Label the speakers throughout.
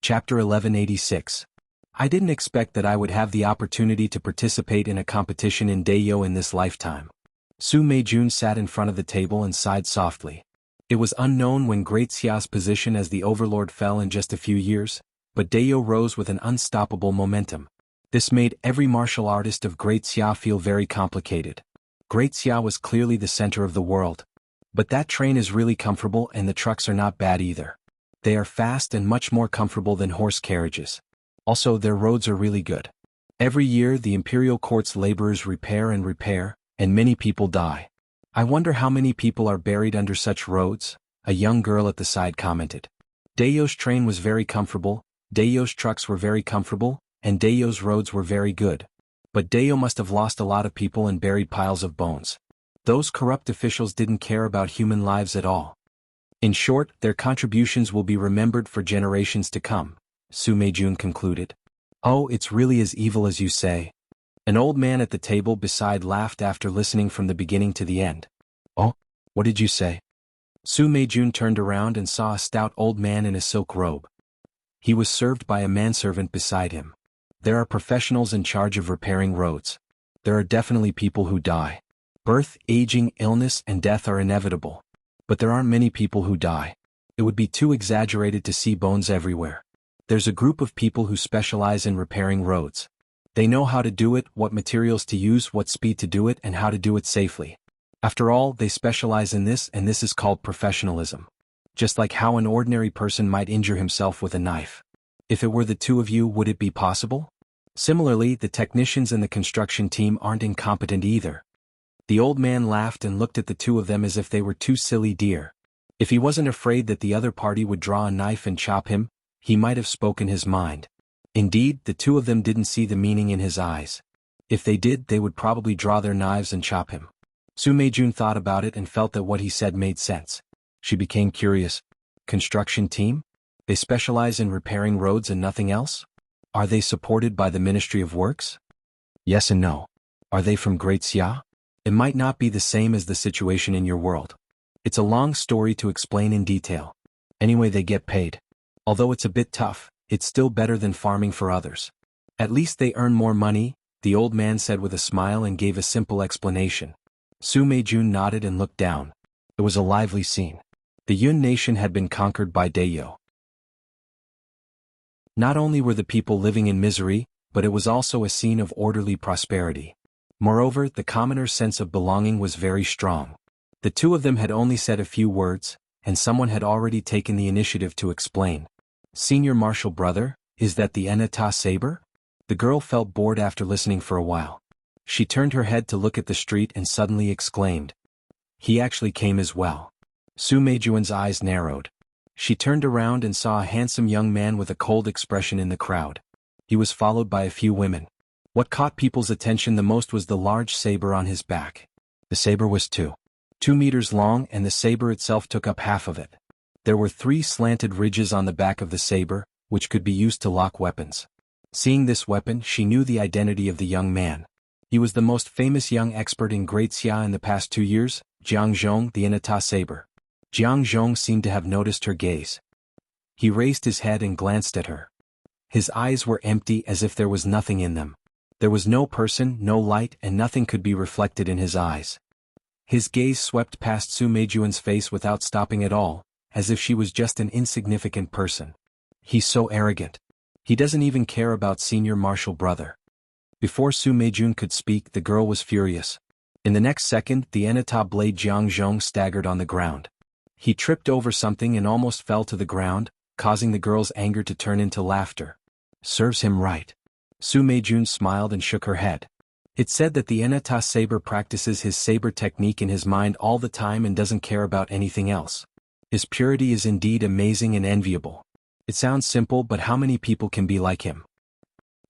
Speaker 1: Chapter 1186. I didn't expect that I would have the opportunity to participate in a competition in Dayo in this lifetime. Su Meijun sat in front of the table and sighed softly. It was unknown when Great Xia's position as the overlord fell in just a few years, but Dayo rose with an unstoppable momentum. This made every martial artist of Great Xia feel very complicated. Great Xia was clearly the center of the world. But that train is really comfortable and the trucks are not bad either. They are fast and much more comfortable than horse carriages. Also, their roads are really good. Every year the imperial court's laborers repair, and many people die. I wonder how many people are buried under such roads, a young girl at the side commented. Dayo's train was very comfortable, Dayo's trucks were very comfortable, and Dayo's roads were very good. But Dayo must have lost a lot of people and buried piles of bones. Those corrupt officials didn't care about human lives at all. In short, their contributions will be remembered for generations to come, Su Meijun concluded. Oh, it's really as evil as you say. An old man at the table beside laughed after listening from the beginning to the end. Oh, what did you say? Su Meijun turned around and saw a stout old man in a silk robe. He was served by a manservant beside him. There are professionals in charge of repairing roads. There are definitely people who die. Birth, aging, illness, and death are inevitable. But there aren't many people who die. It would be too exaggerated to see bones everywhere. There's a group of people who specialize in repairing roads. They know how to do it, what materials to use, what speed to do it, and how to do it safely. After all, they specialize in this, and this is called professionalism. Just like how an ordinary person might injure himself with a knife. If it were the two of you, would it be possible? Similarly, the technicians and the construction team aren't incompetent either. The old man laughed and looked at the two of them as if they were two silly deer. If he wasn't afraid that the other party would draw a knife and chop him, he might have spoken his mind. Indeed, the two of them didn't see the meaning in his eyes. If they did, they would probably draw their knives and chop him. Su Meijun thought about it and felt that what he said made sense. She became curious. Construction team? They specialize in repairing roads and nothing else? Are they supported by the Ministry of Works? Yes and no. Are they from Great Xia? It might not be the same as the situation in your world. It's a long story to explain in detail. Anyway, they get paid. Although it's a bit tough, it's still better than farming for others. At least they earn more money, the old man said with a smile and gave a simple explanation. Su Meijun nodded and looked down. It was a lively scene. The Yun nation had been conquered by Dayo. Not only were the people living in misery, but it was also a scene of orderly prosperity. Moreover, the commoner's sense of belonging was very strong. The two of them had only said a few words, and someone had already taken the initiative to explain. Senior Marshal Brother, is that the Enata saber? The girl felt bored after listening for a while. She turned her head to look at the street and suddenly exclaimed. He actually came as well. Su Meijun's eyes narrowed. She turned around and saw a handsome young man with a cold expression in the crowd. He was followed by a few women. What caught people's attention the most was the large saber on his back. The saber was 2 meters long and the saber itself took up half of it. There were 3 slanted ridges on the back of the saber, which could be used to lock weapons. Seeing this weapon, she knew the identity of the young man. He was the most famous young expert in Great Xia in the past 2 years, Jiang Zhong, the Enata saber. Jiang Zhong seemed to have noticed her gaze. He raised his head and glanced at her. His eyes were empty as if there was nothing in them. There was no person, no light, and nothing could be reflected in his eyes. His gaze swept past Su Meijun's face without stopping at all, as if she was just an insignificant person. He's so arrogant. He doesn't even care about Senior Marshal Brother. Before Su Meijun could speak, the girl was furious. In the next second, the Enata blade Jiang Zhong staggered on the ground. He tripped over something and almost fell to the ground, causing the girl's anger to turn into laughter. Serves him right. Su Meijun smiled and shook her head. It's said that the Enata saber practices his saber technique in his mind all the time and doesn't care about anything else. His purity is indeed amazing and enviable. It sounds simple, but how many people can be like him?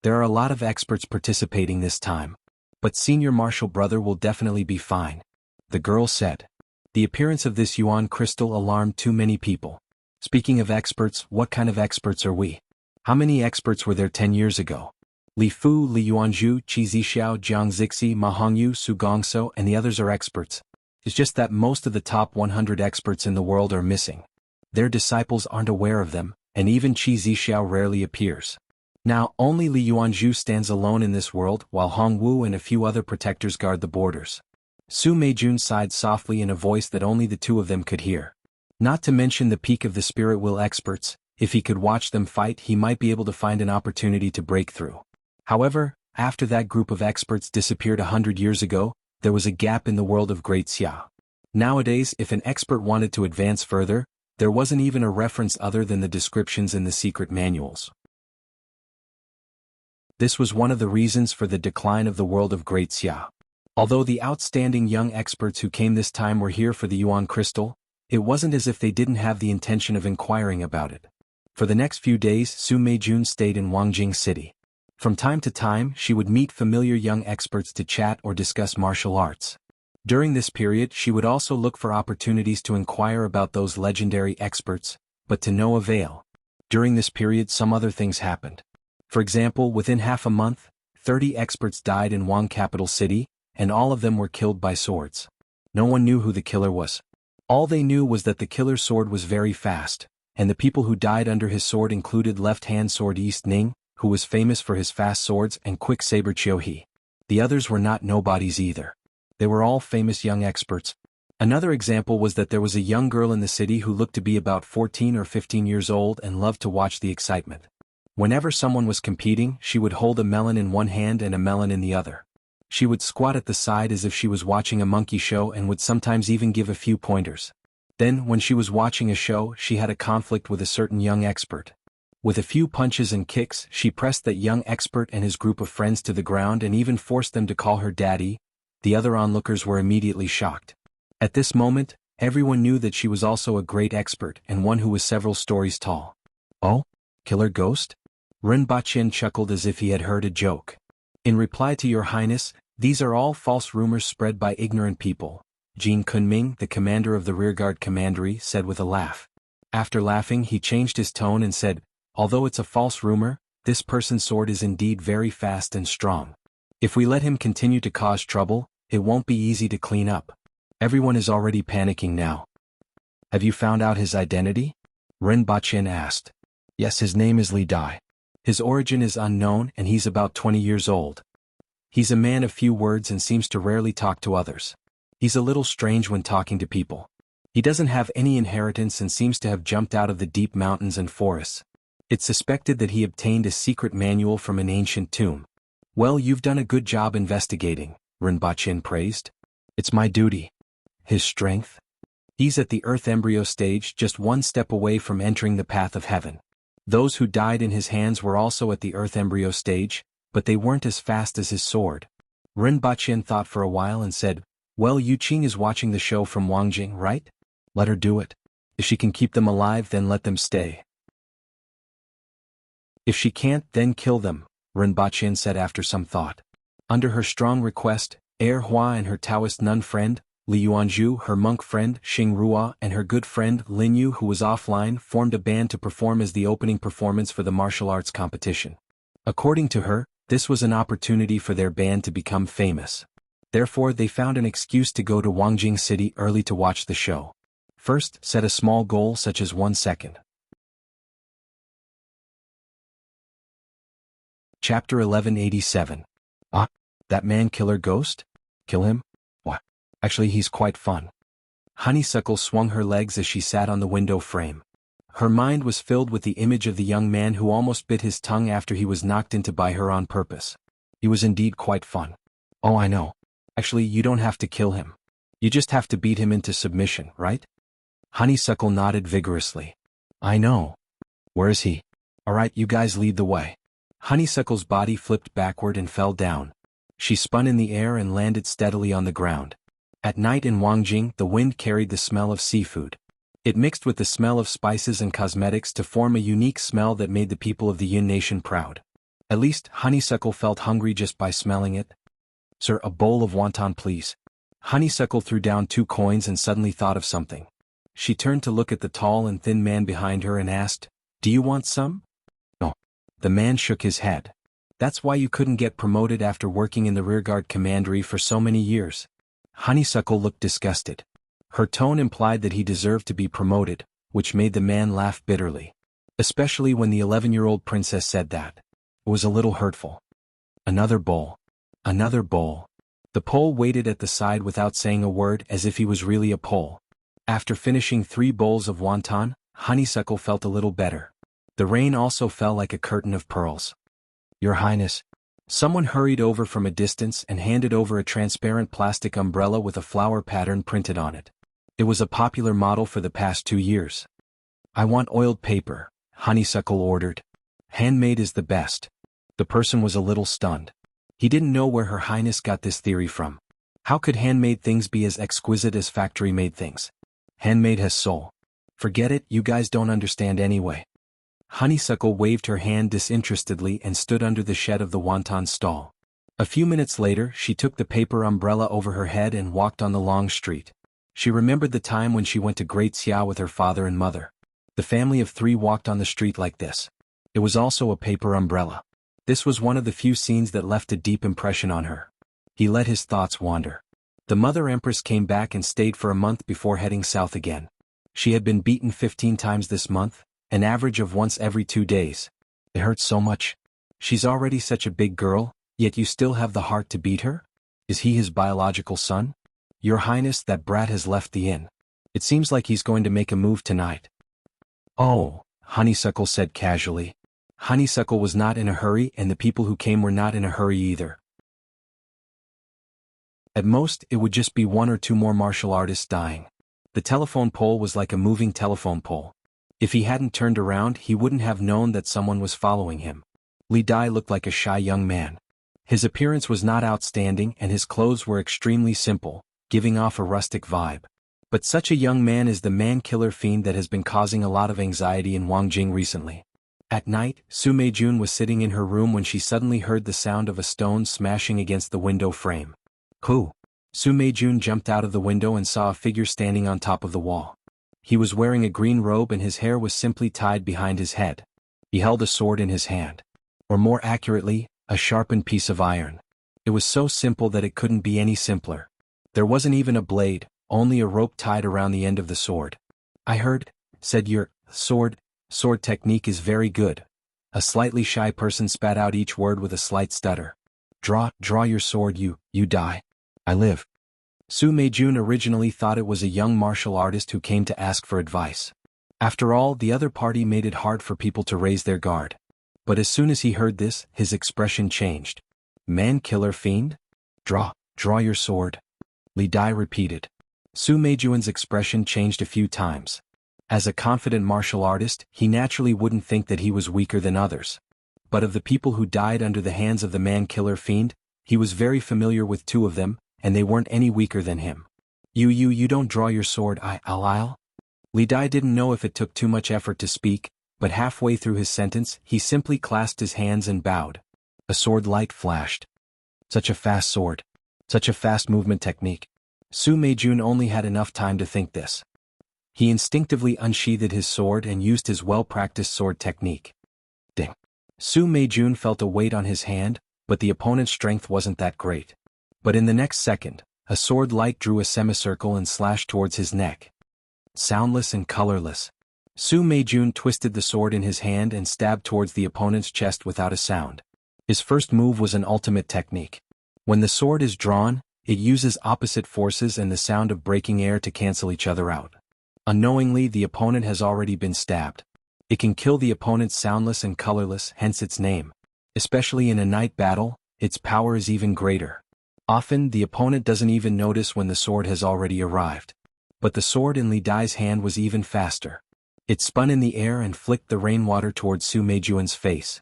Speaker 1: There are a lot of experts participating this time. But Senior Marshal Brother will definitely be fine. The girl said. The appearance of this Yuan crystal alarmed too many people. Speaking of experts, what kind of experts are we? How many experts were there 10 years ago? Li Fu, Li Yuanzhu, Qi Zixiao, Jiang Zixi, Ma Hongyu, Su Gongso, and the others are experts. It's just that most of the top 100 experts in the world are missing. Their disciples aren't aware of them, and even Qi Zixiao rarely appears. Now, only Li Yuanzhu stands alone in this world while Hong Wu and a few other protectors guard the borders. Su Meijun sighed softly in a voice that only the two of them could hear. Not to mention the peak of the spirit will experts, if he could watch them fight he might be able to find an opportunity to break through. However, after that group of experts disappeared 100 years ago, there was a gap in the world of Great Xia. Nowadays, if an expert wanted to advance further, there wasn't even a reference other than the descriptions in the secret manuals. This was one of the reasons for the decline of the world of Great Xia. Although the outstanding young experts who came this time were here for the Yuan crystal, it wasn't as if they didn't have the intention of inquiring about it. For the next few days Su Meijun stayed in Wangjing City. From time to time she would meet familiar young experts to chat or discuss martial arts. During this period she would also look for opportunities to inquire about those legendary experts, but to no avail. During this period some other things happened. For example, within half a month, 30 experts died in Wang capital city, and all of them were killed by swords. No one knew who the killer was. All they knew was that the killer's sword was very fast, and the people who died under his sword included left-hand sword East Ning, who was famous for his fast swords, and quick saber Chiu He. The others were not nobodies either. They were all famous young experts. Another example was that there was a young girl in the city who looked to be about 14 or 15 years old and loved to watch the excitement. Whenever someone was competing, she would hold a melon in one hand and a melon in the other. She would squat at the side as if she was watching a monkey show and would sometimes even give a few pointers. Then, when she was watching a show, she had a conflict with a certain young expert. With a few punches and kicks, she pressed that young expert and his group of friends to the ground and even forced them to call her daddy. The other onlookers were immediately shocked. At this moment, everyone knew that she was also a great expert and one who was several stories tall. Oh? Killer ghost? Ren Baqin chuckled as if he had heard a joke. In reply to your highness, these are all false rumors spread by ignorant people, Jin Kunming, the commander of the rearguard commandery, said with a laugh. After laughing he changed his tone and said, although it's a false rumor, this person's sword is indeed very fast and strong. If we let him continue to cause trouble, it won't be easy to clean up. Everyone is already panicking now. Have you found out his identity? Ren Baqin asked. Yes, his name is Li Dai. His origin is unknown and he's about 20 years old. He's a man of few words and seems to rarely talk to others. He's a little strange when talking to people. He doesn't have any inheritance and seems to have jumped out of the deep mountains and forests. It's suspected that he obtained a secret manual from an ancient tomb. Well, you've done a good job investigating, Ren Baqin praised. It's my duty. His strength? He's at the Earth embryo stage, just one step away from entering the path of heaven. Those who died in his hands were also at the Earth embryo stage, but they weren't as fast as his sword. Ren Baqin thought for a while and said, well, Yu Qing is watching the show from Wangjing, right? Let her do it. If she can keep them alive, then let them stay. If she can't, then kill them, Ren Baqin said after some thought. Under her strong request, Hua and her Taoist nun friend, Li Yuanzhu, her monk friend, Xing Rua, and her good friend, Lin Yu, who was offline, formed a band to perform as the opening performance for the martial arts competition. According to her, this was an opportunity for their band to become famous. Therefore, they found an excuse to go to Wangjing City early to watch the show. First, set a small goal such as 1 second. Chapter 1187. Ah, that man killer ghost? Kill him? What? Actually, he's quite fun. Honeysuckle swung her legs as she sat on the window frame. Her mind was filled with the image of the young man who almost bit his tongue after he was knocked into by her on purpose. He was indeed quite fun. Oh, I know. Actually, you don't have to kill him. You just have to beat him into submission, right? Honeysuckle nodded vigorously. I know. Where is he? Alright, you guys lead the way. Honeysuckle's body flipped backward and fell down. She spun in the air and landed steadily on the ground. At night in Wangjing, the wind carried the smell of seafood. It mixed with the smell of spices and cosmetics to form a unique smell that made the people of the Yin nation proud. At least, Honeysuckle felt hungry just by smelling it. Sir, a bowl of wonton please. Honeysuckle threw down 2 coins and suddenly thought of something. She turned to look at the tall and thin man behind her and asked, do you want some? No. The man shook his head. That's why you couldn't get promoted after working in the rearguard commandery for so many years. Honeysuckle looked disgusted. Her tone implied that he deserved to be promoted, which made the man laugh bitterly. especially when the 11-year-old princess said that. It was a little hurtful. Another bowl. Another bowl. The pole waited at the side without saying a word, as if he was really a pole. After finishing 3 bowls of wonton, Honeysuckle felt a little better. The rain also fell like a curtain of pearls. Your Highness. Someone hurried over from a distance and handed over a transparent plastic umbrella with a flower pattern printed on it. It was a popular model for the past 2 years. I want oiled paper, Honeysuckle ordered. Handmade is the best. The person was a little stunned. He didn't know where Her Highness got this theory from. How could handmade things be as exquisite as factory-made things? Handmade has soul. Forget it, you guys don't understand anyway. Honeysuckle waved her hand disinterestedly and stood under the shed of the wonton stall. A few minutes later, she took the paper umbrella over her head and walked on the long street. She remembered the time when she went to Great Xia with her father and mother. The family of 3 walked on the street like this. It was also a paper umbrella. This was one of the few scenes that left a deep impression on her. He let his thoughts wander. The Mother Empress came back and stayed for a month before heading south again. She had been beaten 15 times this month, an average of once every 2 days. It hurts so much. She's already such a big girl, yet you still have the heart to beat her? Is he his biological son? Your Highness, that brat has left the inn. It seems like he's going to make a move tonight. Oh, Honeysuckle said casually. Honeysuckle was not in a hurry, and the people who came were not in a hurry either. At most, it would just be 1 or 2 more martial artists dying. The telephone pole was like a moving telephone pole. If he hadn't turned around, he wouldn't have known that someone was following him. Li Dai looked like a shy young man. His appearance was not outstanding and his clothes were extremely simple, giving off a rustic vibe. But such a young man is the man-killer fiend that has been causing a lot of anxiety in Wangjing recently. At night, Su Meijun was sitting in her room when she suddenly heard the sound of a stone smashing against the window frame. Who? Su Meijun jumped out of the window and saw a figure standing on top of the wall. He was wearing a green robe and his hair was simply tied behind his head. He held a sword in his hand. Or more accurately, a sharpened piece of iron. It was so simple that it couldn't be any simpler. There wasn't even a blade, only a rope tied around the end of the sword. I heard, said your sword technique is very good. A slightly shy person spat out each word with a slight stutter. Draw your sword, you die. I live. Su Meijun originally thought it was a young martial artist who came to ask for advice. After all, the other party made it hard for people to raise their guard. But as soon as he heard this, his expression changed. Man-killer fiend? Draw your sword. Li Dai repeated. Su Meijun's expression changed a few times. As a confident martial artist, he naturally wouldn't think that he was weaker than others. But of the people who died under the hands of the man-killer fiend, he was very familiar with 2 of them, and they weren't any weaker than him. You don't draw your sword, I'll. Li Dai didn't know if it took too much effort to speak, but halfway through his sentence, he simply clasped his hands and bowed. A sword light flashed. Such a fast sword. Such a fast movement technique. Su Meijun only had enough time to think this. He instinctively unsheathed his sword and used his well-practiced sword technique. Ding. Su Meijun felt a weight on his hand, but the opponent's strength wasn't that great. But in the next second, a sword light drew a semicircle and slashed towards his neck. Soundless and colorless. Su Meijun twisted the sword in his hand and stabbed towards the opponent's chest without a sound. His first move was an ultimate technique. When the sword is drawn, it uses opposite forces and the sound of breaking air to cancel each other out. Unknowingly, the opponent has already been stabbed. It can kill the opponent soundless and colorless, hence its name. Especially in a night battle, its power is even greater. Often, the opponent doesn't even notice when the sword has already arrived. But the sword in Li Dai's hand was even faster. It spun in the air and flicked the rainwater towards Su Meijun's face.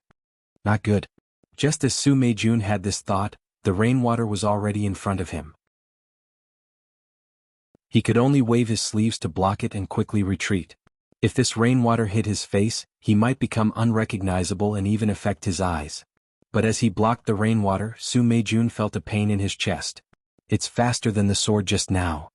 Speaker 1: Not good. Just as Su Meijun had this thought, the rainwater was already in front of him. He could only wave his sleeves to block it and quickly retreat. If this rainwater hit his face, he might become unrecognizable and even affect his eyes. But as he blocked the rainwater, Su Meijun felt a pain in his chest. It's faster than the sword just now.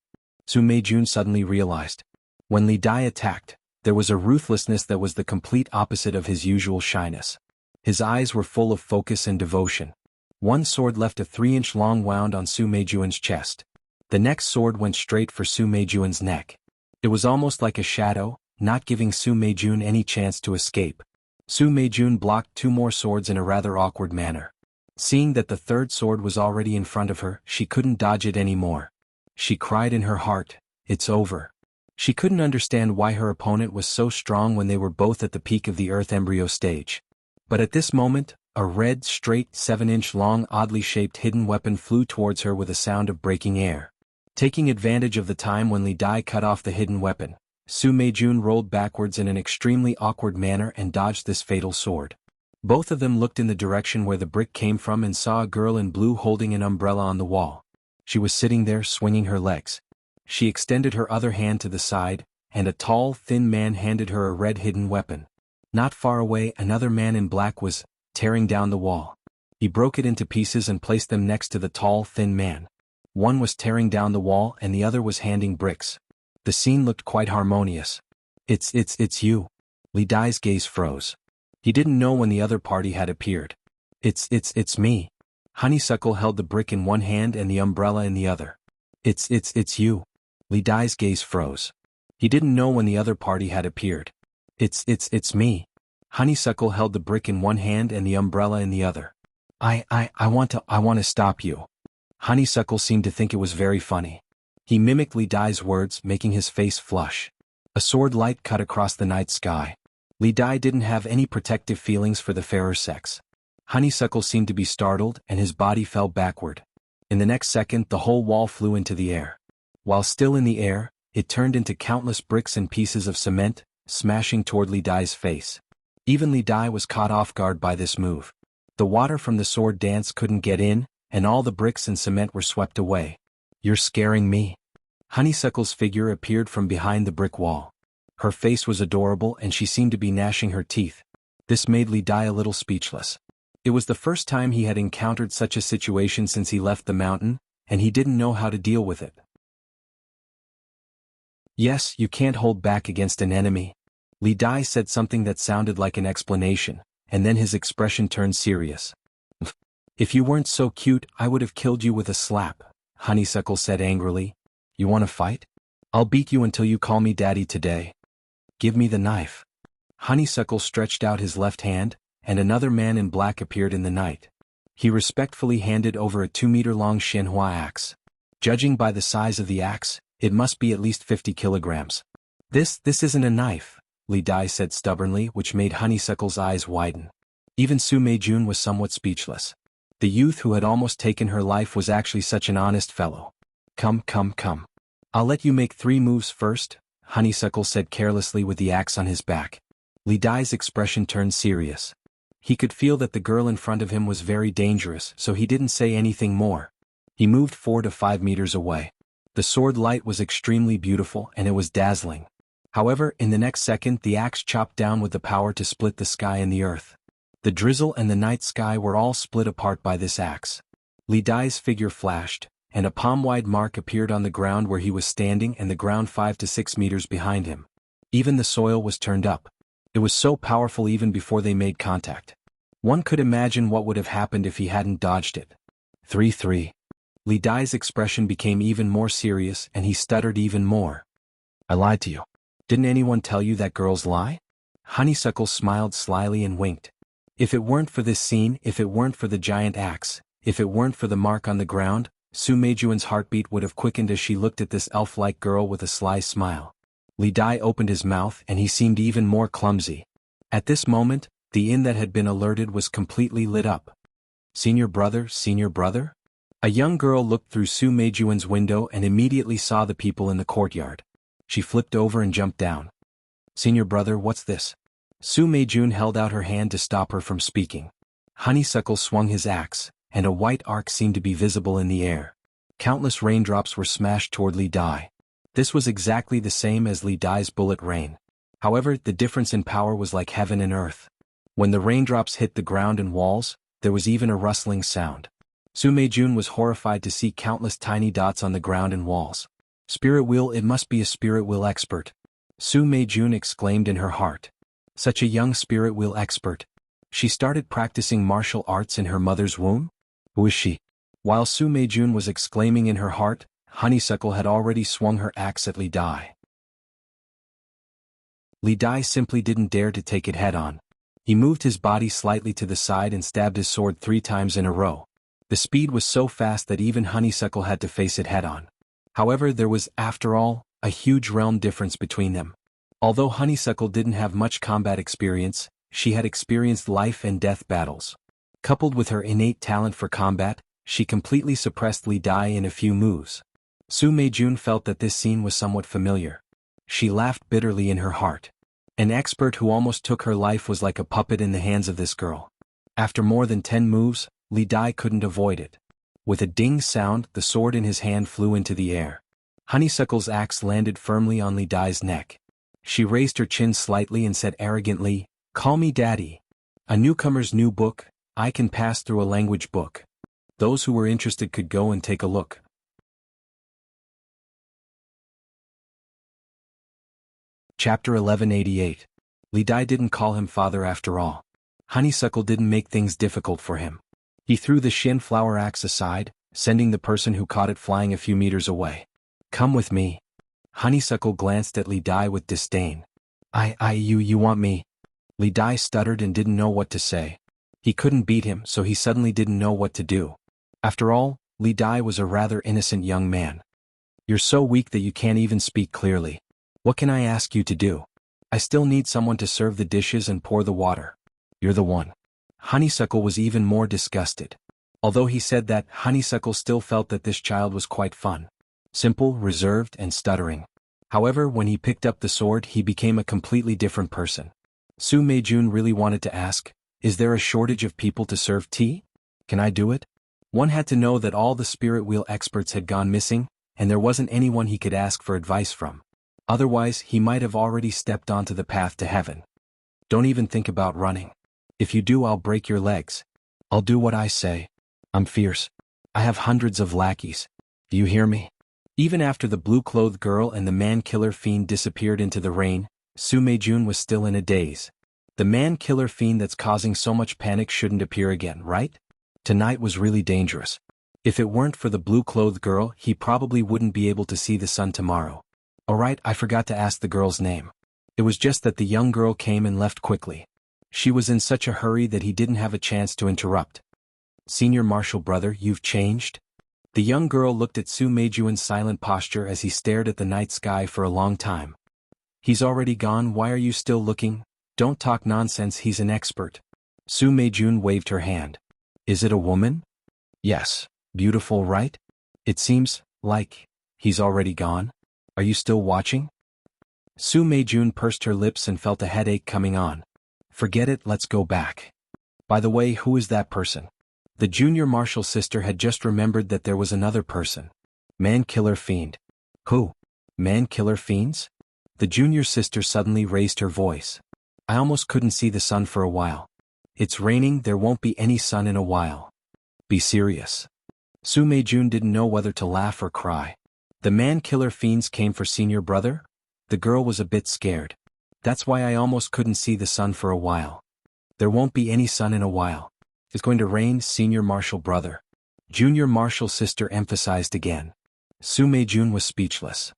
Speaker 1: Su Meijun suddenly realized. When Li Dai attacked, there was a ruthlessness that was the complete opposite of his usual shyness. His eyes were full of focus and devotion. One sword left a 3-inch long wound on Su Meijun's chest. The next sword went straight for Su Meijun's neck. It was almost like a shadow, not giving Su Meijun any chance to escape. Su Meijun blocked 2 more swords in a rather awkward manner. Seeing that the third sword was already in front of her, she couldn't dodge it anymore. She cried in her heart, "It's over." She couldn't understand why her opponent was so strong when they were both at the peak of the Earth embryo stage. But at this moment, a red, straight, 7-inch long, oddly shaped hidden weapon flew towards her with a sound of breaking air. Taking advantage of the time when Li Dai cut off the hidden weapon, Su Meijun rolled backwards in an extremely awkward manner and dodged this fatal sword. Both of them looked in the direction where the brick came from and saw a girl in blue holding an umbrella on the wall. She was sitting there swinging her legs. She extended her other hand to the side, and a tall, thin man handed her a red hidden weapon. Not far away, another man in black was tearing down the wall. He broke it into pieces and placed them next to the tall, thin man. One was tearing down the wall and the other was handing bricks. The scene looked quite harmonious. It's you." Li Dai's gaze froze. He didn't know when the other party had appeared. It's me." Honeysuckle held the brick in one hand and the umbrella in the other. It's you." Li Dai's gaze froze. He didn't know when the other party had appeared. It's me." Honeysuckle held the brick in one hand and the umbrella in the other. I want to stop you." Honeysuckle seemed to think it was very funny. He mimicked Li Dai's words, making his face flush. A sword light cut across the night sky. Li Dai didn't have any protective feelings for the fairer sex. Honeysuckle seemed to be startled and his body fell backward. In the next second the whole wall flew into the air. While still in the air, it turned into countless bricks and pieces of cement, smashing toward Li Dai's face. Even Li Dai was caught off guard by this move. The water from the sword dance couldn't get in, and all the bricks and cement were swept away. "You're scaring me." Honeysuckle's figure appeared from behind the brick wall. Her face was adorable and she seemed to be gnashing her teeth. This made Li Dai a little speechless. It was the first time he had encountered such a situation since he left the mountain, and he didn't know how to deal with it. "Yes, you can't hold back against an enemy." Li Dai said something that sounded like an explanation, and then his expression turned serious. "If you weren't so cute, I would have killed you with a slap," Honeysuckle said angrily. "You want to fight? I'll beat you until you call me daddy today. Give me the knife." Honeysuckle stretched out his left hand, and another man in black appeared in the night. He respectfully handed over a 2-meter-long Shenhua axe. Judging by the size of the axe, it must be at least 50 kilograms. This isn't a knife," Li Dai said stubbornly, which made Honeysuckle's eyes widen. Even Su Meijun was somewhat speechless. The youth who had almost taken her life was actually such an honest fellow. Come. I'll let you make 3 moves first," Honeysuckle said carelessly with the axe on his back. Li Dai's expression turned serious. He could feel that the girl in front of him was very dangerous, so he didn't say anything more. He moved 4 to 5 meters away. The sword light was extremely beautiful and it was dazzling. However, in the next second the axe chopped down with the power to split the sky and the earth. The drizzle and the night sky were all split apart by this axe. Li Dai's figure flashed, and a palm-wide mark appeared on the ground where he was standing and the ground 5 to 6 meters behind him. Even the soil was turned up. It was so powerful even before they made contact. One could imagine what would have happened if he hadn't dodged it. 3. Li Dai's expression became even more serious and he stuttered even more. "I lied to you. Didn't anyone tell you that girls lie?" Honeysuckle smiled slyly and winked. If it weren't for this scene, if it weren't for the giant axe, if it weren't for the mark on the ground, Su Meijun's heartbeat would have quickened as she looked at this elf-like girl with a sly smile. Li Dai opened his mouth and he seemed even more clumsy. At this moment, the inn that had been alerted was completely lit up. Senior brother? A young girl looked through Su Meijun's window and immediately saw the people in the courtyard. She flipped over and jumped down. "Senior brother, what's this?" Su Meijun held out her hand to stop her from speaking. Honeysuckle swung his axe, and a white arc seemed to be visible in the air. Countless raindrops were smashed toward Li Dai. This was exactly the same as Li Dai's bullet rain. However, the difference in power was like heaven and earth. When the raindrops hit the ground and walls, there was even a rustling sound. Su Meijun was horrified to see countless tiny dots on the ground and walls. "Spirit wheel, it must be a spirit wheel expert," Su Meijun exclaimed in her heart. Such a young spirit wheel expert. She started practicing martial arts in her mother's womb? Who is she? While Su Meijun was exclaiming in her heart, Honeysuckle had already swung her axe at Li Dai. Li Dai simply didn't dare to take it head-on. He moved his body slightly to the side and stabbed his sword 3 times in a row. The speed was so fast that even Honeysuckle had to face it head-on. However, there was, after all, a huge realm difference between them. Although Honeysuckle didn't have much combat experience, she had experienced life and death battles. Coupled with her innate talent for combat, she completely suppressed Li Dai in a few moves. Su Meijun felt that this scene was somewhat familiar. She laughed bitterly in her heart. An expert who almost took her life was like a puppet in the hands of this girl. After more than 10 moves, Li Dai couldn't avoid it. With a ding sound, the sword in his hand flew into the air. Honeysuckle's axe landed firmly on Li Dai's neck. She raised her chin slightly and said arrogantly, "Call me Daddy. A newcomer's new book, I can pass through a language book." Those who were interested could go and take a look. Chapter 1188. Li Dai didn't call him father after all. Honeysuckle didn't make things difficult for him. He threw the Shin flower axe aside, sending the person who caught it flying a few meters away. "Come with me." Honeysuckle glanced at Li Dai with disdain. You want me?" Li Dai stuttered and didn't know what to say. He couldn't beat him, so he suddenly didn't know what to do. After all, Li Dai was a rather innocent young man. "You're so weak that you can't even speak clearly. What can I ask you to do? I still need someone to serve the dishes and pour the water. You're the one." Honeysuckle was even more disgusted. Although he said that, Honeysuckle still felt that this child was quite fun. Simple, reserved, and stuttering. However, when he picked up the sword, he became a completely different person. Su Meijun really wanted to ask, "Is there a shortage of people to serve tea? Can I do it?" One had to know that all the spirit wheel experts had gone missing, and there wasn't anyone he could ask for advice from. Otherwise, he might have already stepped onto the path to heaven. "Don't even think about running. If you do, I'll break your legs. I'll do what I say. I'm fierce. I have hundreds of lackeys. Do you hear me?" Even after the blue-clothed girl and the man-killer fiend disappeared into the rain, Su Meijun was still in a daze. The man-killer fiend that's causing so much panic shouldn't appear again, right? Tonight was really dangerous. If it weren't for the blue-clothed girl, he probably wouldn't be able to see the sun tomorrow. Alright, I forgot to ask the girl's name. It was just that the young girl came and left quickly. She was in such a hurry that he didn't have a chance to interrupt. "Senior Marshal Brother, you've changed?" The young girl looked at Su Meijun's silent posture as he stared at the night sky for a long time. "He's already gone, why are you still looking? Don't talk nonsense, he's an expert." Su Meijun waved her hand. "Is it a woman?" "Yes. Beautiful, right? It seems like he's already gone. Are you still watching?" Su Meijun pursed her lips and felt a headache coming on. "Forget it, let's go back. By the way, who is that person?" The junior marshal's sister had just remembered that there was another person. Man-killer fiend. "Who? Man-killer fiends?" The junior sister suddenly raised her voice. "I almost couldn't see the sun for a while. It's raining, there won't be any sun in a while. Be serious." Su Meijun didn't know whether to laugh or cry. The man-killer fiends came for senior brother? The girl was a bit scared. "That's why I almost couldn't see the sun for a while. There won't be any sun in a while. It's going to rain, senior marshal brother." Junior marshal's sister emphasized again. Su Meijun was speechless.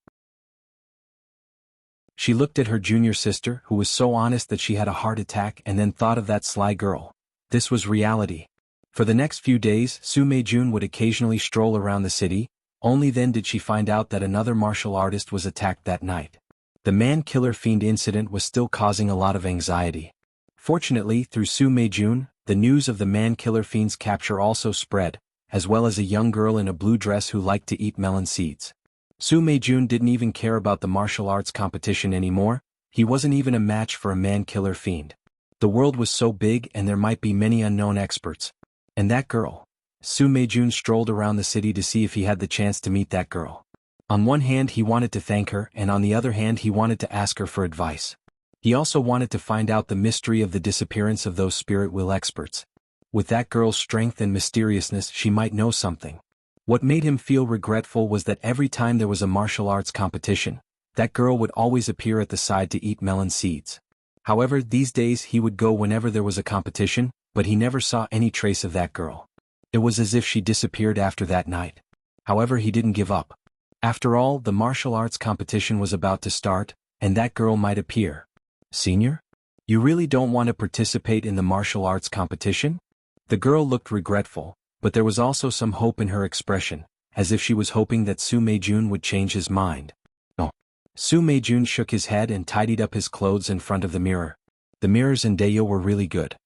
Speaker 1: She looked at her junior sister, who was so honest that she had a heart attack, and then thought of that sly girl. This was reality. For the next few days, Su Meijun would occasionally stroll around the city. Only then did she find out that another martial artist was attacked that night. The man-killer fiend incident was still causing a lot of anxiety. Fortunately, through Su Meijun, the news of the man-killer fiend's capture also spread, as well as a young girl in a blue dress who liked to eat melon seeds. Su Meijun didn't even care about the martial arts competition anymore. He wasn't even a match for a man-killer fiend. The world was so big and there might be many unknown experts. And that girl. Su Meijun strolled around the city to see if he had the chance to meet that girl. On one hand he wanted to thank her, and on the other hand he wanted to ask her for advice. He also wanted to find out the mystery of the disappearance of those spirit wheel experts. With that girl's strength and mysteriousness, she might know something. What made him feel regretful was that every time there was a martial arts competition, that girl would always appear at the side to eat melon seeds. However, these days he would go whenever there was a competition, but he never saw any trace of that girl. It was as if she disappeared after that night. However, he didn't give up. After all, the martial arts competition was about to start, and that girl might appear. Senior? You really don't want to participate in the martial arts competition? The girl looked regretful, but there was also some hope in her expression, as if she was hoping that Su Meijun would change his mind. Oh. Su Meijun shook his head and tidied up his clothes in front of the mirror. The mirrors in Dayo were really good.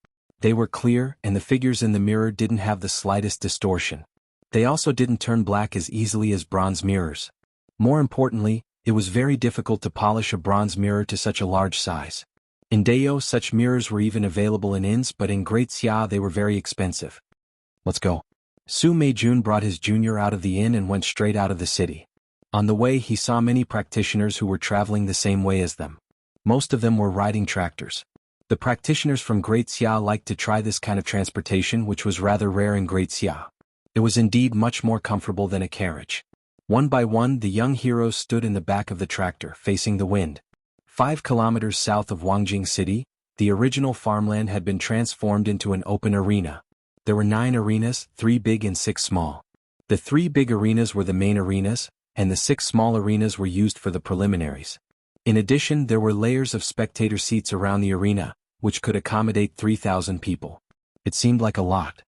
Speaker 1: They were clear, and the figures in the mirror didn't have the slightest distortion. They also didn't turn black as easily as bronze mirrors. More importantly, it was very difficult to polish a bronze mirror to such a large size. In Dayo, such mirrors were even available in inns, but in Great Xia they were very expensive. Let's go. Su Meijun brought his junior out of the inn and went straight out of the city. On the way he saw many practitioners who were traveling the same way as them. Most of them were riding tractors. The practitioners from Great Xia liked to try this kind of transportation, which was rather rare in Great Xia. It was indeed much more comfortable than a carriage. One by one the young heroes stood in the back of the tractor, facing the wind. 5 kilometers south of Wangjing City, the original farmland had been transformed into an open arena. There were 9 arenas, 3 big and 6 small. The 3 big arenas were the main arenas, and the 6 small arenas were used for the preliminaries. In addition, there were layers of spectator seats around the arena, which could accommodate 3,000 people. It seemed like a lot.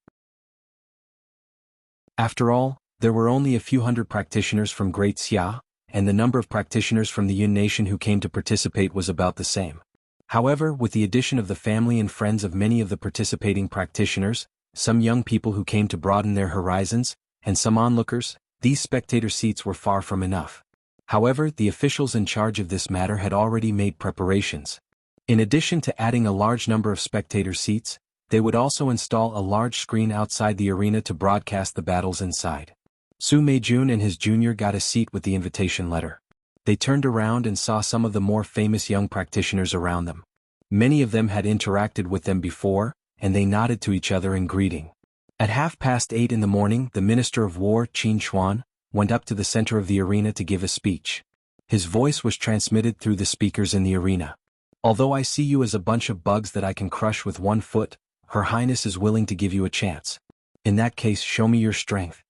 Speaker 1: After all, there were only a few hundred practitioners from Great Xia, and the number of practitioners from the Yun nation who came to participate was about the same. However, with the addition of the family and friends of many of the participating practitioners, some young people who came to broaden their horizons, and some onlookers, these spectator seats were far from enough. However, the officials in charge of this matter had already made preparations. In addition to adding a large number of spectator seats, they would also install a large screen outside the arena to broadcast the battles inside. Su Meijun and his junior got a seat with the invitation letter. They turned around and saw some of the more famous young practitioners around them. Many of them had interacted with them before, and they nodded to each other in greeting. At 8:30 in the morning, the Minister of War, Qin Xuan, went up to the center of the arena to give a speech. His voice was transmitted through the speakers in the arena. Although I see you as a bunch of bugs that I can crush with one foot, Her Highness is willing to give you a chance. In that case, show me your strength.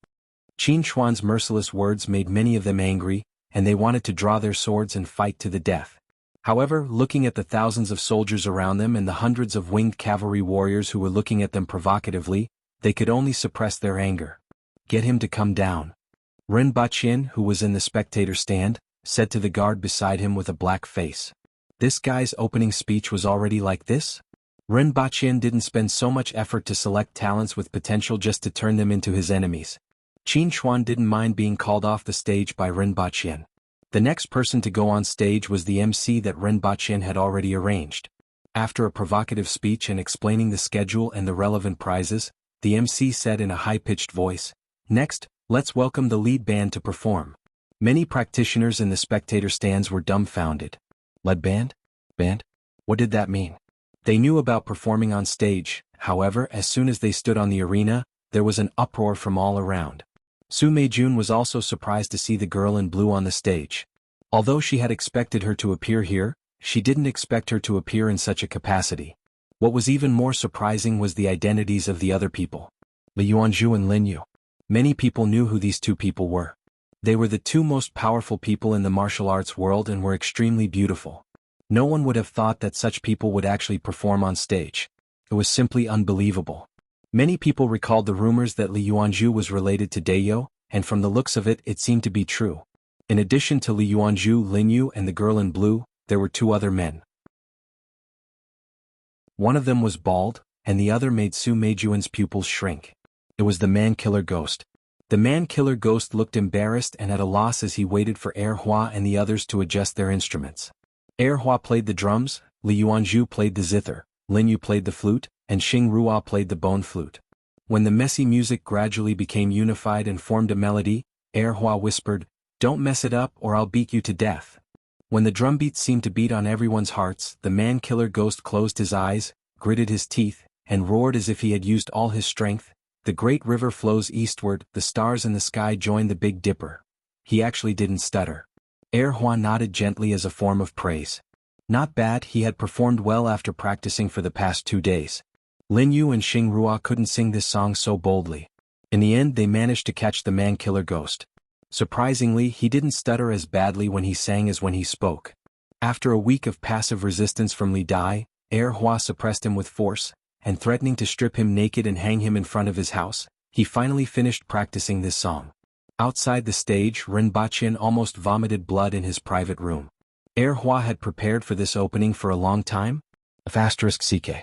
Speaker 1: Qin Xuan's merciless words made many of them angry, and they wanted to draw their swords and fight to the death. However, looking at the thousands of soldiers around them and the hundreds of winged cavalry warriors who were looking at them provocatively, they could only suppress their anger. Get him to come down. Ren Baqin, who was in the spectator stand, said to the guard beside him with a black face. This guy's opening speech was already like this? Ren Baqin didn't spend so much effort to select talents with potential just to turn them into his enemies. Qin Xuan didn't mind being called off the stage by Ren Baqin. The next person to go on stage was the MC that Ren Baqin had already arranged. After a provocative speech and explaining the schedule and the relevant prizes, the MC said in a high-pitched voice, "Next, let's welcome the lead band to perform." Many practitioners in the spectator stands were dumbfounded. Lead band? Band? What did that mean? They knew about performing on stage, however, as soon as they stood on the arena, there was an uproar from all around. Su Meijun was also surprised to see the girl in blue on the stage. Although she had expected her to appear here, she didn't expect her to appear in such a capacity. What was even more surprising was the identities of the other people. Li Yuanzhu and Lin Yu. Many people knew who these 2 people were. They were the 2 most powerful people in the martial arts world and were extremely beautiful. No one would have thought that such people would actually perform on stage. It was simply unbelievable. Many people recalled the rumors that Li Yuanzhu was related to Dayo, and from the looks of it, it seemed to be true. In addition to Li Yuanzhu, Lin Yu and the girl in blue, there were 2 other men. One of them was bald, and the other made Su Meijun's pupils shrink. It was the man-killer ghost. The man-killer ghost looked embarrassed and at a loss as he waited for Hua and the others to adjust their instruments. Hua played the drums, Li Yuanzhu played the zither, Lin Yu played the flute, and Xing Ruo played the bone flute. When the messy music gradually became unified and formed a melody, Hua whispered, "Don't mess it up or I'll beat you to death." When the drum beats seemed to beat on everyone's hearts, the man-killer ghost closed his eyes, gritted his teeth, and roared as if he had used all his strength. The great river flows eastward, the stars in the sky join the Big Dipper. He actually didn't stutter. Hua nodded gently as a form of praise. Not bad, he had performed well after practicing for the past 2 days. Lin Yu and Xing Ruo couldn't sing this song so boldly. In the end they managed to catch the man-killer ghost. Surprisingly, he didn't stutter as badly when he sang as when he spoke. After a week of passive resistance from Li Dai, Hua suppressed him with force, and threatening to strip him naked and hang him in front of his house, he finally finished practicing this song. Outside the stage, Rinpochen almost vomited blood in his private room. Hua had prepared for this opening for a long time? *CK.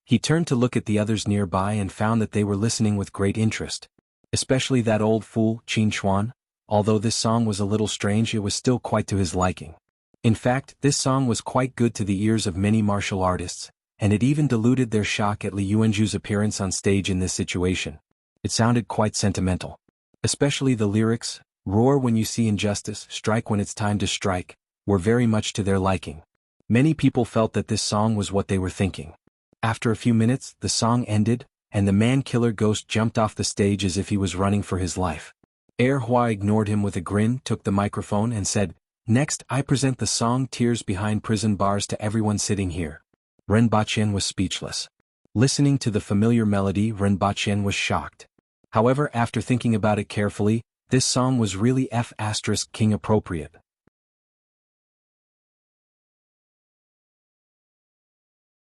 Speaker 1: He turned to look at the others nearby and found that they were listening with great interest. Especially that old fool, Qin Chuan. Although this song was a little strange, it was still quite to his liking. In fact, this song was quite good to the ears of many martial artists, and it even diluted their shock at Li Yuanzhu's appearance on stage in this situation. It sounded quite sentimental. Especially the lyrics, "Roar when you see injustice, strike when it's time to strike," were very much to their liking. Many people felt that this song was what they were thinking. After a few minutes, the song ended, and the man-killer ghost jumped off the stage as if he was running for his life. Hua ignored him with a grin, took the microphone and said, "Next, I present the song Tears Behind Prison Bars to everyone sitting here." Rinpochen was speechless. Listening to the familiar melody, Rinpochen was shocked. However, after thinking about it carefully, this song was really King appropriate.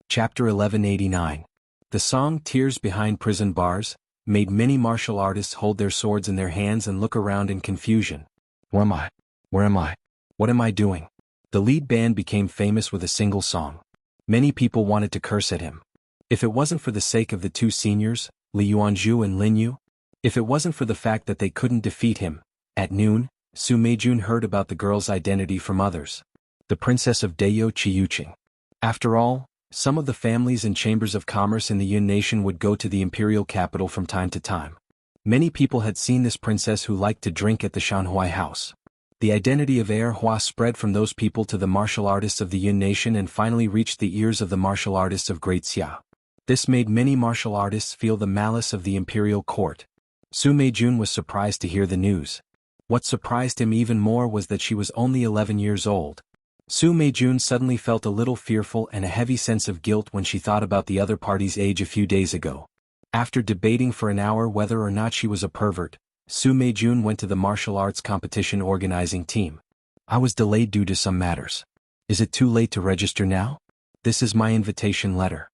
Speaker 1: Chapter 1189. The song Tears Behind Prison Bars made many martial artists hold their swords in their hands and look around in confusion. Where am I? Where am I? What am I doing? The lead band became famous with a single song. Many people wanted to curse at him. If it wasn't for the sake of the two seniors, Li Yuanzhu and Lin Yu, if it wasn't for the fact that they couldn't defeat him, at noon, Su Meijun heard about the girl's identity from others. The princess of Dayo Chiyuqing. After all, some of the families and chambers of commerce in the Yun nation would go to the imperial capital from time to time. Many people had seen this princess who liked to drink at the Shanhuai house. The identity of Hua spread from those people to the martial artists of the Yun nation and finally reached the ears of the martial artists of Great Xia. This made many martial artists feel the malice of the imperial court. Su Meijun was surprised to hear the news. What surprised him even more was that she was only 11 years old. Su Meijun suddenly felt a little fearful and a heavy sense of guilt when she thought about the other party's age a few days ago. After debating for an hour whether or not she was a pervert, Su Meijun went to the martial arts competition organizing team. "I was delayed due to some matters. Is it too late to register now? This is my invitation letter.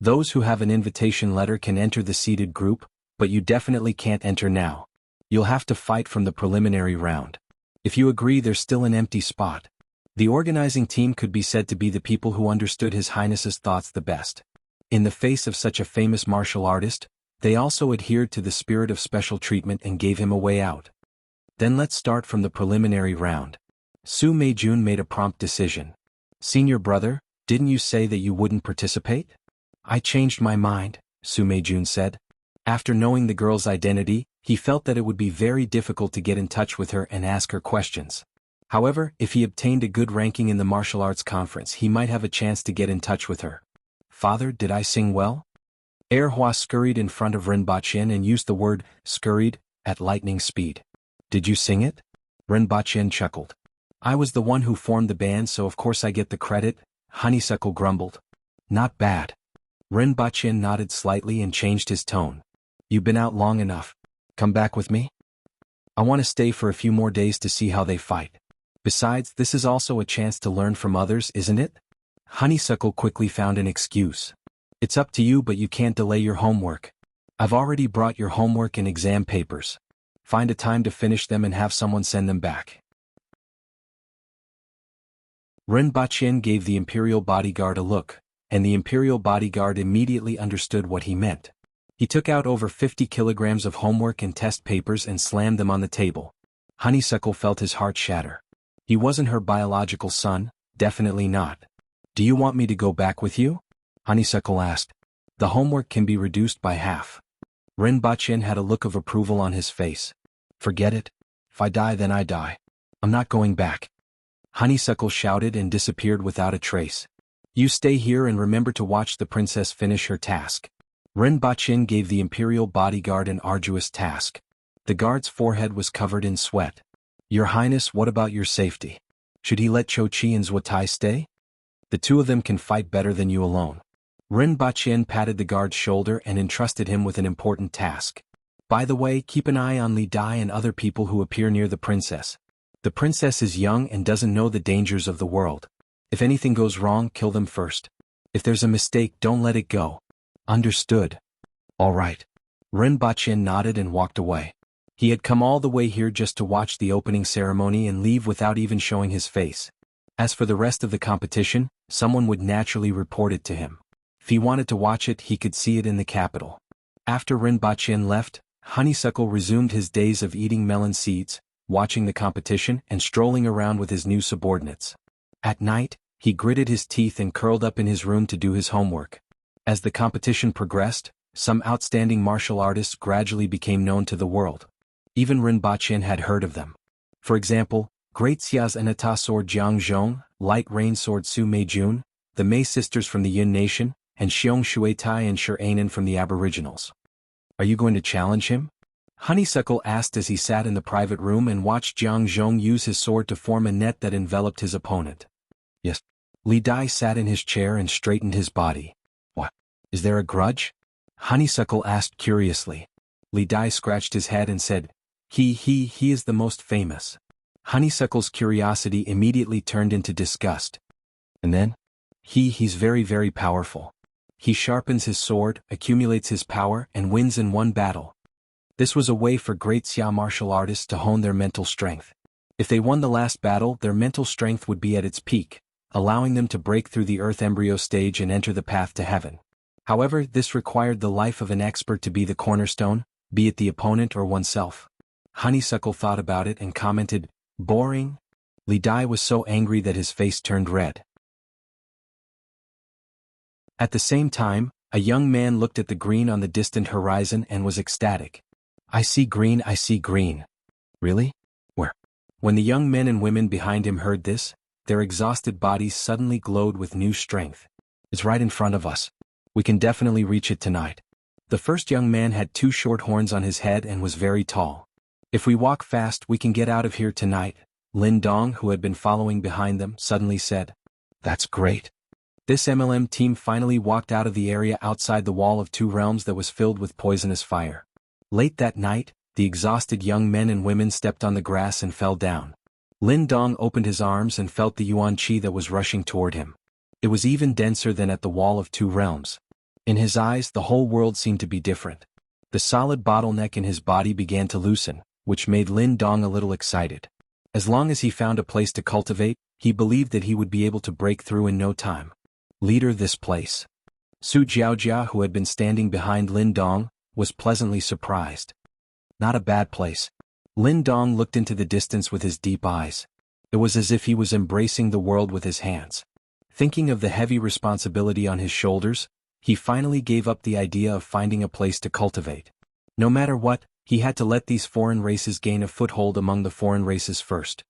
Speaker 1: Those who have an invitation letter can enter the seated group, but you definitely can't enter now. You'll have to fight from the preliminary round. If you agree, there's still an empty spot." The organizing team could be said to be the people who understood His Highness's thoughts the best. In the face of such a famous martial artist, they also adhered to the spirit of special treatment and gave him a way out. "Then let's start from the preliminary round." Su Meijun made a prompt decision. "Senior brother, didn't you say that you wouldn't participate?" "I changed my mind," Su Meijun said. After knowing the girl's identity, he felt that it would be very difficult to get in touch with her and ask her questions. However, if he obtained a good ranking in the martial arts conference, he might have a chance to get in touch with her. "Father, did I sing well?" Hua scurried in front of Rinpochen and used the word "scurried" at lightning speed. "Did you sing it?" Rinpochen chuckled. "I was the one who formed the band, so of course I get the credit," Honeysuckle grumbled. "Not bad." Rinpochen nodded slightly and changed his tone. "You've been out long enough. Come back with me? I want to stay for a few more days to see how they fight. Besides, this is also a chance to learn from others, isn't it?" Honeysuckle quickly found an excuse. "It's up to you, but you can't delay your homework. I've already brought your homework and exam papers. Find a time to finish them and have someone send them back." Rinpochen gave the imperial bodyguard a look, and the imperial bodyguard immediately understood what he meant. He took out over 50 kilograms of homework and test papers and slammed them on the table. Honeysuckle felt his heart shatter. He wasn't her biological son, definitely not. "Do you want me to go back with you?" Honeysuckle asked. "The homework can be reduced by half." Rinpochen had a look of approval on his face. "Forget it. If I die, then I die. I'm not going back." Honeysuckle shouted and disappeared without a trace. "You stay here and remember to watch the princess finish her task." Rinpochen gave the imperial bodyguard an arduous task. The guard's forehead was covered in sweat. "Your Highness, what about your safety? Should he let Cho Chi and Zhuotai stay? The two of them can fight better than you alone." Rinpochen patted the guard's shoulder and entrusted him with an important task. "By the way, keep an eye on Li Dai and other people who appear near the princess. The princess is young and doesn't know the dangers of the world. If anything goes wrong, kill them first. If there's a mistake, don't let it go. Understood. All right. Rinpoche nodded and walked away. He had come all the way here just to watch the opening ceremony and leave without even showing his face. As for the rest of the competition, someone would naturally report it to him. If he wanted to watch it, he could see it in the capital. After Rinpoche left, Honeysuckle resumed his days of eating melon seeds, watching the competition and strolling around with his new subordinates. At night, he gritted his teeth and curled up in his room to do his homework. As the competition progressed, some outstanding martial artists gradually became known to the world. Even Rinpoche had heard of them. For example, Great Xia's Anata Sword Jiang Zhong, Light Rain Sword Su Meijun, the Mei sisters from the Yin Nation, and Xiong Shuitai and Shiranen from the Aboriginals. Are you going to challenge him? Honeysuckle asked as he sat in the private room and watched Jiang Zhong use his sword to form a net that enveloped his opponent. Yes. Li Dai sat in his chair and straightened his body. What? Is there a grudge? Honeysuckle asked curiously. Li Dai scratched his head and said, He is the most famous. Honeysuckle's curiosity immediately turned into disgust. And then? He's very, very powerful. He sharpens his sword, accumulates his power, and wins in one battle. This was a way for Great Xia martial artists to hone their mental strength. If they won the last battle, their mental strength would be at its peak, allowing them to break through the earth embryo stage and enter the path to heaven. However, this required the life of an expert to be the cornerstone, be it the opponent or oneself. Honeysuckle thought about it and commented, Boring? Li Dai was so angry that his face turned red. At the same time, a young man looked at the green on the distant horizon and was ecstatic. I see green, I see green. Really? Where? When the young men and women behind him heard this, their exhausted bodies suddenly glowed with new strength. It's right in front of us. We can definitely reach it tonight. The first young man had 2 short horns on his head and was very tall. If we walk fast, we can get out of here tonight, Lin Dong, who had been following behind them, suddenly said. That's great. This MLM team finally walked out of the area outside the wall of 2 realms that was filled with poisonous fire. Late that night, the exhausted young men and women stepped on the grass and fell down. Lin Dong opened his arms and felt the yuan qi that was rushing toward him. It was even denser than at the wall of 2 realms. In his eyes, the whole world seemed to be different. The solid bottleneck in his body began to loosen, which made Lin Dong a little excited. As long as he found a place to cultivate, he believed that he would be able to break through in no time. Leader this place. Su Jiaojia, who had been standing behind Lin Dong, was pleasantly surprised. Not a bad place. Lin Dong looked into the distance with his deep eyes. It was as if he was embracing the world with his hands. Thinking of the heavy responsibility on his shoulders, he finally gave up the idea of finding a place to cultivate. No matter what, he had to let these foreign races gain a foothold among the foreign races first.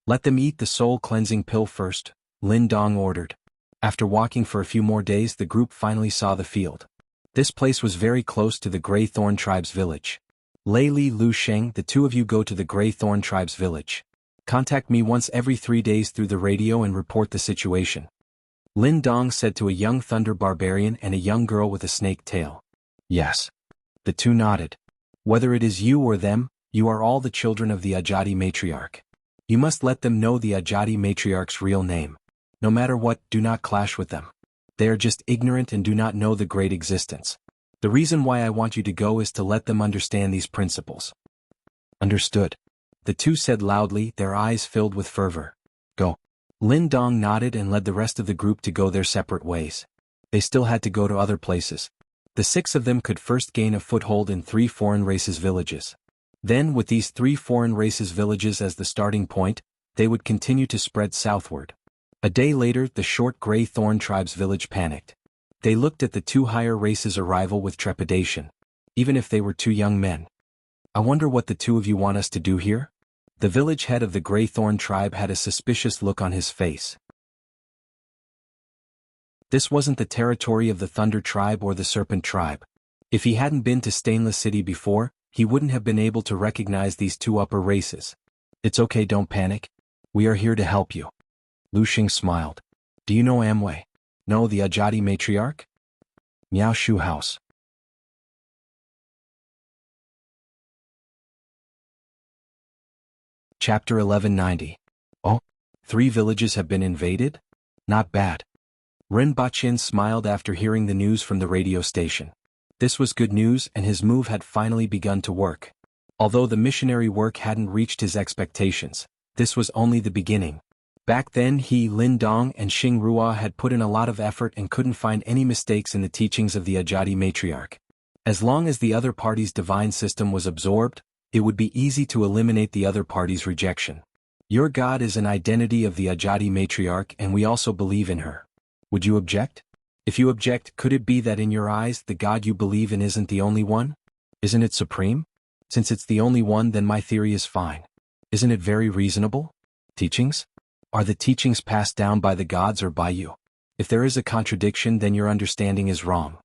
Speaker 1: Let them eat the soul-cleansing pill first, Lin Dong ordered. After walking for a few more days, the group finally saw the field. This place was very close to the Grey Thorn Tribe's village. Lei Li Lu Sheng, the 2 of you go to the Grey Thorn Tribe's village. Contact me once every 3 days through the radio and report the situation. Lin Dong said to a young thunder barbarian and a young girl with a snake tail. Yes. The 2 nodded. Whether it is you or them, you are all the children of the Ajati matriarch. You must let them know the Ajati matriarch's real name. No matter what, do not clash with them. They are just ignorant and do not know the great existence. The reason why I want you to go is to let them understand these principles. Understood. The 2 said loudly, their eyes filled with fervor. Go. Lin Dong nodded and led the rest of the group to go their separate ways. They still had to go to other places. The 6 of them could first gain a foothold in 3 foreign races' villages. Then, with these 3 foreign races' villages as the starting point, they would continue to spread southward. A day later, the short Grey Thorn Tribe's village panicked. They looked at the 2 higher races' arrival with trepidation, even if they were 2 young men. I wonder what the 2 of you want us to do here? The village head of the Grey Thorn Tribe had a suspicious look on his face. This wasn't the territory of the Thunder Tribe or the Serpent Tribe. If he hadn't been to Stainless City before, he wouldn't have been able to recognize these 2 upper races. It's okay, don't panic. We are here to help you. Lu Xing smiled. Do you know Amway? No, the Ajati matriarch? Miao Shu House. Chapter 1190. Oh, 3 villages have been invaded? Not bad. Ren Bachin smiled after hearing the news from the radio station. This was good news, and his move had finally begun to work. Although the missionary work hadn't reached his expectations, this was only the beginning. Back then Lin Dong and Xing Ruo had put in a lot of effort and couldn't find any mistakes in the teachings of the Ajadi matriarch. As long as the other party's divine system was absorbed, it would be easy to eliminate the other party's rejection. Your God is an identity of the Ajadi matriarch, and we also believe in her. Would you object? If you object, could it be that in your eyes the God you believe in isn't the only one? Isn't it supreme? Since it's the only one, then my theory is fine. Isn't it very reasonable? Teachings? Are the teachings passed down by the gods or by you? If there is a contradiction, then your understanding is wrong.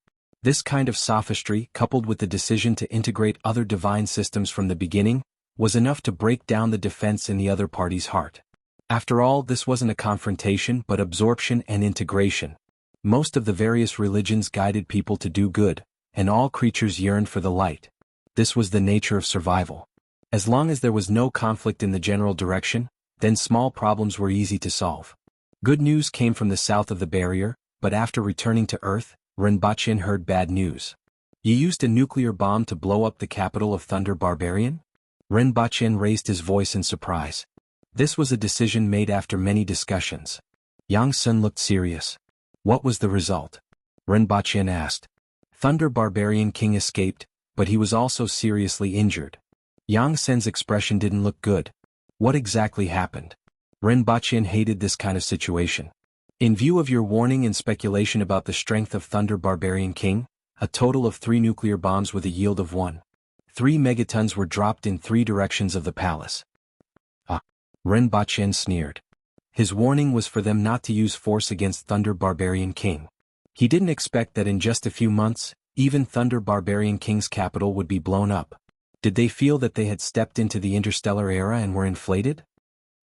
Speaker 1: This kind of sophistry, coupled with the decision to integrate other divine systems from the beginning, was enough to break down the defense in the other party's heart. After all, this wasn't a confrontation but absorption and integration. Most of the various religions guided people to do good, and all creatures yearned for the light. This was the nature of survival. As long as there was no conflict in the general direction, then small problems were easy to solve. Good news came from the south of the barrier, but after returning to Earth, Rinpoche heard bad news. You used a nuclear bomb to blow up the capital of Thunder Barbarian? Rinpoche raised his voice in surprise. This was a decision made after many discussions. Yang Sun looked serious. What was the result? Rinpoche asked. Thunder Barbarian King escaped, but he was also seriously injured. Yang Sen's expression didn't look good. What exactly happened? Rinpoche hated this kind of situation. In view of your warning and speculation about the strength of Thunder Barbarian King, a total of 3 nuclear bombs with a yield of 1.3 megatons were dropped in 3 directions of the palace. Rinpoche sneered. His warning was for them not to use force against Thunder Barbarian King. He didn't expect that in just a few months, even Thunder Barbarian King's capital would be blown up. Did they feel that they had stepped into the interstellar era and were inflated?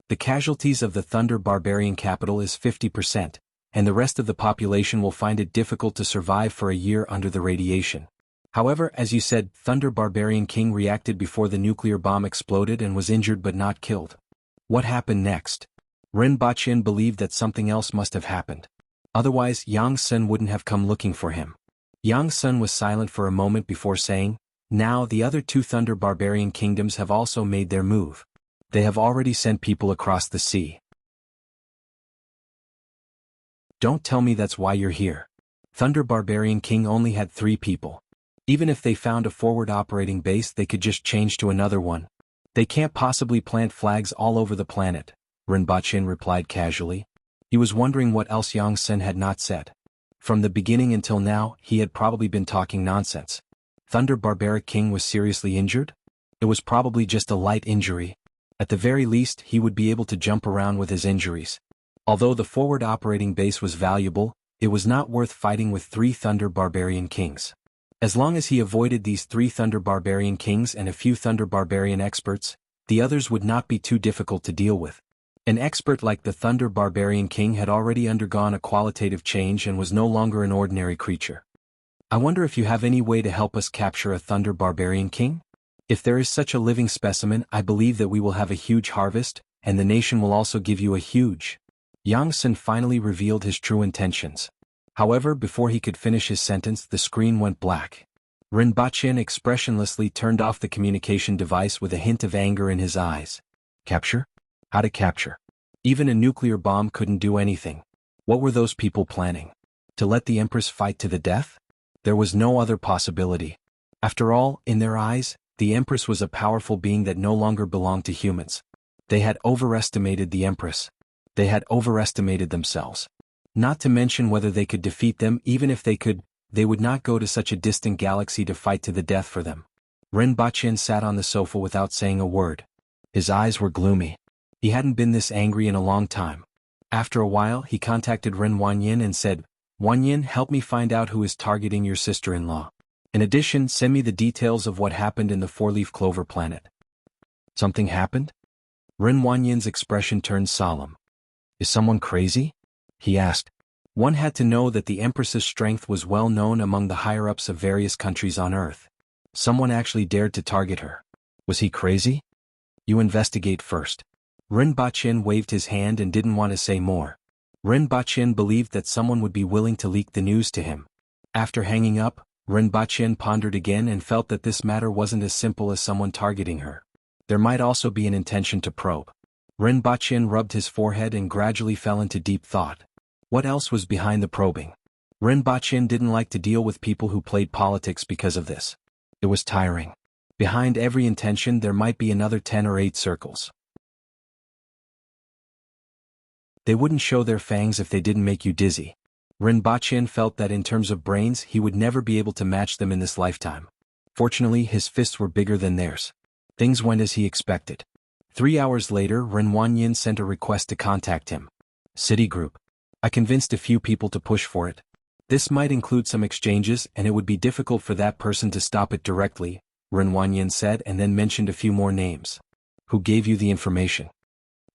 Speaker 1: The casualties of the Thunder Barbarian capital is 50%, and the rest of the population will find it difficult to survive for a year under the radiation. However, as you said, Thunder Barbarian King reacted before the nuclear bomb exploded and was injured but not killed. What happened next? Rinpoche believed that something else must have happened. Otherwise, Yang Sun wouldn't have come looking for him. Yang Sun was silent for a moment before saying, "Now the other 2 Thunder Barbarian kingdoms have also made their move. They have already sent people across the sea." Don't tell me that's why you're here. Thunder Barbarian King only had 3 people. Even if they found a forward operating base, they could just change to another one. They can't possibly plant flags all over the planet, Rinpoche replied casually. He was wondering what else Yang Sun had not said. From the beginning until now, he had probably been talking nonsense. Thunder Barbaric King was seriously injured? It was probably just a light injury. At the very least, he would be able to jump around with his injuries. Although the forward operating base was valuable, it was not worth fighting with 3 Thunder Barbarian Kings. As long as he avoided these 3 Thunder Barbarian Kings and a few Thunder Barbarian experts, the others would not be too difficult to deal with. An expert like the Thunder Barbarian King had already undergone a qualitative change and was no longer an ordinary creature. I wonder if you have any way to help us capture a Thunder Barbarian King? If there is such a living specimen, I believe that we will have a huge harvest, and the nation will also give you a huge. Yang Sun finally revealed his true intentions. However, before he could finish his sentence, the screen went black. Rinpoche expressionlessly turned off the communication device with a hint of anger in his eyes. Capture? How to capture? Even a nuclear bomb couldn't do anything. What were those people planning? To let the Empress fight to the death? There was no other possibility. After all, in their eyes, the Empress was a powerful being that no longer belonged to humans. They had overestimated the Empress. They had overestimated themselves. Not to mention whether they could defeat them. Even if they could, they would not go to such a distant galaxy to fight to the death for them. Rinpoche sat on the sofa without saying a word. His eyes were gloomy. He hadn't been this angry in a long time. After a while, he contacted Ren Wanyin and said, "Wanyin, help me find out who is targeting your sister-in-law. In addition, send me the details of what happened in the 4-leaf clover planet." Something happened? Ren Wanyin's expression turned solemn. Is someone crazy? He asked. One had to know that the Empress's strength was well known among the higher-ups of various countries on Earth. Someone actually dared to target her. Was he crazy? You investigate first. Ren Bachin waved his hand and didn't want to say more. Ren Bachin believed that someone would be willing to leak the news to him. After hanging up, Ren Bachin pondered again and felt that this matter wasn't as simple as someone targeting her. There might also be an intention to probe. Ren Bachin rubbed his forehead and gradually fell into deep thought. What else was behind the probing? Ren Bachin didn't like to deal with people who played politics because of this. It was tiring. Behind every intention there might be another 10 or 8 circles. They wouldn't show their fangs if they didn't make you dizzy. Ren Bachin felt that in terms of brains he would never be able to match them in this lifetime. Fortunately his fists were bigger than theirs. Things went as he expected. 3 hours later Ren Wanyin sent a request to contact him. Citigroup. I convinced a few people to push for it. This might include some exchanges and it would be difficult for that person to stop it directly, Ren Wanyin said and then mentioned a few more names. Who gave you the information?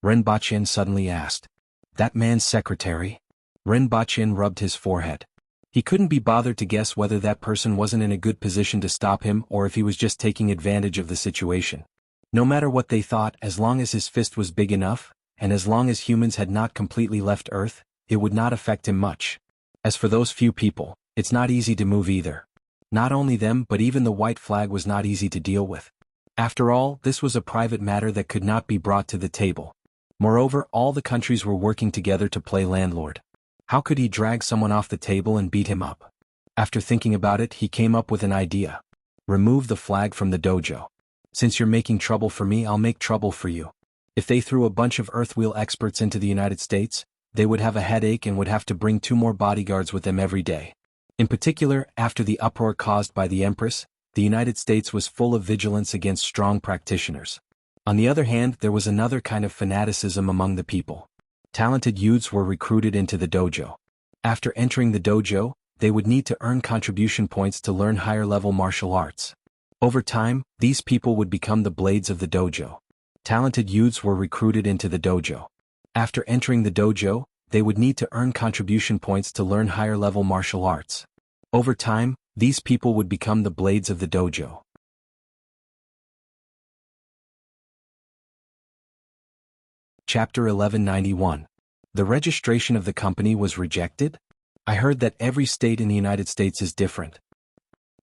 Speaker 1: Ren Bachin suddenly asked. That man's secretary? Ren Bachin rubbed his forehead. He couldn't be bothered to guess whether that person wasn't in a good position to stop him or if he was just taking advantage of the situation. No matter what they thought, as long as his fist was big enough, and as long as humans had not completely left Earth, it would not affect him much. As for those few people, it's not easy to move either. Not only them but even the white flag was not easy to deal with. After all, this was a private matter that could not be brought to the table. Moreover, all the countries were working together to play landlord. How could he drag someone off the table and beat him up? After thinking about it, he came up with an idea. Remove the flag from the dojo. Since you're making trouble for me, I'll make trouble for you. If they threw a bunch of Earthwheel experts into the United States, they would have a headache and would have to bring 2 more bodyguards with them every day. In particular, after the uproar caused by the Empress, the United States was full of vigilance against strong practitioners. On the other hand, there was another kind of fanaticism among the people. Talented youths were recruited into the dojo. After entering the dojo, they would need to earn contribution points to learn higher-level martial arts. Over time, these people would become the blades of the dojo. Talented youths were recruited into the dojo. After entering the dojo, they would need to earn contribution points to learn higher-level martial arts. Over time, these people would become the blades of the dojo. Chapter 1191. The registration of the company was rejected? I heard that every state in the United States is different.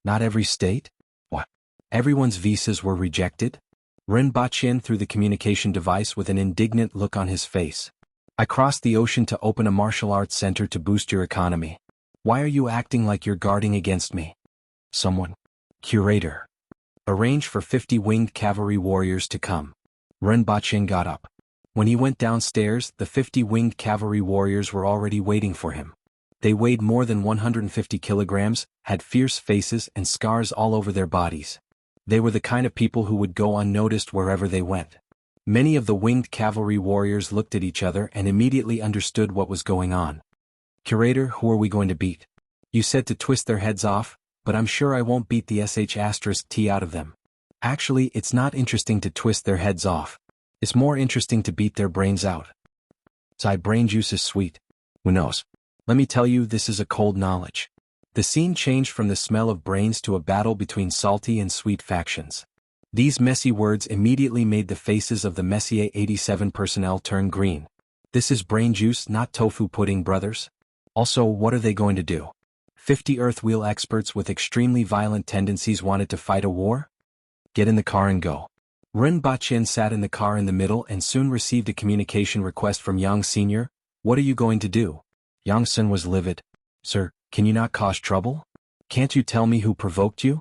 Speaker 1: Not every state? What? Everyone's visas were rejected? Ren Bachin threw the communication device with an indignant look on his face. I crossed the ocean to open a martial arts center to boost your economy. Why are you acting like you're guarding against me? Someone. Curator. Arrange for 50 winged cavalry warriors to come. Ren Bachin got up. When he went downstairs, the 50 winged cavalry warriors were already waiting for him. They weighed more than 150 kilograms, had fierce faces and scars all over their bodies. They were the kind of people who would go unnoticed wherever they went. Many of the winged cavalry warriors looked at each other and immediately understood what was going on. Curator, who are we going to beat? You said to twist their heads off, but I'm sure I won't beat the *T out of them. Actually, it's not interesting to twist their heads off. It's more interesting to beat their brains out. Psy brain juice is sweet. Who knows? Let me tell you, this is a cold knowledge. The scene changed from the smell of brains to a battle between salty and sweet factions. These messy words immediately made the faces of the Messier 87 personnel turn green. This is brain juice, not tofu pudding, brothers. Also, what are they going to do? 50 Earthwheel experts with extremely violent tendencies wanted to fight a war? Get in the car and go. Ren Bachin sat in the car in the middle and soon received a communication request from Yang Sr. What are you going to do? Yang Sun was livid. Sir, can you not cause trouble? Can't you tell me who provoked you?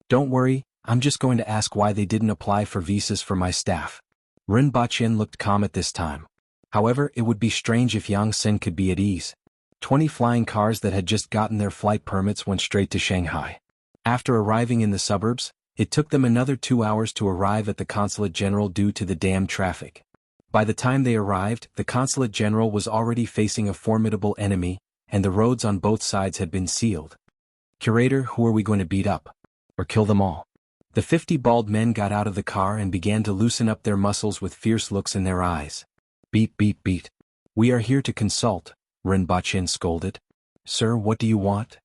Speaker 1: Don't worry, I'm just going to ask why they didn't apply for visas for my staff. Ren Bachin looked calm at this time. However, it would be strange if Yang Sun could be at ease. 20 flying cars that had just gotten their flight permits went straight to Shanghai. After arriving in the suburbs, it took them another 2 hours to arrive at the Consulate General due to the damned traffic. By the time they arrived, the Consulate General was already facing a formidable enemy, and the roads on both sides had been sealed. Curator, who are we going to beat up? Or kill them all? The 50 bald men got out of the car and began to loosen up their muscles with fierce looks in their eyes. Beat, beat, beat. We are here to consult, Ren Bachin scolded. Sir, what do you want?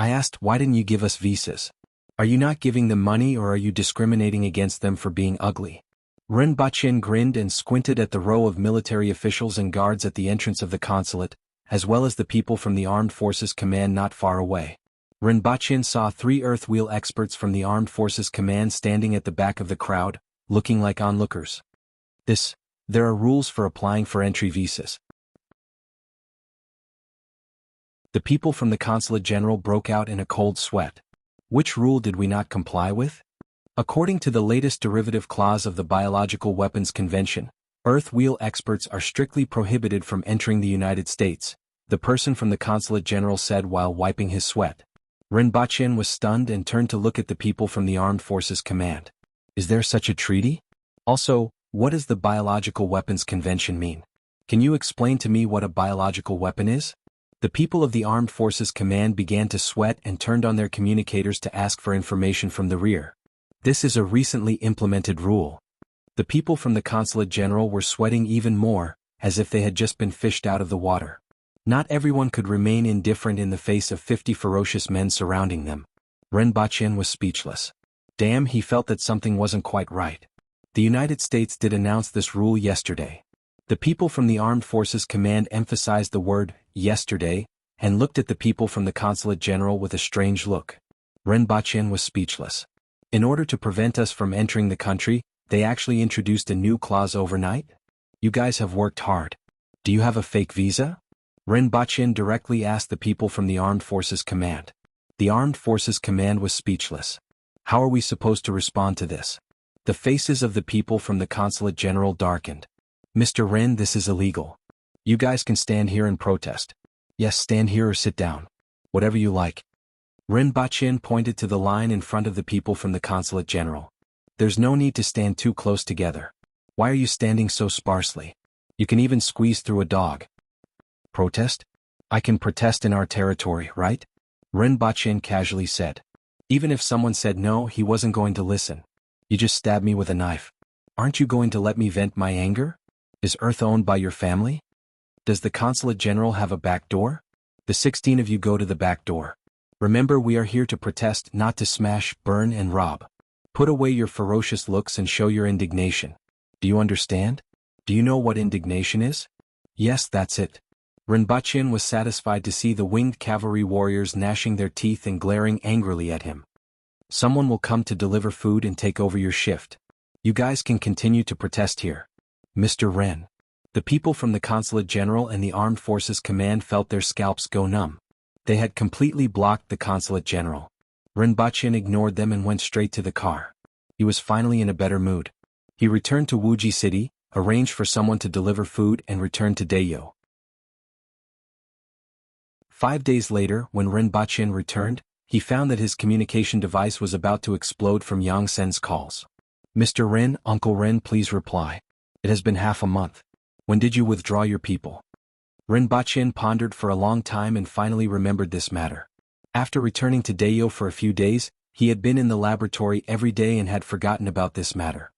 Speaker 1: I asked, why didn't you give us visas? Are you not giving them money or are you discriminating against them for being ugly? Ren Bachin grinned and squinted at the row of military officials and guards at the entrance of the consulate, as well as the people from the Armed Forces Command not far away. Ren Bachin saw 3 Earth Wheel experts from the Armed Forces Command standing at the back of the crowd, looking like onlookers. There are rules for applying for entry visas. The people from the Consulate General broke out in a cold sweat. Which rule did we not comply with? According to the latest derivative clause of the Biological Weapons Convention, Earth Wheel experts are strictly prohibited from entering the United States, the person from the Consulate General said while wiping his sweat. Ren Bachin was stunned and turned to look at the people from the Armed Forces Command. Is there such a treaty? Also, what does the Biological Weapons Convention mean? Can you explain to me what a biological weapon is? The people of the Armed Forces Command began to sweat and turned on their communicators to ask for information from the rear. This is a recently implemented rule. The people from the Consulate General were sweating even more, as if they had just been fished out of the water. Not everyone could remain indifferent in the face of 50 ferocious men surrounding them. Ren Bachin was speechless. Damn, he felt that something wasn't quite right. The United States did announce this rule yesterday. The people from the Armed Forces Command emphasized the word, yesterday, and looked at the people from the Consulate General with a strange look. Ren Bachin was speechless. In order to prevent us from entering the country, they actually introduced a new clause overnight? You guys have worked hard. Do you have a fake visa? Ren Bachin directly asked the people from the Armed Forces Command. The Armed Forces Command was speechless. How are we supposed to respond to this? The faces of the people from the Consulate General darkened. Mr. Ren, this is illegal. You guys can stand here and protest. Yes, stand here or sit down. Whatever you like. Ren Bachin pointed to the line in front of the people from the Consulate General. There's no need to stand too close together. Why are you standing so sparsely? You can even squeeze through a dog. Protest? I can protest in our territory, right? Ren Bachin casually said. Even if someone said no, he wasn't going to listen. You just stabbed me with a knife. Aren't you going to let me vent my anger? Is Earth owned by your family? Does the Consulate General have a back door? The 16 of you go to the back door. Remember, we are here to protest, not to smash, burn, and rob. Put away your ferocious looks and show your indignation. Do you understand? Do you know what indignation is? Yes, that's it. Ren Bachin was satisfied to see the winged cavalry warriors gnashing their teeth and glaring angrily at him. Someone will come to deliver food and take over your shift. You guys can continue to protest here. Mr. Ren. The people from the Consulate General and the Armed Forces Command felt their scalps go numb. They had completely blocked the Consulate General. Ren Bachin ignored them and went straight to the car. He was finally in a better mood. He returned to Wuxia City, arranged for someone to deliver food and returned to Dayo. 5 days later, when Ren Bachin returned, he found that his communication device was about to explode from Yang Sen's calls. Mr. Ren, Uncle Ren, please reply. It has been half a month. When did you withdraw your people? Ren Bachin pondered for a long time and finally remembered this matter. After returning to Dayo for a few days, he had been in the laboratory every day and had forgotten about this matter.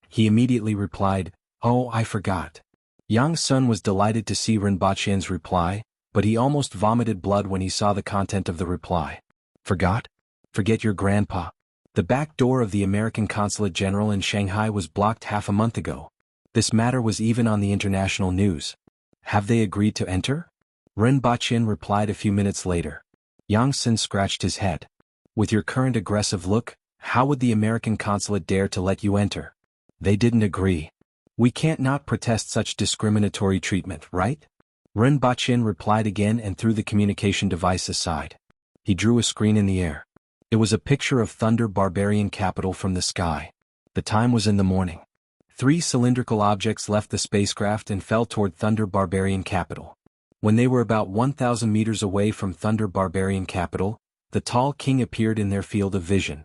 Speaker 1: He immediately replied, "Oh, I forgot." Yang Sun was delighted to see Ren Bachin's reply, but he almost vomited blood when he saw the content of the reply. Forgot? Forget your grandpa. The back door of the American Consulate General in Shanghai was blocked half a month ago. This matter was even on the international news. Have they agreed to enter? Ren Bachin replied a few minutes later. Yang Sun scratched his head. With your current aggressive look, how would the American consulate dare to let you enter? They didn't agree. We can't not protest such discriminatory treatment, right? Ren Bachin replied again and threw the communication device aside. He drew a screen in the air. It was a picture of Thunder Barbarian capital from the sky. The time was in the morning. 3 cylindrical objects left the spacecraft and fell toward Thunder Barbarian capital. When they were about 1,000 meters away from Thunder Barbarian capital, the tall king appeared in their field of vision.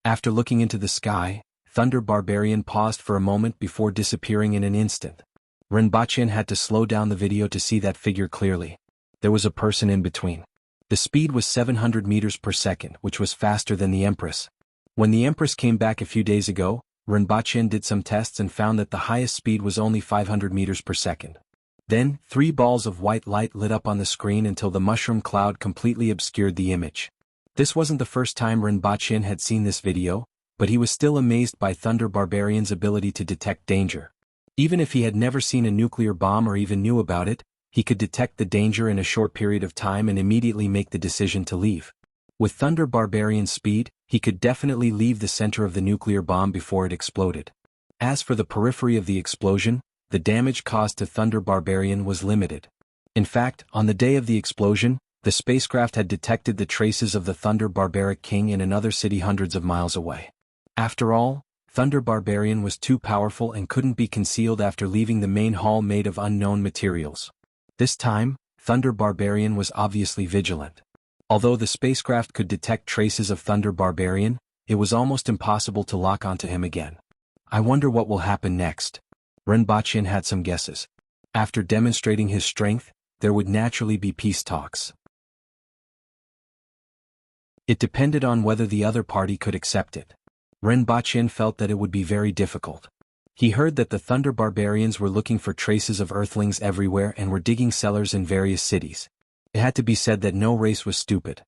Speaker 1: After looking into the sky, Thunder Barbarian paused for a moment before disappearing in an instant. Ren Bachin had to slow down the video to see that figure clearly. There was a person in between. The speed was 700 meters per second, which was faster than the Empress. When the Empress came back a few days ago, Ren Bachin did some tests and found that the highest speed was only 500 meters per second. Then, 3 balls of white light lit up on the screen until the mushroom cloud completely obscured the image. This wasn't the first time Ren Bachin had seen this video. but he was still amazed by Thunder Barbarian's ability to detect danger. Even if he had never seen a nuclear bomb or even knew about it, he could detect the danger in a short period of time and immediately make the decision to leave. With Thunder Barbarian's speed, he could definitely leave the center of the nuclear bomb before it exploded. As for the periphery of the explosion, the damage caused to Thunder Barbarian was limited. In fact, on the day of the explosion, the spacecraft had detected the traces of the Thunder Barbaric King in another city hundreds of miles away. After all, Thunder Barbarian was too powerful and couldn't be concealed after leaving the main hall made of unknown materials. This time, Thunder Barbarian was obviously vigilant. Although the spacecraft could detect traces of Thunder Barbarian, it was almost impossible to lock onto him again. I wonder what will happen next. Renbachin had some guesses. After demonstrating his strength, there would naturally be peace talks. It depended on whether the other party could accept it. Renbachin felt that it would be very difficult. He heard that the Thunder Barbarians were looking for traces of Earthlings everywhere and were digging cellars in various cities. It had to be said that no race was stupid.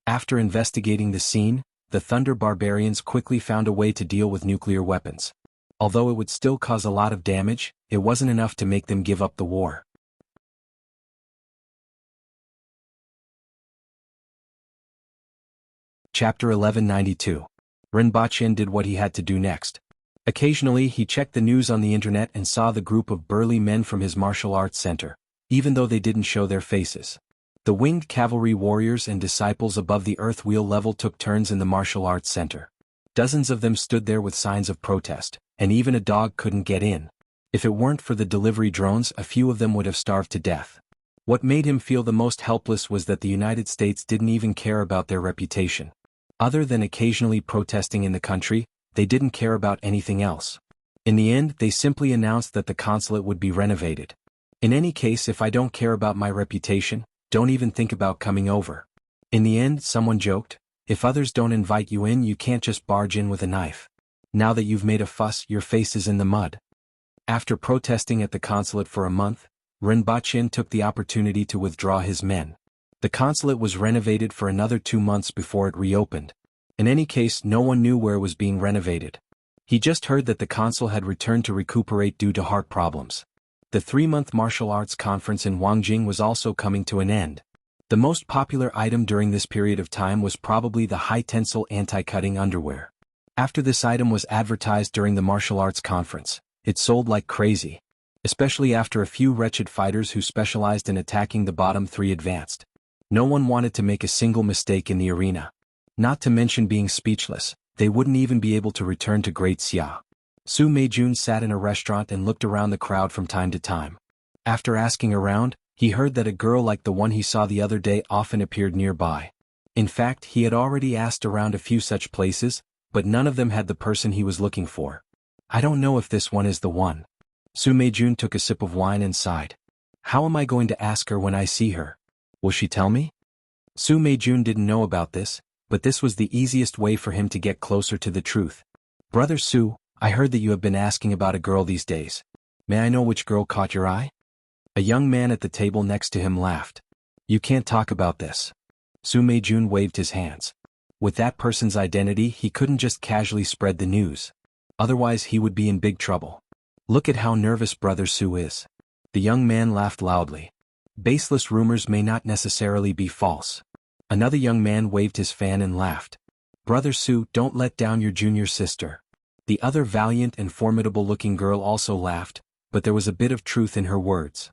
Speaker 1: After investigating the scene, the Thunder Barbarians quickly found a way to deal with nuclear weapons. Although it would still cause a lot of damage, it wasn't enough to make them give up the war. Chapter 1192. Renbachin did what he had to do next. Occasionally he checked the news on the internet and saw the group of burly men from his martial arts center, even though they didn't show their faces. The winged cavalry warriors and disciples above the earth wheel level took turns in the martial arts center. Dozens of them stood there with signs of protest, and even a dog couldn't get in. If it weren't for the delivery drones, a few of them would have starved to death. What made him feel the most helpless was that the United States didn't even care about their reputation. Other than occasionally protesting in the country, they didn't care about anything else. In the end, they simply announced that the consulate would be renovated. In any case, if I don't care about my reputation, don't even think about coming over. In the end, someone joked, if others don't invite you in, you can't just barge in with a knife. Now that you've made a fuss, your face is in the mud. After protesting at the consulate for a month, Renbachin took the opportunity to withdraw his men. The consulate was renovated for another 2 months before it reopened. In any case, no one knew where it was being renovated. He just heard that the consul had returned to recuperate due to heart problems. The 3-month martial arts conference in Wangjing was also coming to an end. The most popular item during this period of time was probably the high-tensile anti-cutting underwear. After this item was advertised during the martial arts conference, it sold like crazy, especially after a few wretched fighters who specialized in attacking the bottom 3 advanced. No one wanted to make a single mistake in the arena. Not to mention being speechless, they wouldn't even be able to return to Great Xia. Su Meijun sat in a restaurant and looked around the crowd from time to time. After asking around, he heard that a girl like the one he saw the other day often appeared nearby. In fact, he had already asked around a few such places, but none of them had the person he was looking for. I don't know if this one is the one. Su Meijun took a sip of wine and sighed. How am I going to ask her when I see her? Will she tell me? Su Meijun didn't know about this, but this was the easiest way for him to get closer to the truth. Brother Su, I heard that you have been asking about a girl these days. May I know which girl caught your eye? A young man at the table next to him laughed. You can't talk about this. Su Meijun waved his hands. With that person's identity, he couldn't just casually spread the news. Otherwise he would be in big trouble. Look at how nervous Brother Su is. The young man laughed loudly. Baseless rumors may not necessarily be false. Another young man waved his fan and laughed. Brother Su, don't let down your junior sister. The other valiant and formidable-looking girl also laughed, but there was a bit of truth in her words.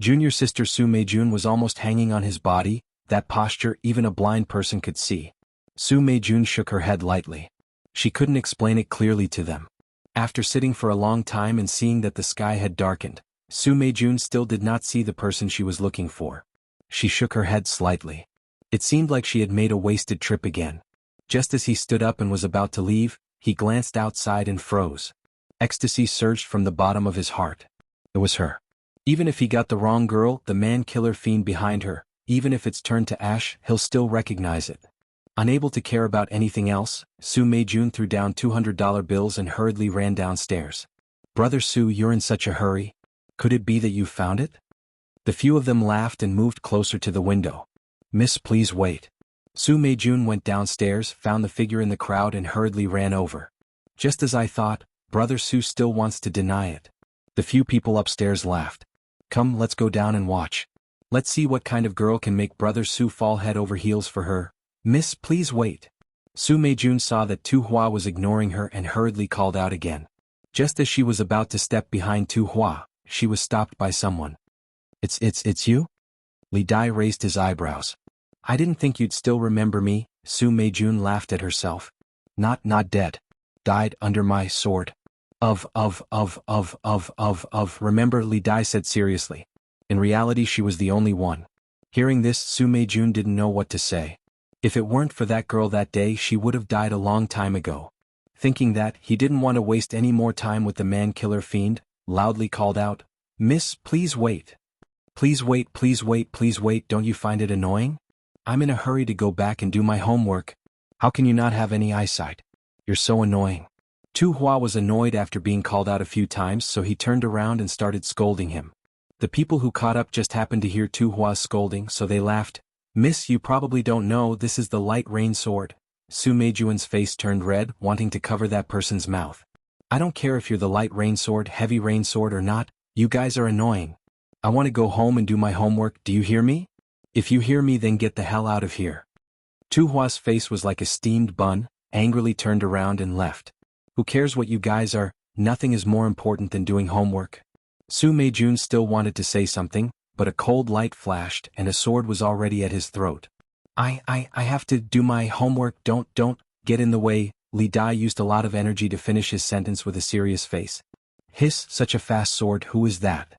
Speaker 1: Junior sister Su Meijun was almost hanging on his body, that posture even a blind person could see. Su Meijun shook her head lightly. She couldn't explain it clearly to them. After sitting for a long time and seeing that the sky had darkened, Su Meijun still did not see the person she was looking for. She shook her head slightly. It seemed like she had made a wasted trip again. Just as he stood up and was about to leave, he glanced outside and froze. Ecstasy surged from the bottom of his heart. It was her. Even if he got the wrong girl, the man-killer fiend behind her, even if it's turned to ash, he'll still recognize it. Unable to care about anything else, Su Meijun threw down $200 bills and hurriedly ran downstairs. Brother Su, you're in such a hurry. Could it be that you found it? The few of them laughed and moved closer to the window. Miss, please wait. Su Meijun went downstairs, found the figure in the crowd and hurriedly ran over. Just as I thought, Brother Su still wants to deny it. The few people upstairs laughed. Come, let's go down and watch. Let's see what kind of girl can make Brother Su fall head over heels for her. Miss, please wait. Su Meijun saw that Tu Hua was ignoring her and hurriedly called out again. Just as she was about to step behind Tu Hua, she was stopped by someone. It's you? Li Dai raised his eyebrows. I didn't think you'd still remember me. Su Meijun laughed at herself. Not dead. Died under my sword. Remember, Li Dai said seriously. In reality she was the only one. Hearing this, Su Meijun didn't know what to say. If it weren't for that girl that day she would have died a long time ago. Thinking that, he didn't want to waste any more time with the man-killer fiend, loudly called out, Miss, please wait. Please wait, please wait, please wait, don't you find it annoying? I'm in a hurry to go back and do my homework. How can you not have any eyesight? You're so annoying. Tu Hua was annoyed after being called out a few times, so he turned around and started scolding him. The people who caught up just happened to hear Tu Hua's scolding, so they laughed. Miss, you probably don't know this is the light rain sword. Su Meijun's face turned red, wanting to cover that person's mouth. I don't care if you're the light rain sword, heavy rain sword or not, you guys are annoying. I want to go home and do my homework, do you hear me? If you hear me then get the hell out of here. Tu Hua's face was like a steamed bun, angrily turned around and left. Who cares what you guys are, nothing is more important than doing homework. Su Meijun still wanted to say something, but a cold light flashed and a sword was already at his throat. I have to do my homework, don't get in the way. Li Dai used a lot of energy to finish his sentence with a serious face. Hiss, such a fast sword, who is that?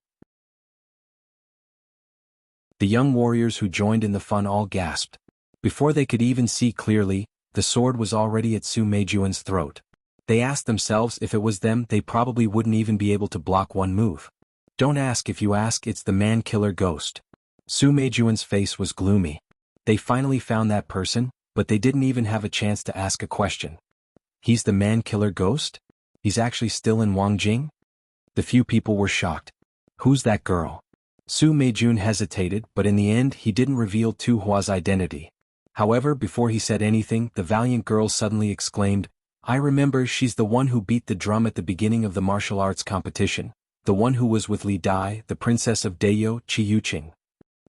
Speaker 1: The young warriors who joined in the fun all gasped. Before they could even see clearly, the sword was already at Su Meijun's throat. They asked themselves if it was them they probably wouldn't even be able to block one move. Don't ask, if you ask it's the man-killer ghost. Su Meijun's face was gloomy. They finally found that person, but they didn't even have a chance to ask a question. He's the man-killer ghost? He's actually still in Wangjing? The few people were shocked. Who's that girl? Su Meijun hesitated, but in the end he didn't reveal Tu Hua's identity. However, before he said anything, the valiant girl suddenly exclaimed, I remember, she's the one who beat the drum at the beginning of the martial arts competition, the one who was with Li Dai, the princess of Deyo, Chi Yuqing.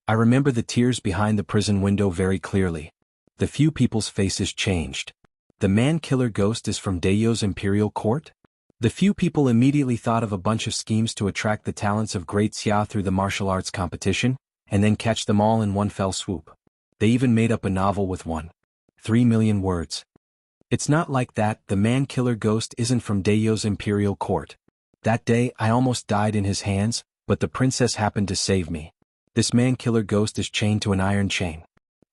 Speaker 1: I remember the tears behind the prison window very clearly. The few people's faces changed. The man-killer ghost is from Deyo's imperial court? The few people immediately thought of a bunch of schemes to attract the talents of Great Xia through the martial arts competition, and then catch them all in one fell swoop. They even made up a novel with 3 million words. It's not like that, the man-killer ghost isn't from Deyo's imperial court. That day I almost died in his hands, but the princess happened to save me. This man-killer ghost is chained to an iron chain.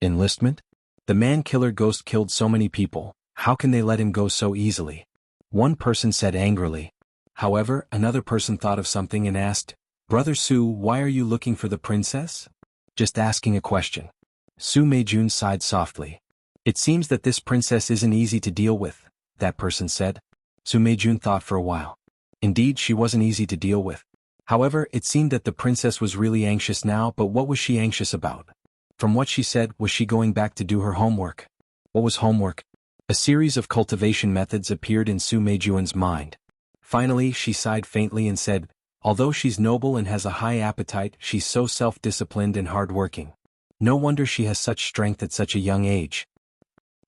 Speaker 1: Enlistment? The man-killer ghost killed so many people, how can they let him go so easily? One person said angrily. However, another person thought of something and asked, Brother Su, why are you looking for the princess? Just asking a question. Su Meijun sighed softly. It seems that this princess isn't easy to deal with, that person said. Su Meijun thought for a while. Indeed, she wasn't easy to deal with. However, it seemed that the princess was really anxious now, but what was she anxious about? From what she said, was she going back to do her homework? What was homework? A series of cultivation methods appeared in Su Meijun's mind. Finally, she sighed faintly and said, although she's noble and has a high appetite, she's so self-disciplined and hard-working. No wonder she has such strength at such a young age.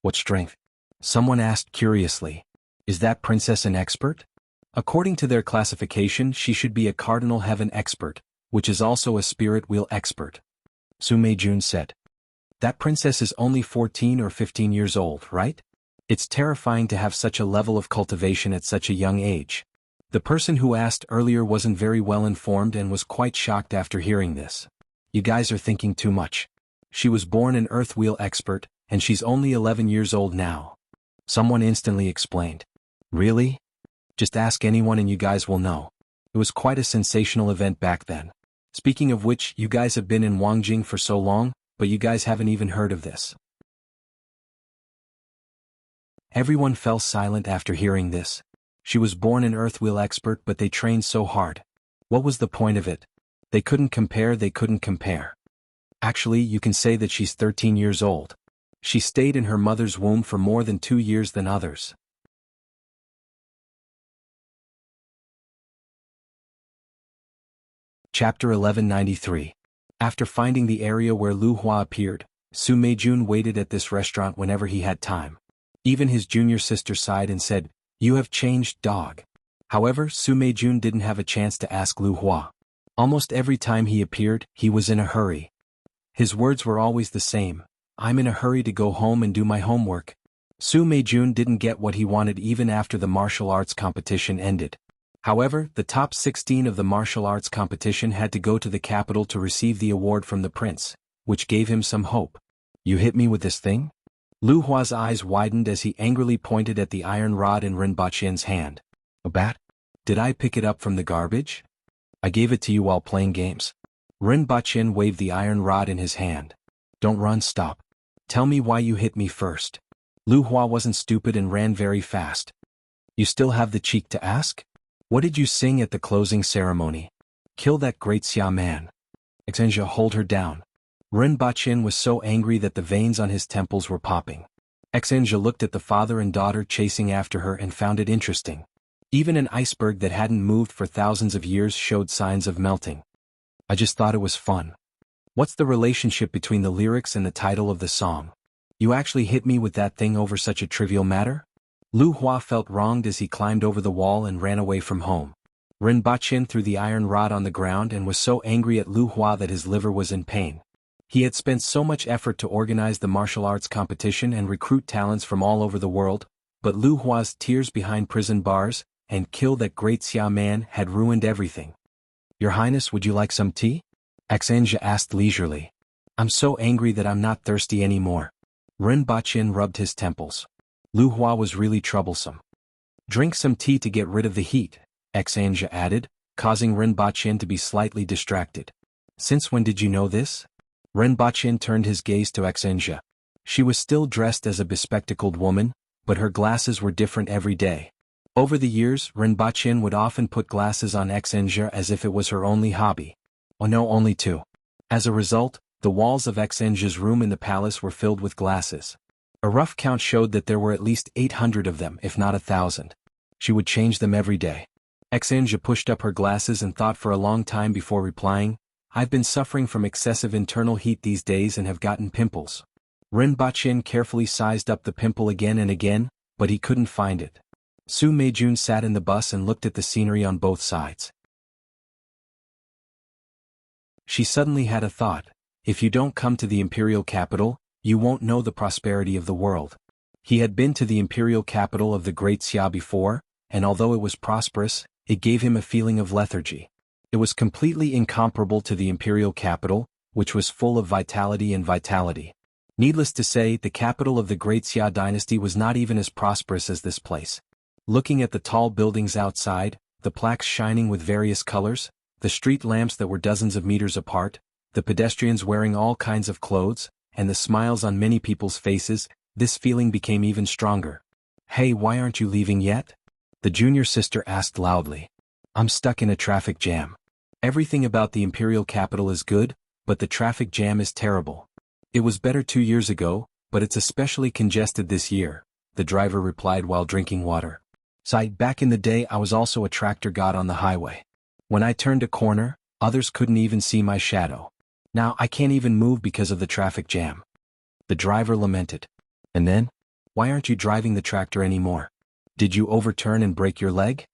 Speaker 1: What strength? Someone asked curiously. Is that princess an expert? According to their classification, she should be a cardinal heaven expert, which is also a spirit wheel expert. Su Meijun said. That princess is only 14 or 15 years old, right? It's terrifying to have such a level of cultivation at such a young age. The person who asked earlier wasn't very well informed and was quite shocked after hearing this. You guys are thinking too much. She was born an earth wheel expert, and she's only 11 years old now. Someone instantly explained. Really? Just ask anyone and you guys will know. It was quite a sensational event back then. Speaking of which, you guys have been in Wangjing for so long, but you guys haven't even heard of this. Everyone fell silent after hearing this. She was born an earth wheel expert, but they trained so hard. What was the point of it? They couldn't compare. Actually, you can say that she's 13 years old. She stayed in her mother's womb for more than 2 years than others. Chapter 1193. After finding the area where Lu Hua appeared, Su Meijun waited at this restaurant whenever he had time. Even his junior sister sighed and said, "You have changed, dog." However, Su Meijun didn't have a chance to ask Lu Hua. Almost every time he appeared, he was in a hurry. His words were always the same: "I'm in a hurry to go home and do my homework." Su Meijun didn't get what he wanted even after the martial arts competition ended. However, the top 16 of the martial arts competition had to go to the capital to receive the award from the prince, which gave him some hope. "You hit me with this thing?" Lu Hua's eyes widened as he angrily pointed at the iron rod in Ren Baqian's hand. "A bat? Did I pick it up from the garbage? I gave it to you while playing games." Ren Baqian waved the iron rod in his hand. "Don't run, stop. Tell me why you hit me first." Lu Hua wasn't stupid and ran very fast. "You still have the cheek to ask? What did you sing at the closing ceremony? Kill that great Xia man." Exenja, hold her down. Ren Baqian was so angry that the veins on his temples were popping. Exenja looked at the father and daughter chasing after her and found it interesting. Even an iceberg that hadn't moved for thousands of years showed signs of melting. "I just thought it was fun." "What's the relationship between the lyrics and the title of the song? You actually hit me with that thing over such a trivial matter?" Lu Hua felt wronged as he climbed over the wall and ran away from home. Ren Baqian threw the iron rod on the ground and was so angry at Lu Hua that his liver was in pain. He had spent so much effort to organize the martial arts competition and recruit talents from all over the world, but Lu Hua's tears behind prison bars and "kill that great Xia man" had ruined everything. "Your Highness, would you like some tea?" Exenja asked leisurely. "I'm so angry that I'm not thirsty anymore." Ren Baqian rubbed his temples. Lu Hua was really troublesome. "Drink some tea to get rid of the heat," Exenja added, causing Ren Baqian to be slightly distracted. "Since when did you know this?" Ren Baqian turned his gaze to Exenja. She was still dressed as a bespectacled woman, but her glasses were different every day. Over the years, Ren Baqian would often put glasses on Exenja as if it was her only hobby. Oh no, only 2. As a result, the walls of Exenja's room in the palace were filled with glasses. A rough count showed that there were at least 800 of them, if not 1,000. She would change them every day. Exenja pushed up her glasses and thought for a long time before replying, "I've been suffering from excessive internal heat these days and have gotten pimples." Ren Baqian carefully sized up the pimple again and again, but he couldn't find it. Su Meijun sat in the bus and looked at the scenery on both sides. She suddenly had a thought: if you don't come to the imperial capital, you won't know the prosperity of the world. He had been to the imperial capital of the Great Xia before, and although it was prosperous, it gave him a feeling of lethargy. It was completely incomparable to the imperial capital, which was full of vitality and vitality. Needless to say, the capital of the Great Xia dynasty was not even as prosperous as this place. Looking at the tall buildings outside, the plaques shining with various colors, the street lamps that were dozens of meters apart, the pedestrians wearing all kinds of clothes, and the smiles on many people's faces, this feeling became even stronger. "Hey, why aren't you leaving yet?" the junior sister asked loudly. "I'm stuck in a traffic jam." Everything about the imperial capital is good, but the traffic jam is terrible. "It was better 2 years ago, but it's especially congested this year," the driver replied while drinking water. Back in the day I was also a tractor god on the highway. When I turned a corner, others couldn't even see my shadow. Now I can't even move because of the traffic jam." The driver lamented. "And then? Why aren't you driving the tractor anymore? Did you overturn and break your leg?"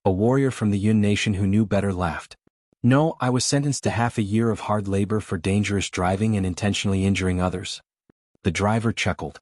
Speaker 1: A warrior from the Yun nation who knew better laughed. "No, I was sentenced to half a year of hard labor for dangerous driving and intentionally injuring others." The driver chuckled.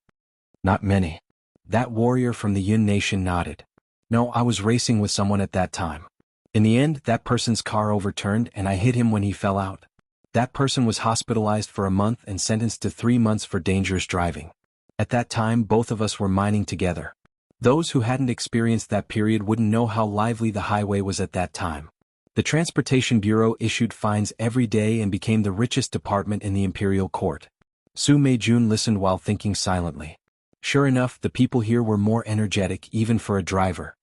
Speaker 1: "Not many." That warrior from the Yun nation nodded. "No, I was racing with someone at that time. In the end, that person's car overturned and I hit him when he fell out. That person was hospitalized for a month and sentenced to 3 months for dangerous driving. At that time, both of us were mining together. Those who hadn't experienced that period wouldn't know how lively the highway was at that time. The Transportation Bureau issued fines every day and became the richest department in the imperial court." Su Meijun listened while thinking silently. Sure enough, the people here were more energetic even for a driver.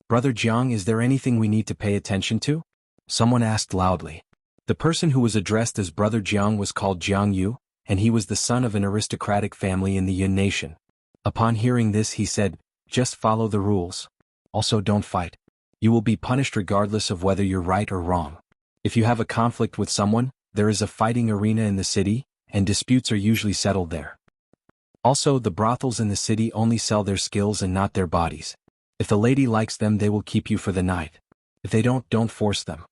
Speaker 1: "Brother Jiang, is there anything we need to pay attention to?" someone asked loudly. The person who was addressed as Brother Jiang was called Jiang Yu, and he was the son of an aristocratic family in the Yun nation. Upon hearing this he said, "Just follow the rules. Also don't fight. You will be punished regardless of whether you're right or wrong. If you have a conflict with someone, there is a fighting arena in the city, and disputes are usually settled there. Also, the brothels in the city only sell their skills and not their bodies. If the lady likes them, they will keep you for the night. If they don't force them.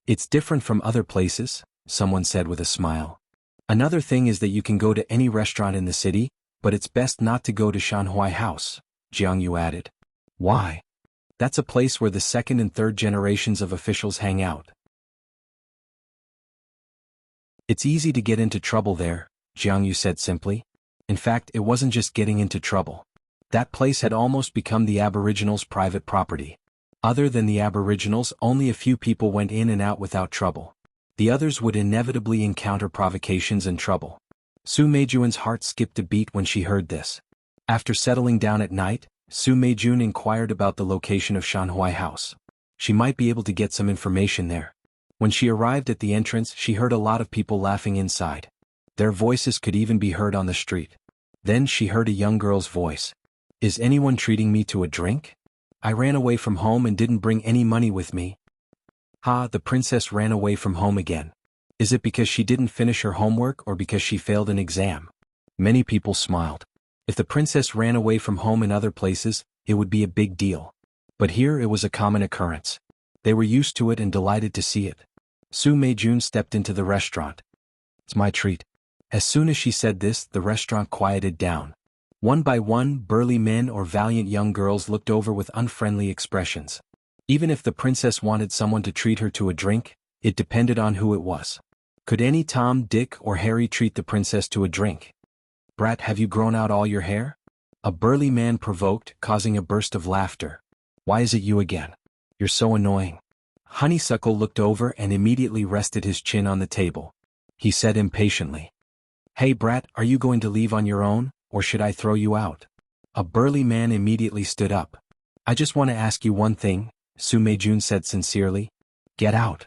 Speaker 1: It's different from other places," someone said with a smile. "Another thing is that you can go to any restaurant in the city, but it's best not to go to Shanhui House," Jiang Yu added. "Why?" "That's a place where the second and third generations of officials hang out. It's easy to get into trouble there," Jiang Yu said simply. In fact, it wasn't just getting into trouble. That place had almost become the Aboriginals' private property. Other than the Aboriginals, only a few people went in and out without trouble. The others would inevitably encounter provocations and trouble. Su Meijun's heart skipped a beat when she heard this. After settling down at night, Su Meijun inquired about the location of Shanhui House. She might be able to get some information there. When she arrived at the entrance, she heard a lot of people laughing inside. Their voices could even be heard on the street. Then she heard a young girl's voice. "Is anyone treating me to a drink? I ran away from home and didn't bring any money with me." "Ha, the princess ran away from home again. Is it because she didn't finish her homework or because she failed an exam?" Many people smiled. If the princess ran away from home in other places, it would be a big deal. But here it was a common occurrence. They were used to it and delighted to see it. Su Meijun stepped into the restaurant. "It's my treat." As soon as she said this, the restaurant quieted down. One by one, burly men or valiant young girls looked over with unfriendly expressions. Even if the princess wanted someone to treat her to a drink, it depended on who it was. Could any Tom, Dick, or Harry treat the princess to a drink? "Brat, have you grown out all your hair?" a burly man provoked, causing a burst of laughter. "Why is it you again? You're so annoying." Honeysuckle looked over and immediately rested his chin on the table. He said impatiently, "Hey brat, are you going to leave on your own, or should I throw you out?" A burly man immediately stood up. "I just want to ask you one thing," Su Meijun said sincerely. "Get out."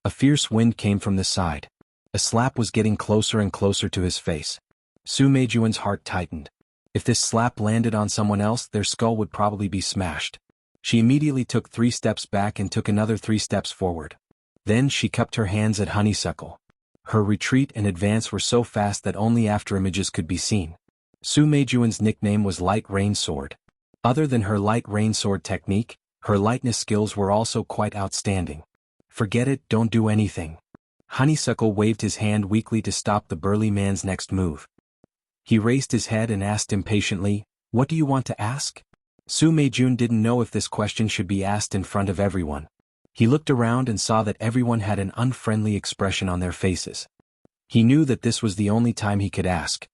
Speaker 1: A fierce wind came from the side. A slap was getting closer and closer to his face. Su Meijun's heart tightened. If this slap landed on someone else, their skull would probably be smashed. She immediately took 3 steps back and took another 3 steps forward. Then she cupped her hands at Honeysuckle. Her retreat and advance were so fast that only afterimages could be seen. Su Meijun's nickname was Light Rain Sword. Other than her light rain sword technique, her lightness skills were also quite outstanding. "Forget it, don't do anything." Honeysuckle waved his hand weakly to stop the burly man's next move. He raised his head and asked impatiently, "What do you want to ask?" Su Meijun didn't know if this question should be asked in front of everyone. He looked around and saw that everyone had an unfriendly expression on their faces. He knew that this was the only time he could ask.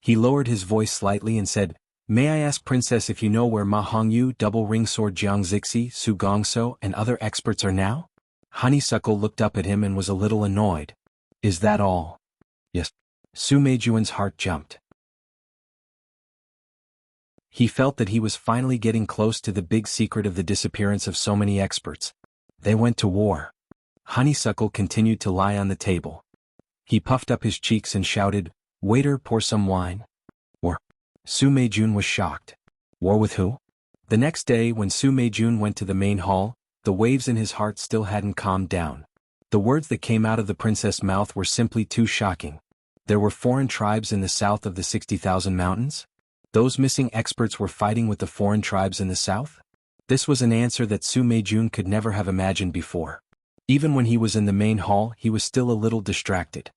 Speaker 1: He lowered his voice slightly and said, "May I ask Princess if you know where Ma Hongyu, Double Ring Sword Jiang Zixi, Su Gongso, and other experts are now?" Honeysuckle looked up at him and was a little annoyed. "Is that all?" "Yes." Su Meijun's heart jumped. He felt that he was finally getting close to the big secret of the disappearance of so many experts. They went to war. Honeysuckle continued to lie on the table. He puffed up his cheeks and shouted, "Waiter, pour some wine." "War?" Su Meijun was shocked. "War with who?" The next day, when Su Meijun went to the main hall, the waves in his heart still hadn't calmed down. The words that came out of the princess' mouth were simply too shocking. There were foreign tribes in the south of the 60,000 mountains? Those missing experts were fighting with the foreign tribes in the south? This was an answer that Su Meijun could never have imagined before. Even when he was in the main hall, he was still a little distracted.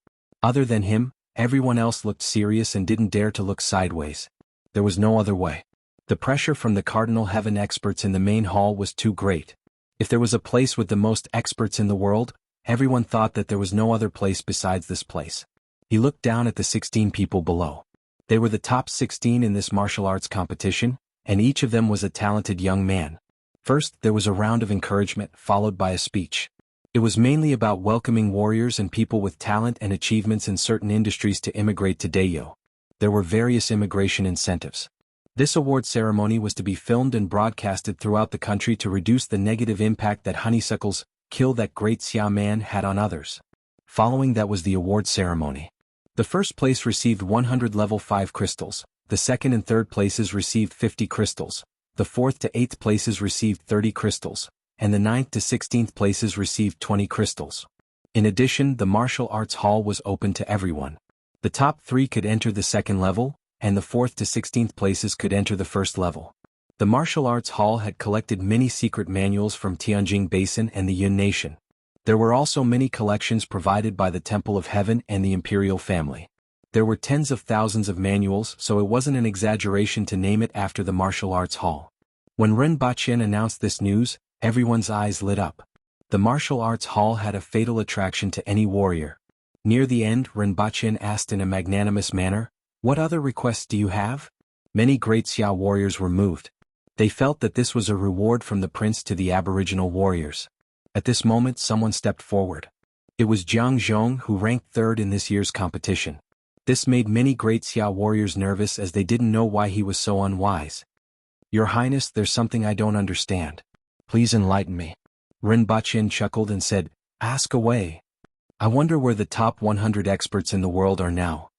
Speaker 1: Other than him, everyone else looked serious and didn't dare to look sideways. There was no other way. The pressure from the Cardinal Heaven experts in the main hall was too great. If there was a place with the most experts in the world, everyone thought that there was no other place besides this place. He looked down at the 16 people below. They were the top 16 in this martial arts competition, and each of them was a talented young man. First, there was a round of encouragement, followed by a speech. It was mainly about welcoming warriors and people with talent and achievements in certain industries to immigrate to Daeyo. There were various immigration incentives. This award ceremony was to be filmed and broadcasted throughout the country to reduce the negative impact that Honeysuckle's "kill that great Xia man" had on others. Following that was the award ceremony. The first place received 100 level 5 crystals, the second and third places received 50 crystals, the fourth to 8th places received 30 crystals, and the 9th to 16th places received 20 crystals. In addition, the martial arts hall was open to everyone. The top 3 could enter the second level, and the 4th to 16th places could enter the first level. The martial arts hall had collected many secret manuals from Tianjing Basin and the Yun Nation. There were also many collections provided by the Temple of Heaven and the imperial family. There were tens of thousands of manuals, so it wasn't an exaggeration to name it after the martial arts hall. When Ren Baqin announced this news, everyone's eyes lit up. The martial arts hall had a fatal attraction to any warrior. Near the end, Ren Baqin asked in a magnanimous manner, "What other requests do you have?" Many great Xia warriors were moved. They felt that this was a reward from the prince to the aboriginal warriors. At this moment someone stepped forward. It was Jiang Zhong, who ranked 3rd in this year's competition. This made many great Xia warriors nervous as they didn't know why he was so unwise. "Your Highness, there's something I don't understand. Please enlighten me." Ren Baqin chuckled and said, "Ask away. I wonder where the top 100 experts in the world are now."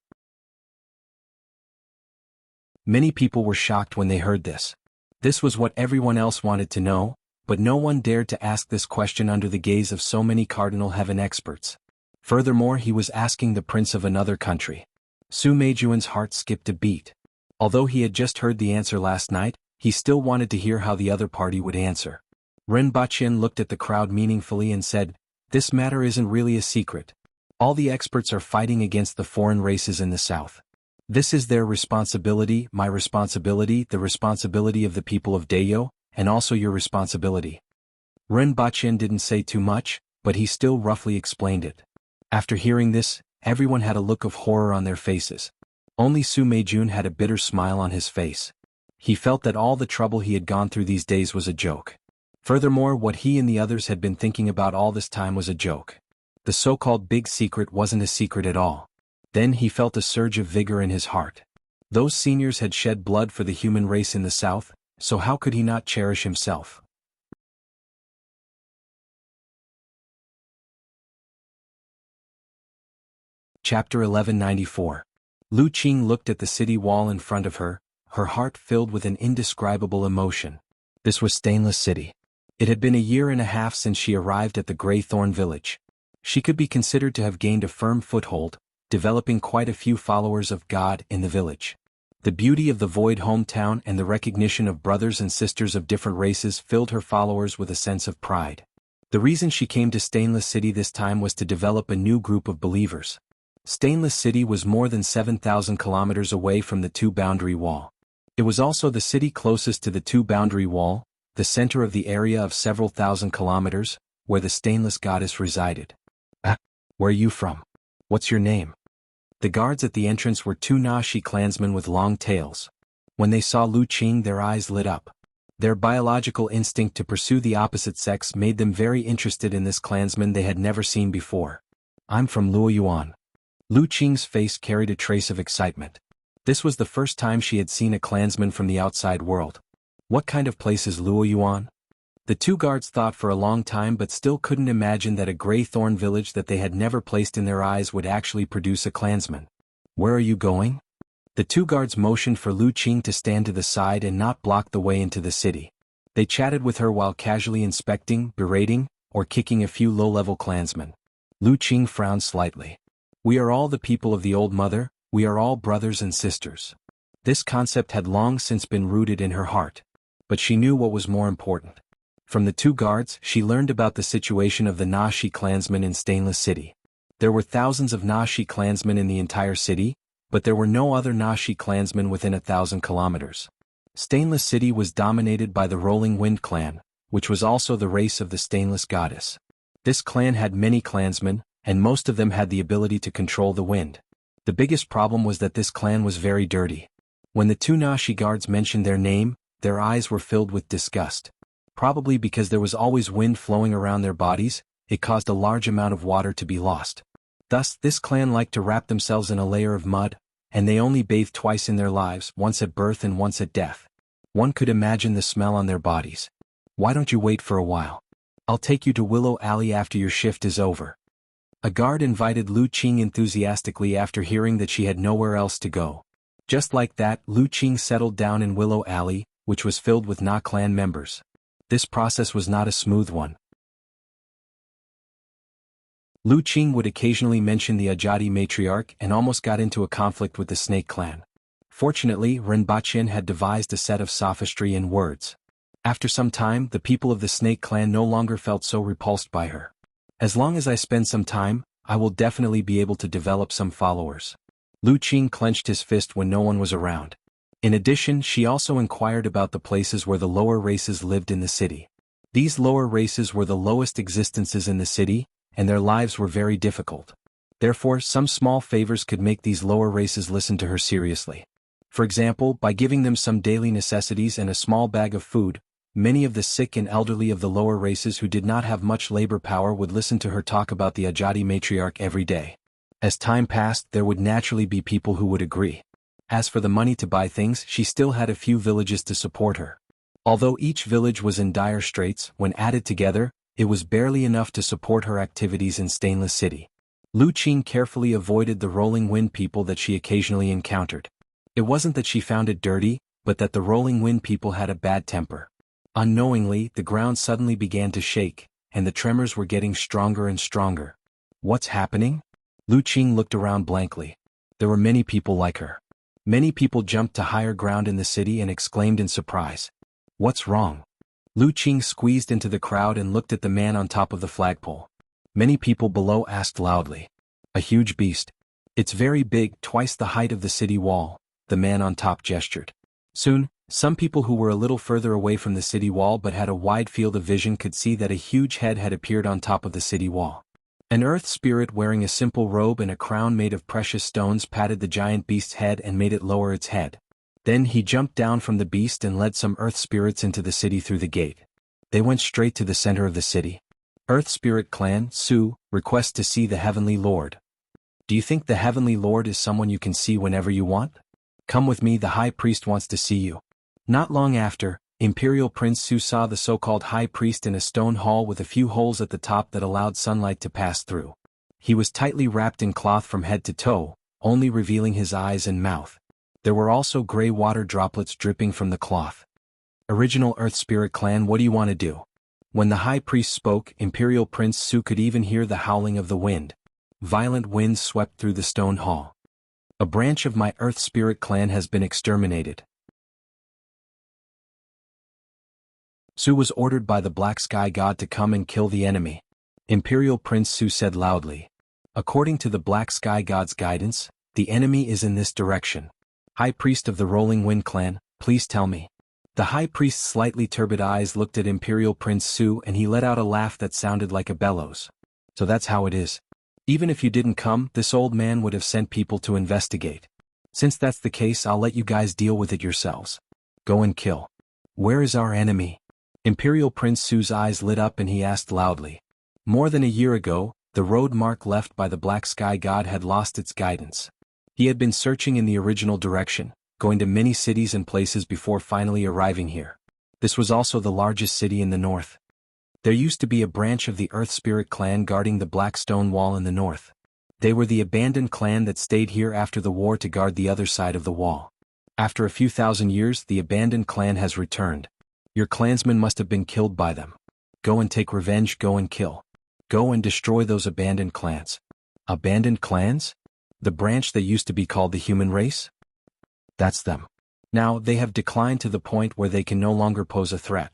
Speaker 1: Many people were shocked when they heard this. This was what everyone else wanted to know, but no one dared to ask this question under the gaze of so many Cardinal Heaven experts. Furthermore, he was asking the prince of another country. Su Meijuan's heart skipped a beat. Although he had just heard the answer last night, he still wanted to hear how the other party would answer. Ren Baqin looked at the crowd meaningfully and said, "This matter isn't really a secret. All the experts are fighting against the foreign races in the south. This is their responsibility, my responsibility, the responsibility of the people of Dayo, and also your responsibility." Ren Baqin didn't say too much, but he still roughly explained it. After hearing this, everyone had a look of horror on their faces. Only Su Meijun had a bitter smile on his face. He felt that all the trouble he had gone through these days was a joke. Furthermore, what he and the others had been thinking about all this time was a joke. The so-called big secret wasn't a secret at all. Then he felt a surge of vigor in his heart. Those seniors had shed blood for the human race in the south, so how could he not cherish himself? Chapter 1194. Lu Qing looked at the city wall in front of her, her heart filled with an indescribable emotion. This was Stainless City. It had been a year and a half since she arrived at the Greythorn village. She could be considered to have gained a firm foothold, developing quite a few followers of God in the village. The beauty of the Void hometown and the recognition of brothers and sisters of different races filled her followers with a sense of pride. The reason she came to Stainless City this time was to develop a new group of believers. Stainless City was more than 7,000 kilometers away from the two-boundary wall. It was also the city closest to the two-boundary wall, the center of the area of several thousand kilometers, where the Stainless Goddess resided. Where are you from? What's your name?" The guards at the entrance were 2 Naxi clansmen with long tails. When they saw Lu Qing, their eyes lit up. Their biological instinct to pursue the opposite sex made them very interested in this clansman they had never seen before. "I'm from Luoyuan." Lu Qing's face carried a trace of excitement. This was the first time she had seen a clansman from the outside world. "What kind of place is Luoyuan?" The 2 guards thought for a long time but still couldn't imagine that a Greythorn village that they had never placed in their eyes would actually produce a clansman. "Where are you going?" The 2 guards motioned for Lu Qing to stand to the side and not block the way into the city. They chatted with her while casually inspecting, berating, or kicking a few low-level clansmen. Lu Qing frowned slightly. "We are all the people of the Old Mother, we are all brothers and sisters." This concept had long since been rooted in her heart. But she knew what was more important. From the 2 guards, she learned about the situation of the Naxi clansmen in Stainless City. There were thousands of Naxi clansmen in the entire city, but there were no other Naxi clansmen within 1,000 kilometers. Stainless City was dominated by the Rolling Wind clan, which was also the race of the Stainless Goddess. This clan had many clansmen, and most of them had the ability to control the wind. The biggest problem was that this clan was very dirty. When the 2 Naxi guards mentioned their name, their eyes were filled with disgust. Probably because there was always wind flowing around their bodies, it caused a large amount of water to be lost. Thus, this clan liked to wrap themselves in a layer of mud, and they only bathed twice in their lives, once at birth and once at death. One could imagine the smell on their bodies. "Why don't you wait for a while? I'll take you to Willow Alley after your shift is over." A guard invited Lu Qing enthusiastically after hearing that she had nowhere else to go. Just like that, Lu Qing settled down in Willow Alley, which was filled with Na clan members. This process was not a smooth one. Lu Qing would occasionally mention the Ajadi matriarch and almost got into a conflict with the Snake clan. Fortunately, Renbachin had devised a set of sophistry and words. After some time, the people of the Snake clan no longer felt so repulsed by her. As long as I spend some time, I will definitely be able to develop some followers. Lu Qing clenched his fist when no one was around. In addition, she also inquired about the places where the lower races lived in the city. These lower races were the lowest existences in the city, and their lives were very difficult. Therefore, some small favors could make these lower races listen to her seriously. For example, by giving them some daily necessities and a small bag of food, many of the sick and elderly of the lower races who did not have much labor power would listen to her talk about the Ajadi matriarch every day. As time passed, there would naturally be people who would agree. As for the money to buy things, she still had a few villages to support her. Although each village was in dire straits, when added together, it was barely enough to support her activities in Stainless City. Lu Qing carefully avoided the Rolling Wind people that she occasionally encountered. It wasn't that she found it dirty, but that the Rolling Wind people had a bad temper. Unknowingly, the ground suddenly began to shake, and the tremors were getting stronger and stronger. What's happening? Lu Qing looked around blankly. There were many people like her. Many people jumped to higher ground in the city and exclaimed in surprise. What's wrong? Lu Qing squeezed into the crowd and looked at the man on top of the flagpole. Many people below asked loudly. A huge beast. It's very big, twice the height of the city wall, the man on top gestured. Soon, some people who were a little further away from the city wall but had a wide field of vision could see that a huge head had appeared on top of the city wall. An earth spirit wearing a simple robe and a crown made of precious stones patted the giant beast's head and made it lower its head. Then he jumped down from the beast and led some earth spirits into the city through the gate. They went straight to the center of the city. Earth Spirit Clan, Su, requests to see the Heavenly Lord. Do you think the Heavenly Lord is someone you can see whenever you want? Come with me, the High Priest wants to see you. Not long after, Imperial Prince Su saw the so-called High Priest in a stone hall with a few holes at the top that allowed sunlight to pass through. He was tightly wrapped in cloth from head to toe, only revealing his eyes and mouth. There were also gray water droplets dripping from the cloth. Original Earth Spirit Clan, what do you want to do? When the High Priest spoke, Imperial Prince Su could even hear the howling of the wind. Violent winds swept through the stone hall. A branch of my Earth Spirit Clan has been exterminated. Su was ordered by the Black Sky God to come and kill the enemy. Imperial Prince Su said loudly. According to the Black Sky God's guidance, the enemy is in this direction. High Priest of the Rolling Wind Clan, please tell me. The High Priest's slightly turbid eyes looked at Imperial Prince Su and he let out a laugh that sounded like a bellows. So that's how it is. Even if you didn't come, this old man would have sent people to investigate. Since that's the case, I'll let you guys deal with it yourselves. Go and kill. Where is our enemy? Imperial Prince Su's eyes lit up and he asked loudly. More than a year ago, the road mark left by the Black Sky God had lost its guidance. He had been searching in the original direction, going to many cities and places before finally arriving here. This was also the largest city in the north. There used to be a branch of the Earth Spirit Clan guarding the Black Stone Wall in the north. They were the abandoned clan that stayed here after the war to guard the other side of the wall. After a few thousand years, the abandoned clan has returned. Your clansmen must have been killed by them. Go and take revenge, go and kill. Go and destroy those abandoned clans. Abandoned clans? The branch that used to be called the human race? That's them. Now, they have declined to the point where they can no longer pose a threat.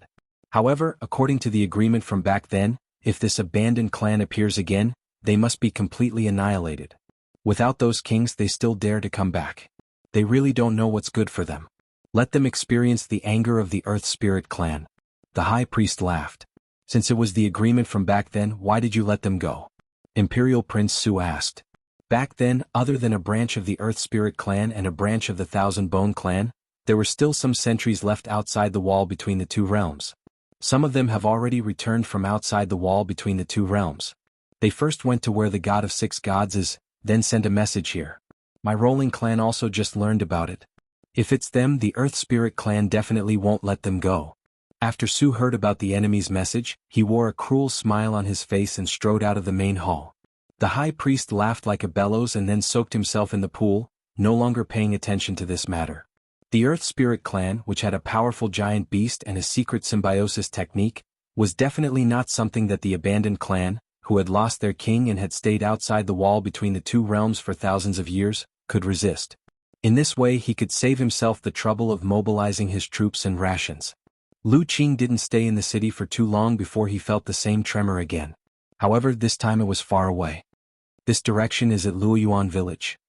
Speaker 1: However, according to the agreement from back then, if this abandoned clan appears again, they must be completely annihilated. Without those kings, they still dare to come back. They really don't know what's good for them. Let them experience the anger of the Earth Spirit Clan. The High Priest laughed. Since it was the agreement from back then, why did you let them go? Imperial Prince Su asked. Back then, other than a branch of the Earth Spirit Clan and a branch of the Thousand Bone Clan, there were still some sentries left outside the wall between the two realms. Some of them have already returned from outside the wall between the two realms. They first went to where the God of Six Gods is, then sent a message here. My Rolling Clan also just learned about it. If it's them, the Earth Spirit Clan definitely won't let them go. After Su heard about the enemy's message, he wore a cruel smile on his face and strode out of the main hall. The high priest laughed like a bellows and then soaked himself in the pool, no longer paying attention to this matter. The Earth Spirit clan, which had a powerful giant beast and a secret symbiosis technique, was definitely not something that the abandoned clan, who had lost their king and had stayed outside the wall between the two realms for thousands of years, could resist. In this way he could save himself the trouble of mobilizing his troops and rations. Lu Qing didn't stay in the city for too long before he felt the same tremor again. However, this time it was far away. This direction is at Luoyuan village.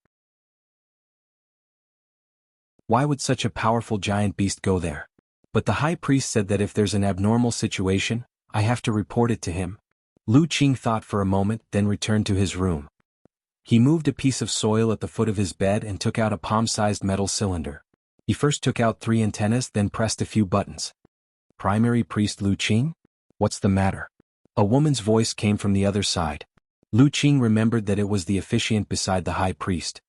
Speaker 1: Why would such a powerful giant beast go there? But the high priest said that if there's an abnormal situation, I have to report it to him. Lu Qing thought for a moment, then returned to his room. He moved a piece of soil at the foot of his bed and took out a palm-sized metal cylinder. He first took out 3 antennas, then pressed a few buttons. Primary Priest Lu Qing? What's the matter? A woman's voice came from the other side. Lu Qing remembered that it was the officiant beside the high priest.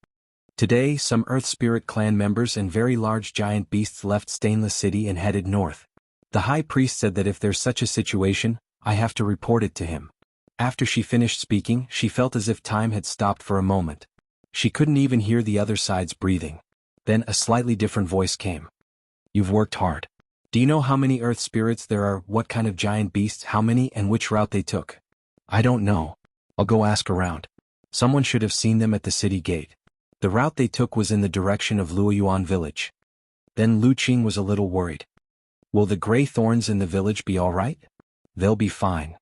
Speaker 1: Today, some Earth Spirit clan members and very large giant beasts left Stainless City and headed north. The high priest said that if there's such a situation, I have to report it to him. After she finished speaking, she felt as if time had stopped for a moment. She couldn't even hear the other side's breathing. Then a slightly different voice came. You've worked hard. Do you know how many Earth Spirits there are, what kind of giant beasts, how many, and which route they took? I don't know. I'll go ask around. Someone should have seen them at the city gate. The route they took was in the direction of Luoyuan village. Then Lu Qing was a little worried. Will the gray thorns in the village be all right? They'll be fine.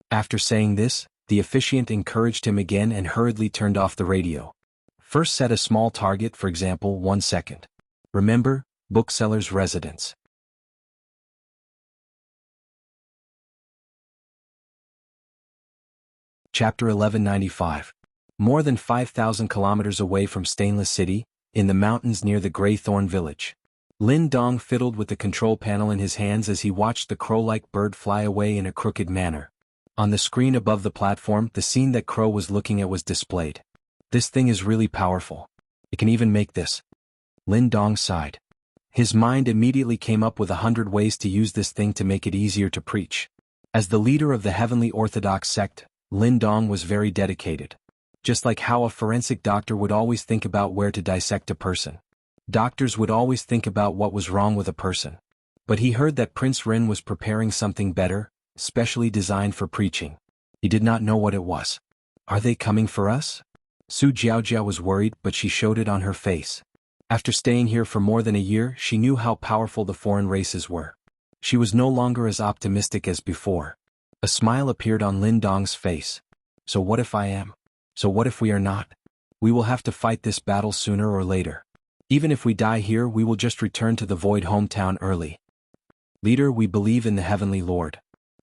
Speaker 1: After saying this, the officiant encouraged him again and hurriedly turned off the radio. First set a small target, for example 1 second. Remember, bookseller's residence. Chapter 1195. More than 5,000 kilometers away from Stainless City, in the mountains near the Grey Thorn village. Lin Dong fiddled with the control panel in his hands as he watched the crow-like bird fly away in a crooked manner. On the screen above the platform, the scene that Crow was looking at was displayed. This thing is really powerful. It can even make this. Lin Dong sighed. His mind immediately came up with 100 ways to use this thing to make it easier to preach. As the leader of the Heavenly Orthodox sect, Lin Dong was very dedicated. Just like how a forensic doctor would always think about where to dissect a person. Doctors would always think about what was wrong with a person. But he heard that Prince Rin was preparing something better, specially designed for preaching. He did not know what it was. Are they coming for us? Su Jiaojia was worried, but she showed it on her face. After staying here for more than a year, she knew how powerful the foreign races were. She was no longer as optimistic as before. A smile appeared on Lin Dong's face. So what if I am? So what if we are not? We will have to fight this battle sooner or later. Even if we die here, we will just return to the Void hometown early. Leader, we believe in the Heavenly Lord.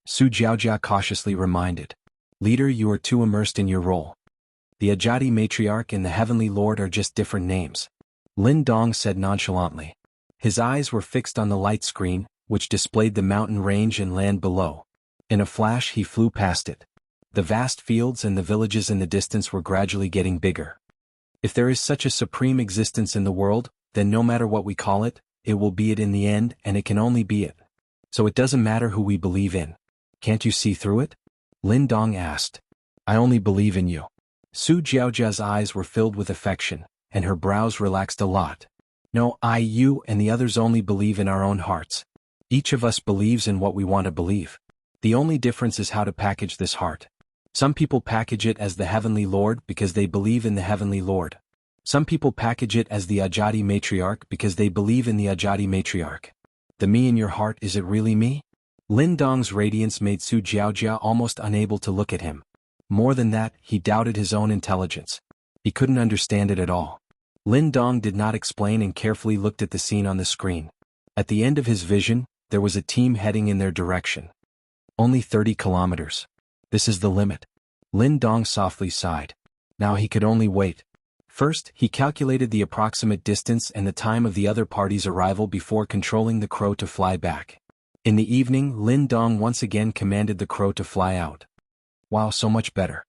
Speaker 1: Su Jiaojia cautiously reminded. Leader, you are too immersed in your role. The Ajadi Matriarch and the Heavenly Lord are just different names. Lin Dong said nonchalantly. His eyes were fixed on the light screen, which displayed the mountain range and land below. In a flash he flew past it. The vast fields and the villages in the distance were gradually getting bigger. If there is such a supreme existence in the world, then no matter what we call it, it will be it in the end, and it can only be it. So it doesn't matter who we believe in. Can't you see through it? Lin Dong asked. I only believe in you. Su Jiaojia's eyes were filled with affection, and her brows relaxed a lot. No, you, and the others only believe in our own hearts. Each of us believes in what we want to believe. The only difference is how to package this heart. Some people package it as the Heavenly Lord because they believe in the Heavenly Lord. Some people package it as the Ajadi Matriarch because they believe in the Ajadi Matriarch. The me in your heart, is it really me? Lin Dong's radiance made Su Jiaojia almost unable to look at him. More than that, he doubted his own intelligence. He couldn't understand it at all. Lin Dong did not explain and carefully looked at the scene on the screen. At the end of his vision, there was a team heading in their direction. Only 30 kilometers. This is the limit. Lin Dong softly sighed. Now he could only wait. First, he calculated the approximate distance and the time of the other party's arrival before controlling the crow to fly back. In the evening, Lin Dong once again commanded the crow to fly out. Wow, so much better.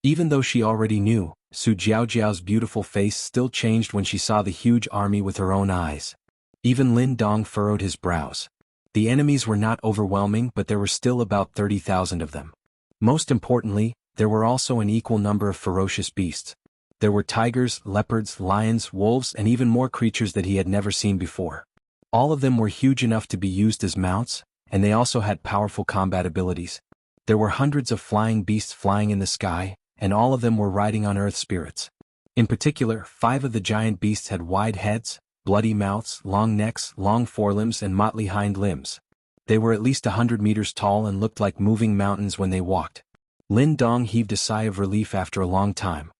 Speaker 1: Even though she already knew, Su Jiaojiao's beautiful face still changed when she saw the huge army with her own eyes. Even Lin Dong furrowed his brows. The enemies were not overwhelming, but there were still about 30,000 of them. Most importantly, there were also an equal number of ferocious beasts. There were tigers, leopards, lions, wolves, and even more creatures that he had never seen before. All of them were huge enough to be used as mounts, and they also had powerful combat abilities. There were hundreds of flying beasts flying in the sky, and all of them were riding on earth spirits. In particular, 5 of the giant beasts had wide heads, bloody mouths, long necks, long forelimbs, and motley hind limbs. They were at least 100 meters tall and looked like moving mountains when they walked. Lin Dong heaved a sigh of relief after a long time.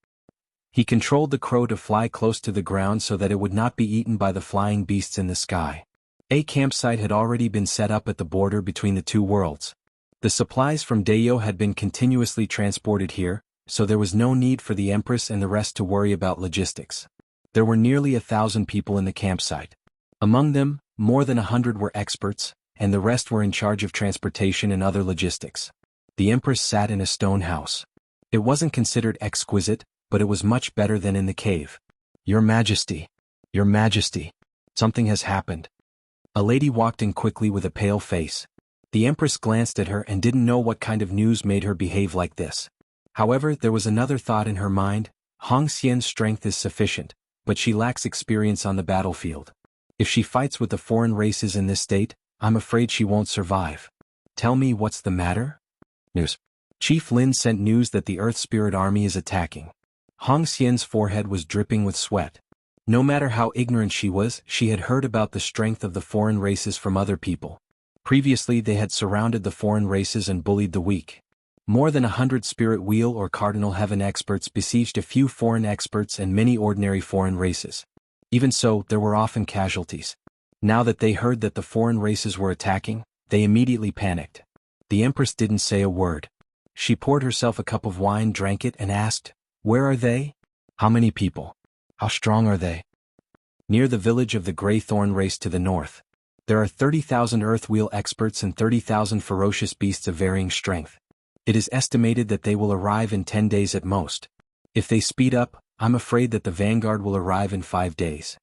Speaker 1: He controlled the crow to fly close to the ground so that it would not be eaten by the flying beasts in the sky. A campsite had already been set up at the border between the two worlds. The supplies from Dayo had been continuously transported here, so there was no need for the Empress and the rest to worry about logistics. There were nearly 1,000 people in the campsite. Among them, more than 100 were experts, and the rest were in charge of transportation and other logistics. The Empress sat in a stone house. It wasn't considered exquisite, but it was much better than in the cave. Your Majesty, something has happened. A lady walked in quickly with a pale face. The Empress glanced at her and didn't know what kind of news made her behave like this. However, there was another thought in her mind. Hong Xian's strength is sufficient, but she lacks experience on the battlefield. If she fights with the foreign races in this state, I'm afraid she won't survive. Tell me what's the matter? News. Chief Lin sent news that the Earth Spirit Army is attacking. Hong Xian's forehead was dripping with sweat. No matter how ignorant she was, she had heard about the strength of the foreign races from other people. Previously they had surrounded the foreign races and bullied the weak. More than 100 Spirit Wheel or Cardinal Heaven experts besieged a few foreign experts and many ordinary foreign races. Even so, there were often casualties. Now that they heard that the foreign races were attacking, they immediately panicked. The Empress didn't say a word. She poured herself a cup of wine, drank it, and asked, "Where are they? How many people? How strong are they?" Near the village of the Grey Thorn race to the north. There are 30,000 Earth Wheel experts and 30,000 ferocious beasts of varying strength. It is estimated that they will arrive in 10 days at most. If they speed up, I'm afraid that the vanguard will arrive in 5 days.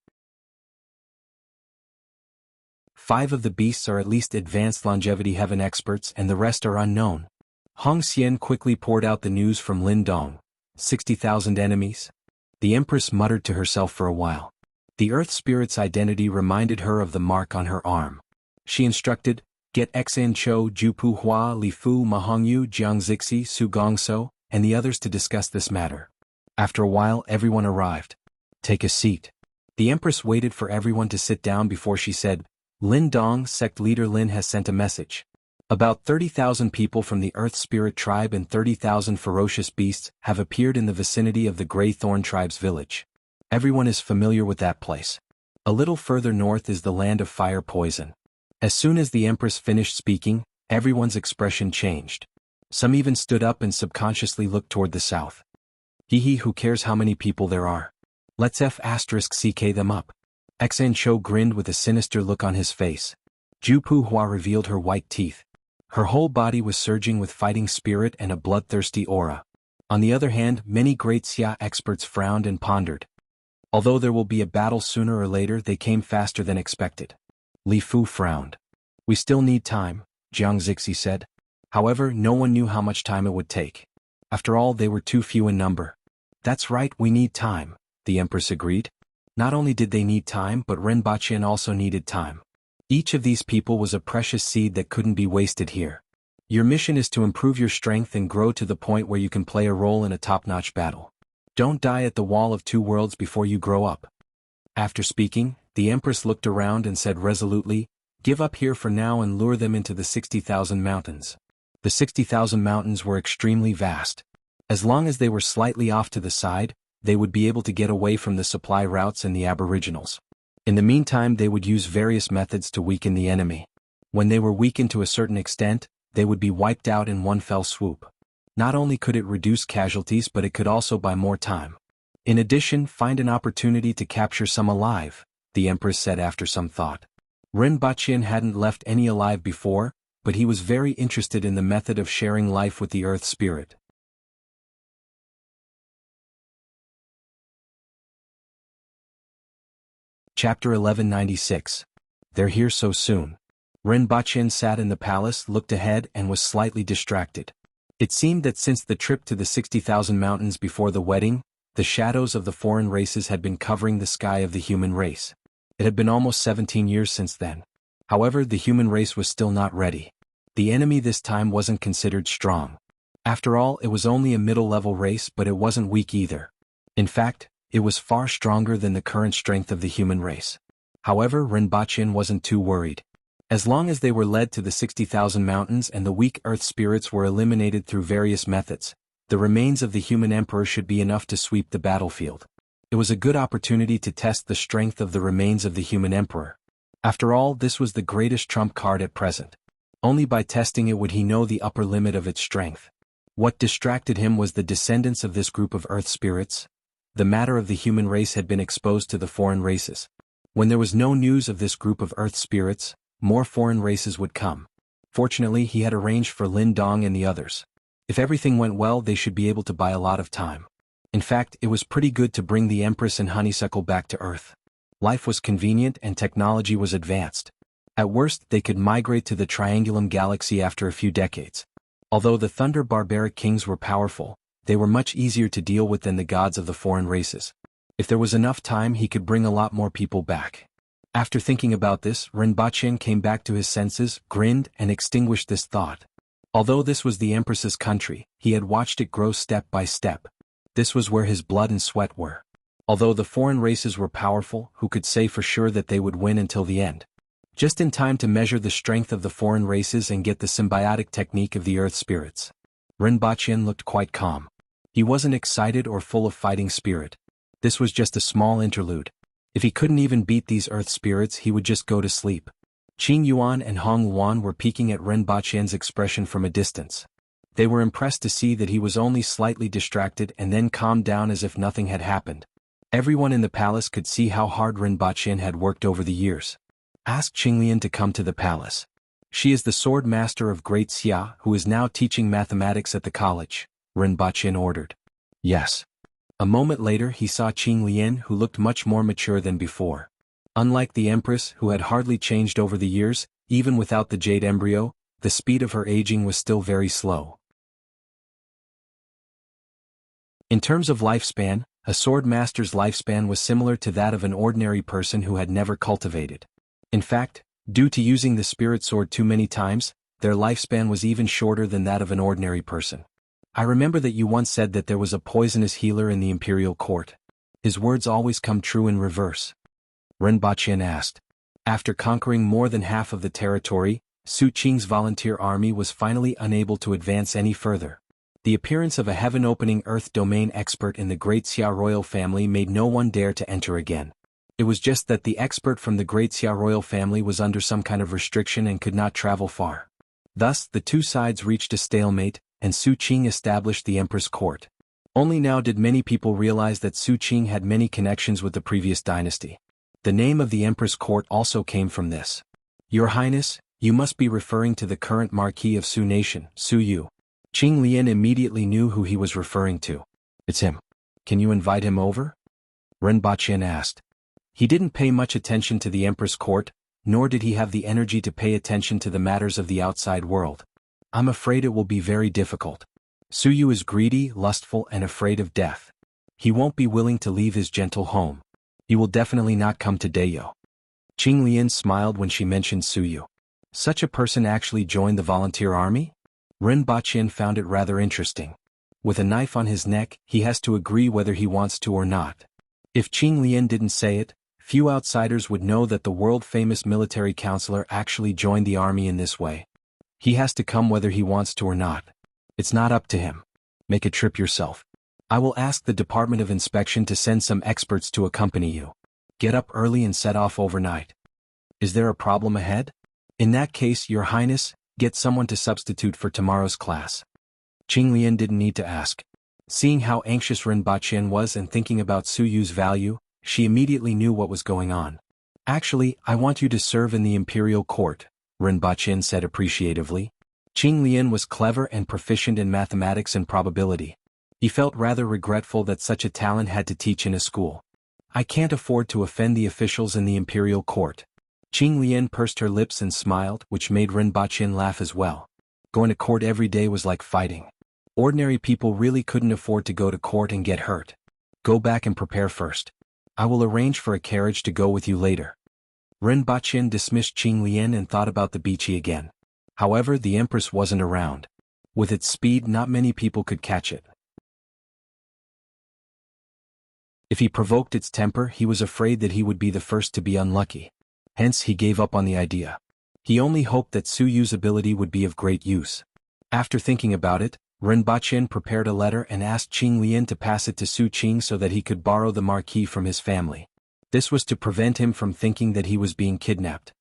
Speaker 1: 5 of the beasts are at least advanced longevity heaven experts and the rest are unknown. Hong Xian quickly poured out the news from Lin Dong. 60,000 enemies? The Empress muttered to herself for a while. The Earth Spirit's identity reminded her of the mark on her arm. She instructed, "Get Xan Chou, Jupu Hua, Li Fu, Mahongyu, Jiang Zixi, Su Gongso, and the others to discuss this matter." After a while everyone arrived. "Take a seat." The Empress waited for everyone to sit down before she said, "Lin Dong, sect leader Lin has sent a message. About 30,000 people from the Earth Spirit tribe and 30,000 ferocious beasts have appeared in the vicinity of the Grey Thorn tribe's village. Everyone is familiar with that place. A little further north is the land of fire poison." As soon as the Empress finished speaking, everyone's expression changed. Some even stood up and subconsciously looked toward the south. Who cares how many people there are? Let's *CK them up. Xan Chou grinned with a sinister look on his face. Jupu Hua revealed her white teeth. Her whole body was surging with fighting spirit and a bloodthirsty aura. On the other hand, many great Xia experts frowned and pondered. Although there will be a battle sooner or later, they came faster than expected. Li Fu frowned. "We still need time," Jiang Zixi said. However, no one knew how much time it would take. After all, they were too few in number. "That's right, we need time," the Empress agreed. Not only did they need time, but Renbaqian also needed time. Each of these people was a precious seed that couldn't be wasted here. Your mission is to improve your strength and grow to the point where you can play a role in a top-notch battle. Don't die at the Wall of Two Worlds before you grow up. After speaking, the Empress looked around and said resolutely, "Give up here for now and lure them into the 60,000 mountains." The 60,000 mountains were extremely vast. As long as they were slightly off to the side, they would be able to get away from the supply routes and the aboriginals. In the meantime, they would use various methods to weaken the enemy. When they were weakened to a certain extent, they would be wiped out in one fell swoop. Not only could it reduce casualties, but it could also buy more time. In addition, find an opportunity to capture some alive, the Empress said after some thought. Renbaqian hadn't left any alive before, but he was very interested in the method of sharing life with the Earth Spirit. Chapter 1196. They're here so soon. Rinpoche sat in the palace, looked ahead, and was slightly distracted. It seemed that since the trip to the 60,000 mountains before the wedding, the shadows of the foreign races had been covering the sky of the human race. It had been almost 17 years since then. However, the human race was still not ready. The enemy this time wasn't considered strong. After all, it was only a middle-level race, but it wasn't weak either. In fact, it was far stronger than the current strength of the human race. However, Rinpoche wasn't too worried. As long as they were led to the 60,000 mountains and the weak earth spirits were eliminated through various methods, the remains of the human emperor should be enough to sweep the battlefield. It was a good opportunity to test the strength of the remains of the human emperor. After all, this was the greatest trump card at present. Only by testing it would he know the upper limit of its strength. What distracted him was the descendants of this group of earth spirits. The matter of the human race had been exposed to the foreign races. When there was no news of this group of earth spirits, more foreign races would come. Fortunately, he had arranged for Lin Dong and the others. If everything went well, they should be able to buy a lot of time. In fact, it was pretty good to bring the Empress and Honeysuckle back to Earth. Life was convenient and technology was advanced. At worst, they could migrate to the Triangulum Galaxy after a few decades. Although the Thunder Barbaric Kings were powerful, they were much easier to deal with than the gods of the foreign races. If there was enough time, he could bring a lot more people back. After thinking about this, Rinpoche came back to his senses, grinned, and extinguished this thought. Although this was the Empress's country, he had watched it grow step by step. This was where his blood and sweat were. Although the foreign races were powerful, who could say for sure that they would win until the end? Just in time to measure the strength of the foreign races and get the symbiotic technique of the earth spirits. Rinpoche looked quite calm. He wasn't excited or full of fighting spirit. This was just a small interlude. If he couldn't even beat these earth spirits, he would just go to sleep. Qing Yuan and Hong Luan were peeking at Rinpoche's expression from a distance. They were impressed to see that he was only slightly distracted and then calmed down as if nothing had happened. Everyone in the palace could see how hard Rinpoche had worked over the years. Ask Qinglian to come to the palace. She is the sword master of Great Xia, who is now teaching mathematics at the college, Rinpoche ordered. Yes. A moment later he saw Qinglian, who looked much more mature than before. Unlike the Empress, who had hardly changed over the years, even without the jade embryo, the speed of her aging was still very slow. In terms of lifespan, a sword master's lifespan was similar to that of an ordinary person who had never cultivated. In fact, due to using the spirit sword too many times, their lifespan was even shorter than that of an ordinary person. I remember that you once said that there was a poisonous healer in the imperial court. His words always come true in reverse. Rinpoche asked. After conquering more than half of the territory, Su Qing's volunteer army was finally unable to advance any further. The appearance of a heaven-opening earth domain expert in the Great Xia royal family made no one dare to enter again. It was just that the expert from the Great Xia royal family was under some kind of restriction and could not travel far. Thus, the two sides reached a stalemate, and Su Qing established the Emperor's court. Only now did many people realize that Su Qing had many connections with the previous dynasty. The name of the Emperor's court also came from this. Your Highness, you must be referring to the current Marquis of Su Nation, Su Yu. Qing Lian immediately knew who he was referring to. It's him. Can you invite him over? Rinpoche asked. He didn't pay much attention to the Emperor's court, nor did he have the energy to pay attention to the matters of the outside world. I'm afraid it will be very difficult. Su Yu is greedy, lustful, and afraid of death. He won't be willing to leave his gentle home. He will definitely not come to Dayo. Qing Lian smiled when she mentioned Su Yu. Such a person actually joined the volunteer army? Rinpoche found it rather interesting. With a knife on his neck, he has to agree whether he wants to or not. If Qing Lian didn't say it, few outsiders would know that the world-famous military counselor actually joined the army in this way. He has to come whether he wants to or not. It's not up to him. Make a trip yourself. I will ask the Department of Inspection to send some experts to accompany you. Get up early and set off overnight. Is there a problem ahead? In that case, Your Highness, get someone to substitute for tomorrow's class. Qing Lian didn't need to ask. Seeing how anxious Rinpoche was and thinking about Su Yu's value, she immediately knew what was going on. Actually, I want you to serve in the imperial court, Rinpoche said appreciatively. Qing Lian was clever and proficient in mathematics and probability. He felt rather regretful that such a talent had to teach in a school. I can't afford to offend the officials in the imperial court. Qing Lian pursed her lips and smiled, which made Rinpochen laugh as well. Going to court every day was like fighting. Ordinary people really couldn't afford to go to court and get hurt. Go back and prepare first. I will arrange for a carriage to go with you later. Rinpochen dismissed Qing Lian and thought about the Bichi again. However, the Empress wasn't around. With its speed, not many people could catch it. If he provoked its temper, he was afraid that he would be the first to be unlucky. Hence, he gave up on the idea. He only hoped that Su Yu's ability would be of great use. After thinking about it, Rinpochen prepared a letter and asked Qing Lian to pass it to Su Qing so that he could borrow the marquee from his family. This was to prevent him from thinking that he was being kidnapped.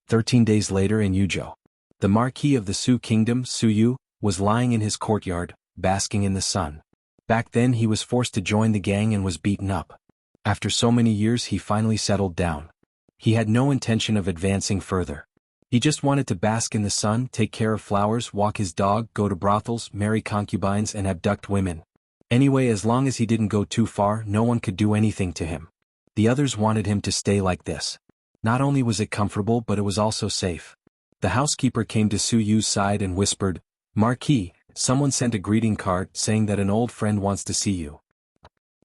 Speaker 1: 13 days later in Yuzhou, the marquis of the Su kingdom, Su Yu, was lying in his courtyard, basking in the sun. Back then he was forced to join the gang and was beaten up. After so many years he finally settled down. He had no intention of advancing further. He just wanted to bask in the sun, take care of flowers, walk his dog, go to brothels, marry concubines and abduct women. Anyway, as long as he didn't go too far, no one could do anything to him. The others wanted him to stay like this. Not only was it comfortable, but it was also safe. The housekeeper came to Su Yu's side and whispered, "Marquis, someone sent a greeting card saying that an old friend wants to see you."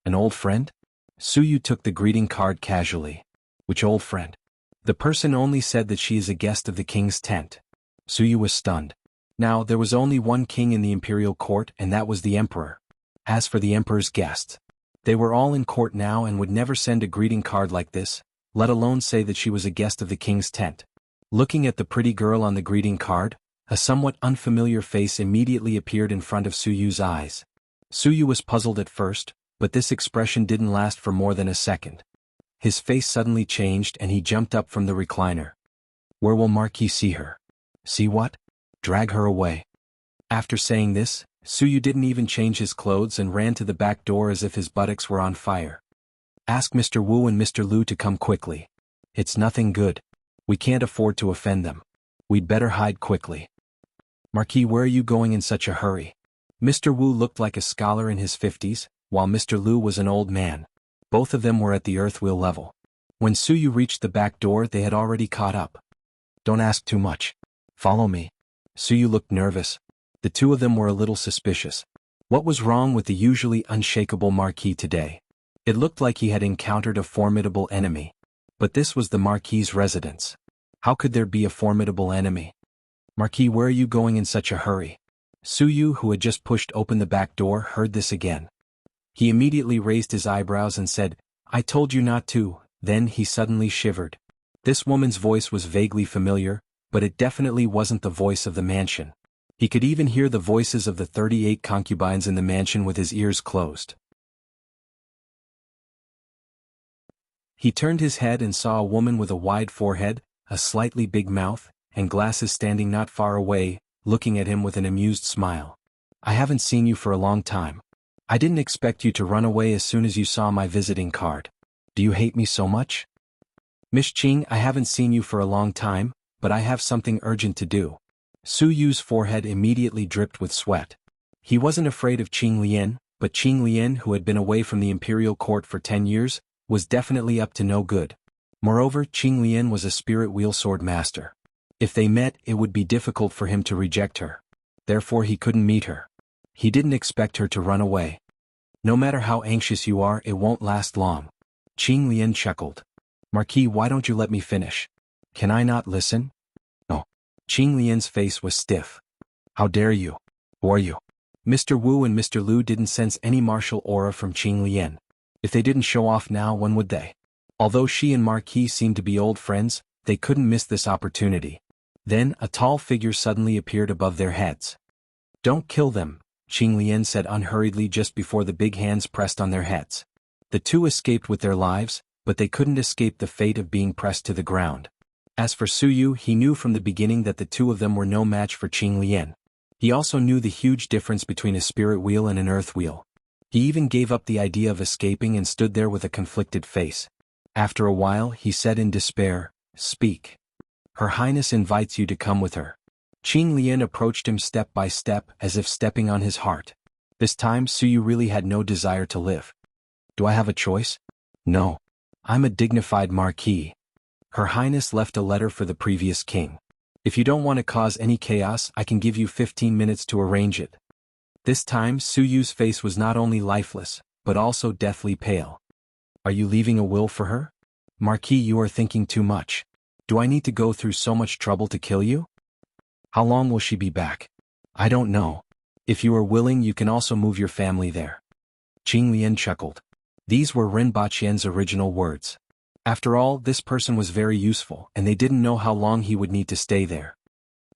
Speaker 1: An old friend? Su Yu took the greeting card casually. Which old friend? The person only said that she is a guest of the king's tent. Su Yu was stunned. Now, there was only one king in the imperial court, and that was the emperor. As for the emperor's guests, they were all in court now and would never send a greeting card like this, let alone say that she was a guest of the king's tent. Looking at the pretty girl on the greeting card, a somewhat unfamiliar face immediately appeared in front of Su Yu's eyes. Su Yu was puzzled at first, but this expression didn't last for more than a second. His face suddenly changed and he jumped up from the recliner. "Where will Marquis see her?" "See what?" "Drag her away." After saying this, Su Yu didn't even change his clothes and ran to the back door as if his buttocks were on fire. "Ask Mr. Wu and Mr. Lu to come quickly. It's nothing good. We can't afford to offend them. We'd better hide quickly." "Marquis, where are you going in such a hurry?" Mr. Wu looked like a scholar in his 50s, while Mr. Lu was an old man. Both of them were at the earthwheel level. When Su Yu reached the back door, they had already caught up. "Don't ask too much. Follow me." Su Yu looked nervous. The two of them were a little suspicious. What was wrong with the usually unshakable Marquis today? It looked like he had encountered a formidable enemy. But this was the Marquis's residence. How could there be a formidable enemy? "Marquis, where are you going in such a hurry?" Su Yu, who had just pushed open the back door, heard this again. He immediately raised his eyebrows and said, "I told you not to." Then he suddenly shivered. This woman's voice was vaguely familiar, but it definitely wasn't the voice of the mansion. He could even hear the voices of the 38 concubines in the mansion with his ears closed. He turned his head and saw a woman with a wide forehead, a slightly big mouth, and glasses standing not far away, looking at him with an amused smile. "I haven't seen you for a long time. I didn't expect you to run away as soon as you saw my visiting card. Do you hate me so much?" "Miss Qing, I haven't seen you for a long time, but I have something urgent to do." Su Yu's forehead immediately dripped with sweat. He wasn't afraid of Qing Lian, but Qing Lian, who had been away from the imperial court for 10 years, was definitely up to no good. Moreover, Qing Lian was a spirit wheel sword master. If they met, it would be difficult for him to reject her. Therefore he couldn't meet her. He didn't expect her to run away. "No matter how anxious you are, it won't last long." Qing Lian chuckled. "Marquis, why don't you let me finish? Can I not listen?" "No." Qing Lian's face was stiff. "How dare you? Who are you?" Mr. Wu and Mr. Lu didn't sense any martial aura from Qing Lian. If they didn't show off now, when would they? Although she and Marquis seemed to be old friends, they couldn't miss this opportunity. Then, a tall figure suddenly appeared above their heads. "Don't kill them," Qing Lian said unhurriedly just before the big hands pressed on their heads. The two escaped with their lives, but they couldn't escape the fate of being pressed to the ground. As for Su Yu, he knew from the beginning that the two of them were no match for Qing Lian. He also knew the huge difference between a spirit wheel and an earth wheel. He even gave up the idea of escaping and stood there with a conflicted face. After a while, he said in despair, "Speak. Her Highness invites you to come with her." Qing Lian approached him step by step, as if stepping on his heart. This time Su Yu really had no desire to live. "Do I have a choice?" "No. I'm a dignified marquis." Her Highness left a letter for the previous king. If you don't want to cause any chaos, I can give you 15 minutes to arrange it. This time Su Yu's face was not only lifeless, but also deathly pale. Are you leaving a will for her? Marquis, you are thinking too much. Do I need to go through so much trouble to kill you? How long will she be back? I don't know. If you are willing, you can also move your family there. Qing Lian chuckled. These were Ren Baqian's original words. After all, this person was very useful, and they didn't know how long he would need to stay there.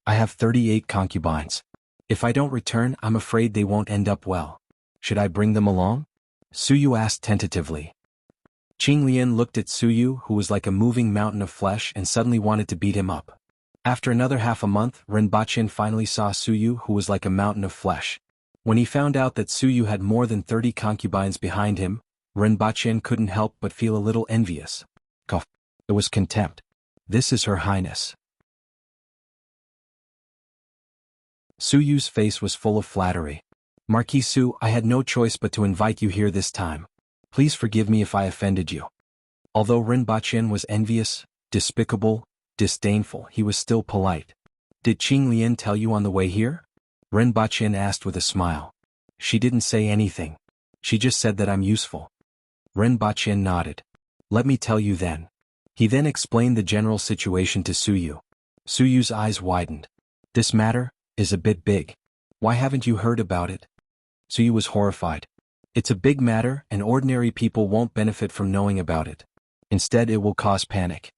Speaker 1: I have 38 concubines. If I don't return, I'm afraid they won't end up well. Should I bring them along? Su Yu asked tentatively. Qing Lian looked at Su Yu, who was like a moving mountain of flesh, and suddenly wanted to beat him up. After another half a month, Ren Baqian finally saw Su Yu, who was like a mountain of flesh. When he found out that Su Yu had more than 30 concubines behind him, Ren Baqian couldn't help but feel a little envious. It was contempt. This is Her Highness. Su Yu's face was full of flattery. Marquis Su, I had no choice but to invite you here this time. Please forgive me if I offended you. Although Ren Baqian was envious, despicable, disdainful, he was still polite. Did Qing Lian tell you on the way here? Ren Baqian asked with a smile. She didn't say anything. She just said that I'm useful. Ren Baqian nodded. Let me tell you then. He then explained the general situation to Su Yu. Su Yu's eyes widened. This matter is a bit big. Why haven't you heard about it? Su Yu was horrified. It's a big matter, and ordinary people won't benefit from knowing about it. Instead, it will cause panic.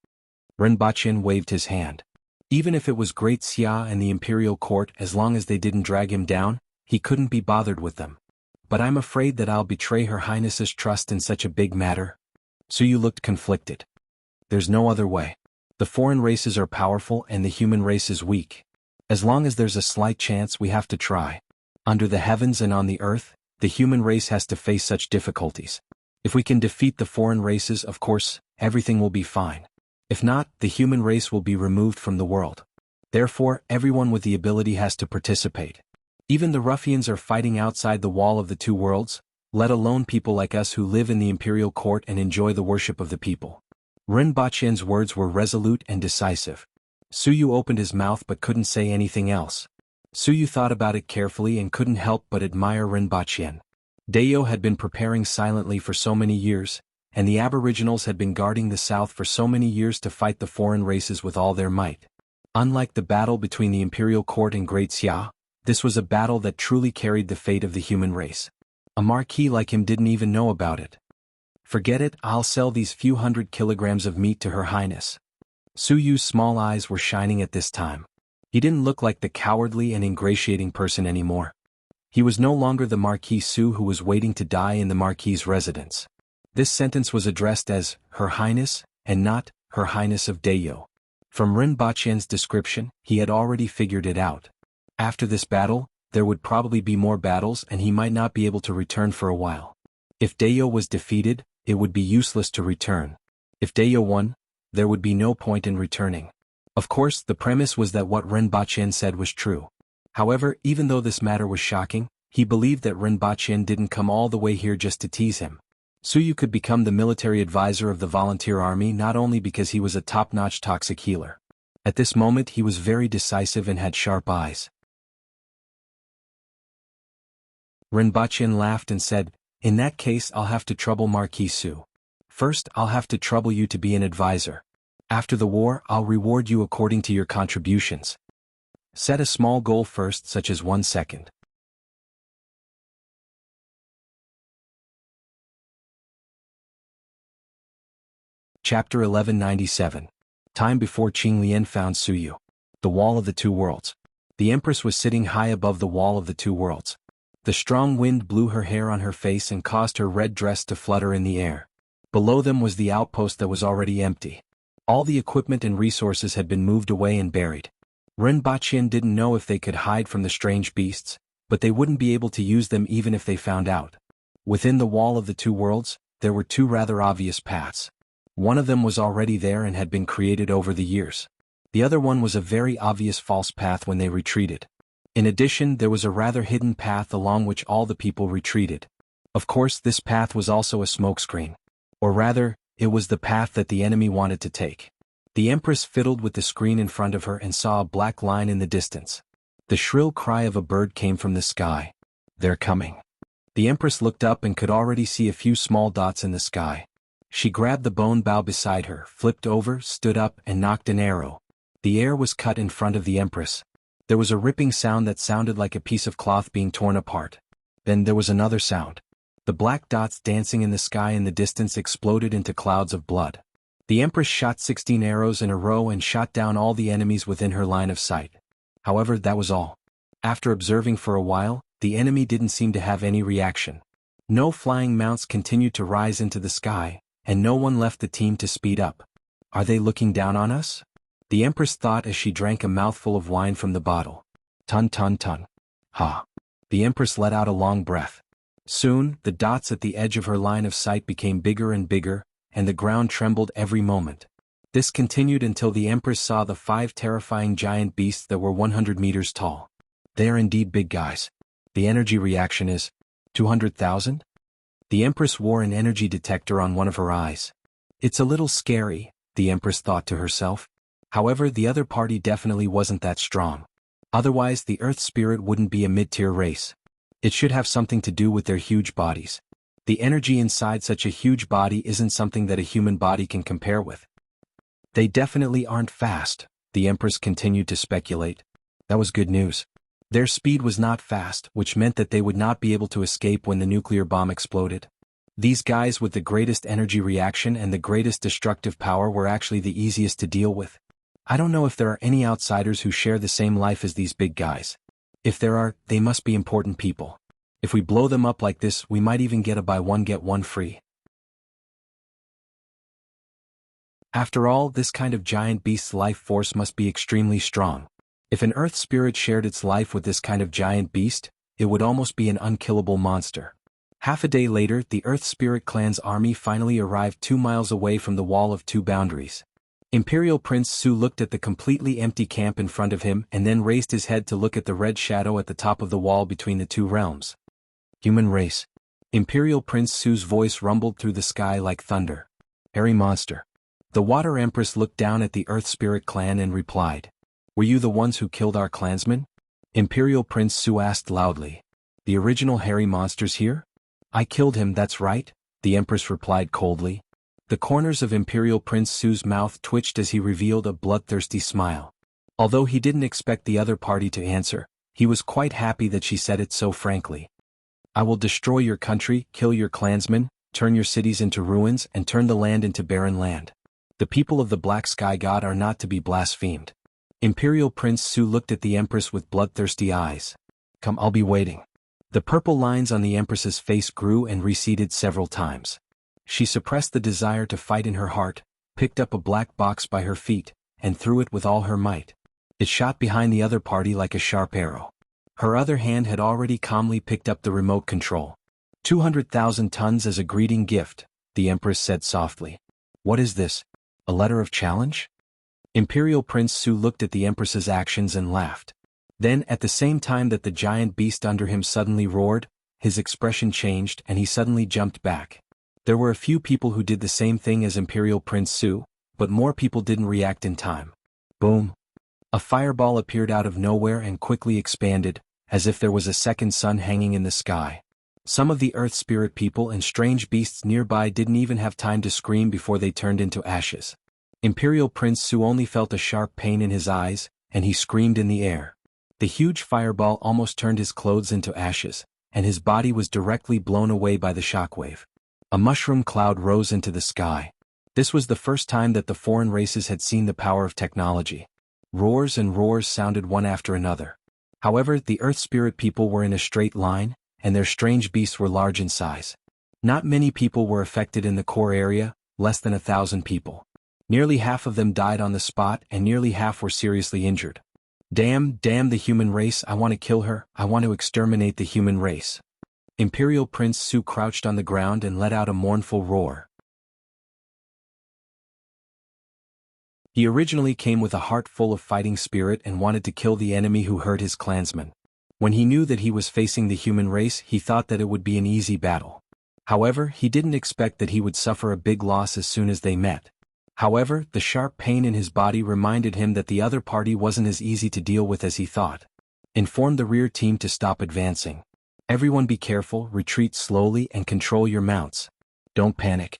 Speaker 1: Ren Baqian waved his hand. Even if it was Great Xia and the imperial court, as long as they didn't drag him down, he couldn't be bothered with them. But I'm afraid that I'll betray Her Highness's trust in such a big matter. Su Yu looked conflicted. There's no other way. The foreign races are powerful and the human race is weak. As long as there's a slight chance, we have to try. Under the heavens and on the earth, the human race has to face such difficulties. If we can defeat the foreign races, of course, everything will be fine. If not, the human race will be removed from the world. Therefore, everyone with the ability has to participate. Even the ruffians are fighting outside the wall of the two worlds, let alone people like us who live in the imperial court and enjoy the worship of the people. Ren Baqian's words were resolute and decisive. Su Yu opened his mouth but couldn't say anything else. Su Yu thought about it carefully and couldn't help but admire Ren Baqian. Dayo had been preparing silently for so many years, and the Aboriginals had been guarding the south for so many years to fight the foreign races with all their might. Unlike the battle between the imperial court and Great Xia, this was a battle that truly carried the fate of the human race. A marquis like him didn't even know about it. Forget it, I'll sell these few hundred kilograms of meat to Her Highness. Su Yu's small eyes were shining at this time. He didn't look like the cowardly and ingratiating person anymore. He was no longer the Marquis Su who was waiting to die in the Marquis's residence. This sentence was addressed as Her Highness, and not Her Highness of Dayo. From Ren Baqian's description, he had already figured it out. After this battle, there would probably be more battles and he might not be able to return for a while. If Dayo was defeated, it would be useless to return. If Dayo won, there would be no point in returning. Of course, the premise was that what Ren Baqian said was true. However, even though this matter was shocking, he believed that Ren Baqian didn't come all the way here just to tease him. Su Yu could become the military advisor of the volunteer army not only because he was a top-notch toxic healer. At this moment he was very decisive and had sharp eyes. Ren Baqian laughed and said, In that case I'll have to trouble Marquis Su. First, I'll have to trouble you to be an advisor. After the war, I'll reward you according to your contributions. Set a small goal first, such as 1 second. Chapter 1197. Time before Qing Lian found Su Yu. The Wall of the Two Worlds. The Empress was sitting high above the Wall of the Two Worlds. The strong wind blew her hair on her face and caused her red dress to flutter in the air. Below them was the outpost that was already empty. All the equipment and resources had been moved away and buried. Ren Baqian didn't know if they could hide from the strange beasts, but they wouldn't be able to use them even if they found out. Within the Wall of the Two Worlds, there were two rather obvious paths. One of them was already there and had been created over the years. The other one was a very obvious false path when they retreated. In addition, there was a rather hidden path along which all the people retreated. Of course, this path was also a smokescreen. Or rather, it was the path that the enemy wanted to take. The Empress fiddled with the screen in front of her and saw a black line in the distance. The shrill cry of a bird came from the sky. They're coming. The Empress looked up and could already see a few small dots in the sky. She grabbed the bone bow beside her, flipped over, stood up, and knocked an arrow. The air was cut in front of the Empress. There was a ripping sound that sounded like a piece of cloth being torn apart. Then there was another sound. The black dots dancing in the sky in the distance exploded into clouds of blood. The Empress shot 16 arrows in a row and shot down all the enemies within her line of sight. However, that was all. After observing for a while, the enemy didn't seem to have any reaction. No flying mounts continued to rise into the sky, and no one left the team to speed up. Are they looking down on us? The Empress thought as she drank a mouthful of wine from the bottle. Tun tun tun. Ha. The Empress let out a long breath. Soon, the dots at the edge of her line of sight became bigger and bigger, and the ground trembled every moment. This continued until the Empress saw the 5 terrifying giant beasts that were 100 meters tall. They are indeed big guys. The energy reaction is 200,000? The Empress wore an energy detector on one of her eyes. It's a little scary, the Empress thought to herself. However, the other party definitely wasn't that strong. Otherwise, the Earth Spirit wouldn't be a mid-tier race. It should have something to do with their huge bodies. The energy inside such a huge body isn't something that a human body can compare with. They definitely aren't fast, the Empress continued to speculate. That was good news. Their speed was not fast, which meant that they would not be able to escape when the nuclear bomb exploded. These guys with the greatest energy reaction and the greatest destructive power were actually the easiest to deal with. I don't know if there are any outsiders who share the same life as these big guys. If there are, they must be important people. If we blow them up like this, we might even get a buy one get one free. After all, this kind of giant beast's life force must be extremely strong. If an Earth Spirit shared its life with this kind of giant beast, it would almost be an unkillable monster. Half a day later, the Earth Spirit clan's army finally arrived 2 miles away from the Wall of Two Boundaries. Imperial Prince Su looked at the completely empty camp in front of him and then raised his head to look at the red shadow at the top of the wall between the two realms. Human race. Imperial Prince Su's voice rumbled through the sky like thunder. Hairy monster. The Water Empress looked down at the Earth Spirit clan and replied. Were you the ones who killed our clansmen? Imperial Prince Su asked loudly. The original hairy monster's here? I killed him, that's right, the Empress replied coldly. The corners of Imperial Prince Su's mouth twitched as he revealed a bloodthirsty smile. Although he didn't expect the other party to answer, he was quite happy that she said it so frankly. I will destroy your country, kill your clansmen, turn your cities into ruins, and turn the land into barren land. The people of the Black Sky God are not to be blasphemed. Imperial Prince Su looked at the Empress with bloodthirsty eyes. Come, I'll be waiting. The purple lines on the Empress's face grew and receded several times. She suppressed the desire to fight in her heart, picked up a black box by her feet, and threw it with all her might. It shot behind the other party like a sharp arrow. Her other hand had already calmly picked up the remote control. 200,000 tons as a greeting gift, the Empress said softly. What is this? A letter of challenge? Imperial Prince Su looked at the Empress's actions and laughed. Then, at the same time that the giant beast under him suddenly roared, his expression changed and he suddenly jumped back. There were a few people who did the same thing as Imperial Prince Su, but more people didn't react in time. Boom! A fireball appeared out of nowhere and quickly expanded, as if there was a second sun hanging in the sky. Some of the Earth Spirit people and strange beasts nearby didn't even have time to scream before they turned into ashes. Imperial Prince Su only felt a sharp pain in his eyes, and he screamed in the air. The huge fireball almost turned his clothes into ashes, and his body was directly blown away by the shockwave. A mushroom cloud rose into the sky. This was the first time that the foreign races had seen the power of technology. Roars and roars sounded one after another. However, the Earth Spirit people were in a straight line, and their strange beasts were large in size. Not many people were affected in the core area, less than 1,000 people. Nearly half of them died on the spot and nearly half were seriously injured. Damn the human race, I want to kill her, I want to exterminate the human race. Imperial Prince Su crouched on the ground and let out a mournful roar. He originally came with a heart full of fighting spirit and wanted to kill the enemy who hurt his clansmen. When he knew that he was facing the human race, he thought that it would be an easy battle. However, he didn't expect that he would suffer a big loss as soon as they met. However, the sharp pain in his body reminded him that the other party wasn't as easy to deal with as he thought. Inform the rear team to stop advancing. Everyone be careful, retreat slowly and control your mounts. Don't panic.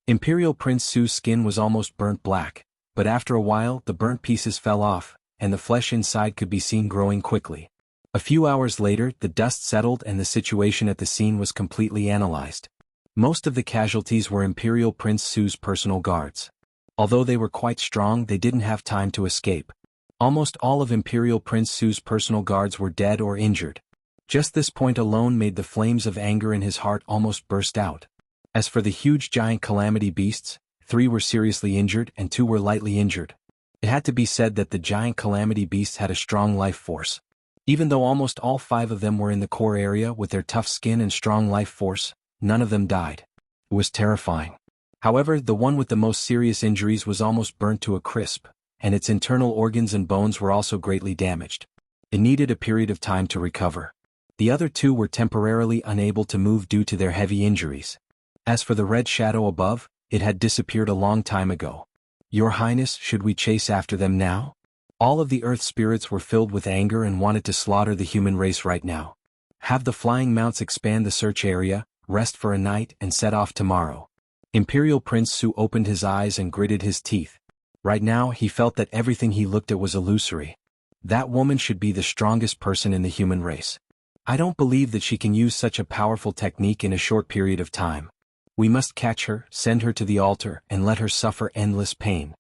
Speaker 1: Imperial Prince Su's skin was almost burnt black, but after a while the burnt pieces fell off, and the flesh inside could be seen growing quickly. A few hours later, the dust settled and the situation at the scene was completely analyzed. Most of the casualties were Imperial Prince Su's personal guards. Although they were quite strong, they didn't have time to escape. Almost all of Imperial Prince Su's personal guards were dead or injured. Just this point alone made the flames of anger in his heart almost burst out. As for the huge giant calamity beasts, 3 were seriously injured and 2 were lightly injured. It had to be said that the giant calamity beasts had a strong life force. Even though almost all 5 of them were in the core area with their tough skin and strong life force, none of them died. It was terrifying. However, the one with the most serious injuries was almost burnt to a crisp, and its internal organs and bones were also greatly damaged. It needed a period of time to recover. The other 2 were temporarily unable to move due to their heavy injuries. As for the red shadow above, it had disappeared a long time ago. Your Highness, should we chase after them now? All of the earth spirits were filled with anger and wanted to slaughter the human race right now. Have the flying mounts expand the search area, rest for a night and set off tomorrow. Imperial Prince Su opened his eyes and gritted his teeth. Right now he felt that everything he looked at was illusory. That woman should be the strongest person in the human race. I don't believe that she can use such a powerful technique in a short period of time. We must catch her, send her to the altar, and let her suffer endless pain.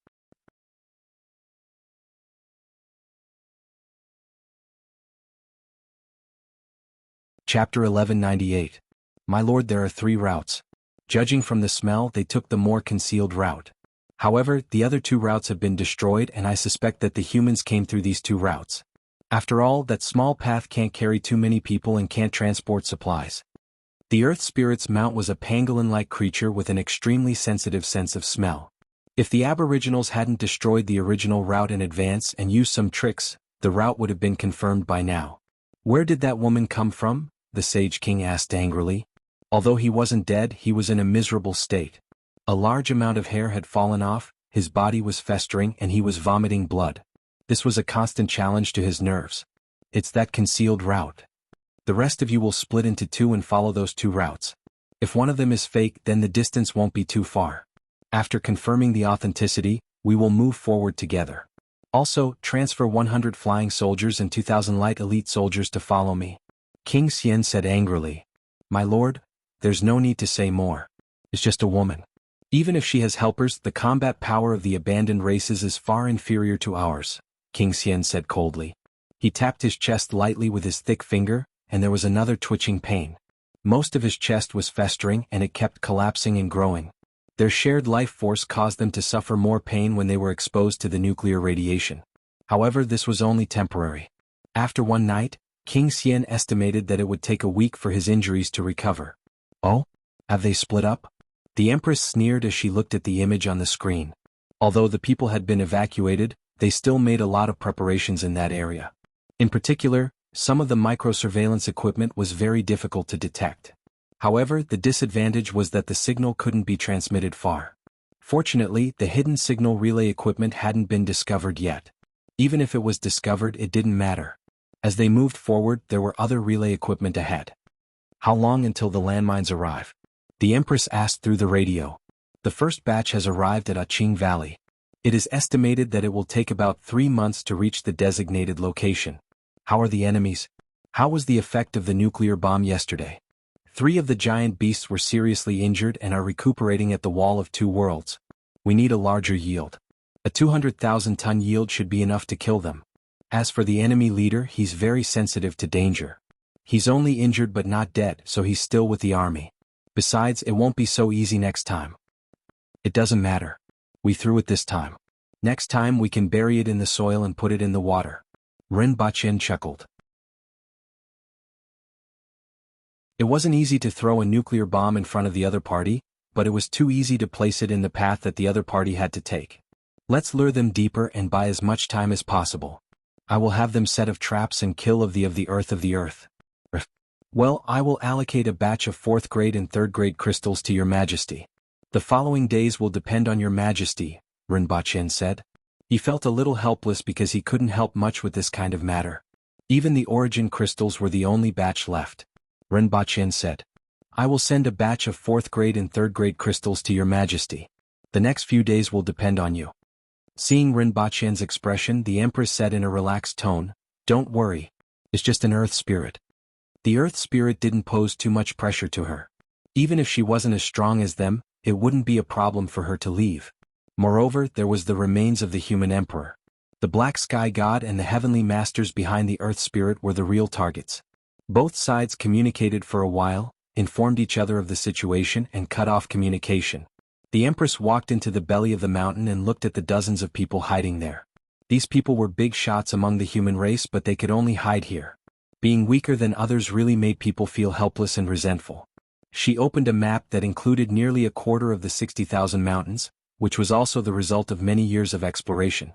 Speaker 1: Chapter 1198. My lord, there are 3 routes. Judging from the smell, they took the more concealed route. However, the other 2 routes have been destroyed and I suspect that the humans came through these 2 routes. After all, that small path can't carry too many people and can't transport supplies. The Earth Spirit's mount was a pangolin-like creature with an extremely sensitive sense of smell. If the Aboriginals hadn't destroyed the original route in advance and used some tricks, the route would have been confirmed by now. Where did that woman come from? The Sage King asked angrily. Although he wasn't dead, he was in a miserable state. A large amount of hair had fallen off, his body was festering and he was vomiting blood. This was a constant challenge to his nerves. It's that concealed route. The rest of you will split into 2 and follow those 2 routes. If one of them is fake, then the distance won't be too far. After confirming the authenticity, we will move forward together. Also, transfer 100 flying soldiers and 2,000 light elite soldiers to follow me. King Xian said angrily. My lord, there's no need to say more. It's just a woman. Even if she has helpers, the combat power of the abandoned races is far inferior to ours, King Xian said coldly. He tapped his chest lightly with his thick finger, and there was another twitching pain. Most of his chest was festering and it kept collapsing and growing. Their shared life force caused them to suffer more pain when they were exposed to the nuclear radiation. However, this was only temporary. After one night, King Xian estimated that it would take a week for his injuries to recover. Oh? Have they split up? The Empress sneered as she looked at the image on the screen. Although the people had been evacuated, they still made a lot of preparations in that area. In particular, some of the microsurveillance equipment was very difficult to detect. However, the disadvantage was that the signal couldn't be transmitted far. Fortunately, the hidden signal relay equipment hadn't been discovered yet. Even if it was discovered, it didn't matter. As they moved forward, there were other relay equipment ahead. How long until the landmines arrive? The Empress asked through the radio. The first batch has arrived at Aching Valley. It is estimated that it will take about 3 months to reach the designated location. How are the enemies? How was the effect of the nuclear bomb yesterday? 3 of the giant beasts were seriously injured and are recuperating at the Wall of Two Worlds. We need a larger yield. A 200,000-ton yield should be enough to kill them. As for the enemy leader, he's very sensitive to danger. He's only injured but not dead, so he's still with the army. Besides, it won't be so easy next time. It doesn't matter. We threw it this time. Next time we can bury it in the soil and put it in the water. Ren Baqin chuckled. It wasn't easy to throw a nuclear bomb in front of the other party, but it was too easy to place it in the path that the other party had to take. Let's lure them deeper and buy as much time as possible. I will have them set of traps and kill of the earth. Well, I will allocate a batch of 4th grade and 3rd grade crystals to your majesty. The following days will depend on your majesty, Rinpoche said. He felt a little helpless because he couldn't help much with this kind of matter. Even the origin crystals were the only batch left. Rinpoche said, I will send a batch of 4th grade and 3rd grade crystals to your majesty. The next few days will depend on you. Seeing Rinpoche's expression, the empress said in a relaxed tone, Don't worry. It's just an earth spirit. The earth spirit didn't pose too much pressure to her. Even if she wasn't as strong as them, it wouldn't be a problem for her to leave. Moreover, there was the remains of the human emperor. The black sky god and the heavenly masters behind the earth spirit were the real targets. Both sides communicated for a while, informed each other of the situation and cut off communication. The empress walked into the belly of the mountain and looked at the dozens of people hiding there. These people were big shots among the human race, but they could only hide here. Being weaker than others really made people feel helpless and resentful. She opened a map that included nearly a quarter of the 60,000 mountains, which was also the result of many years of exploration.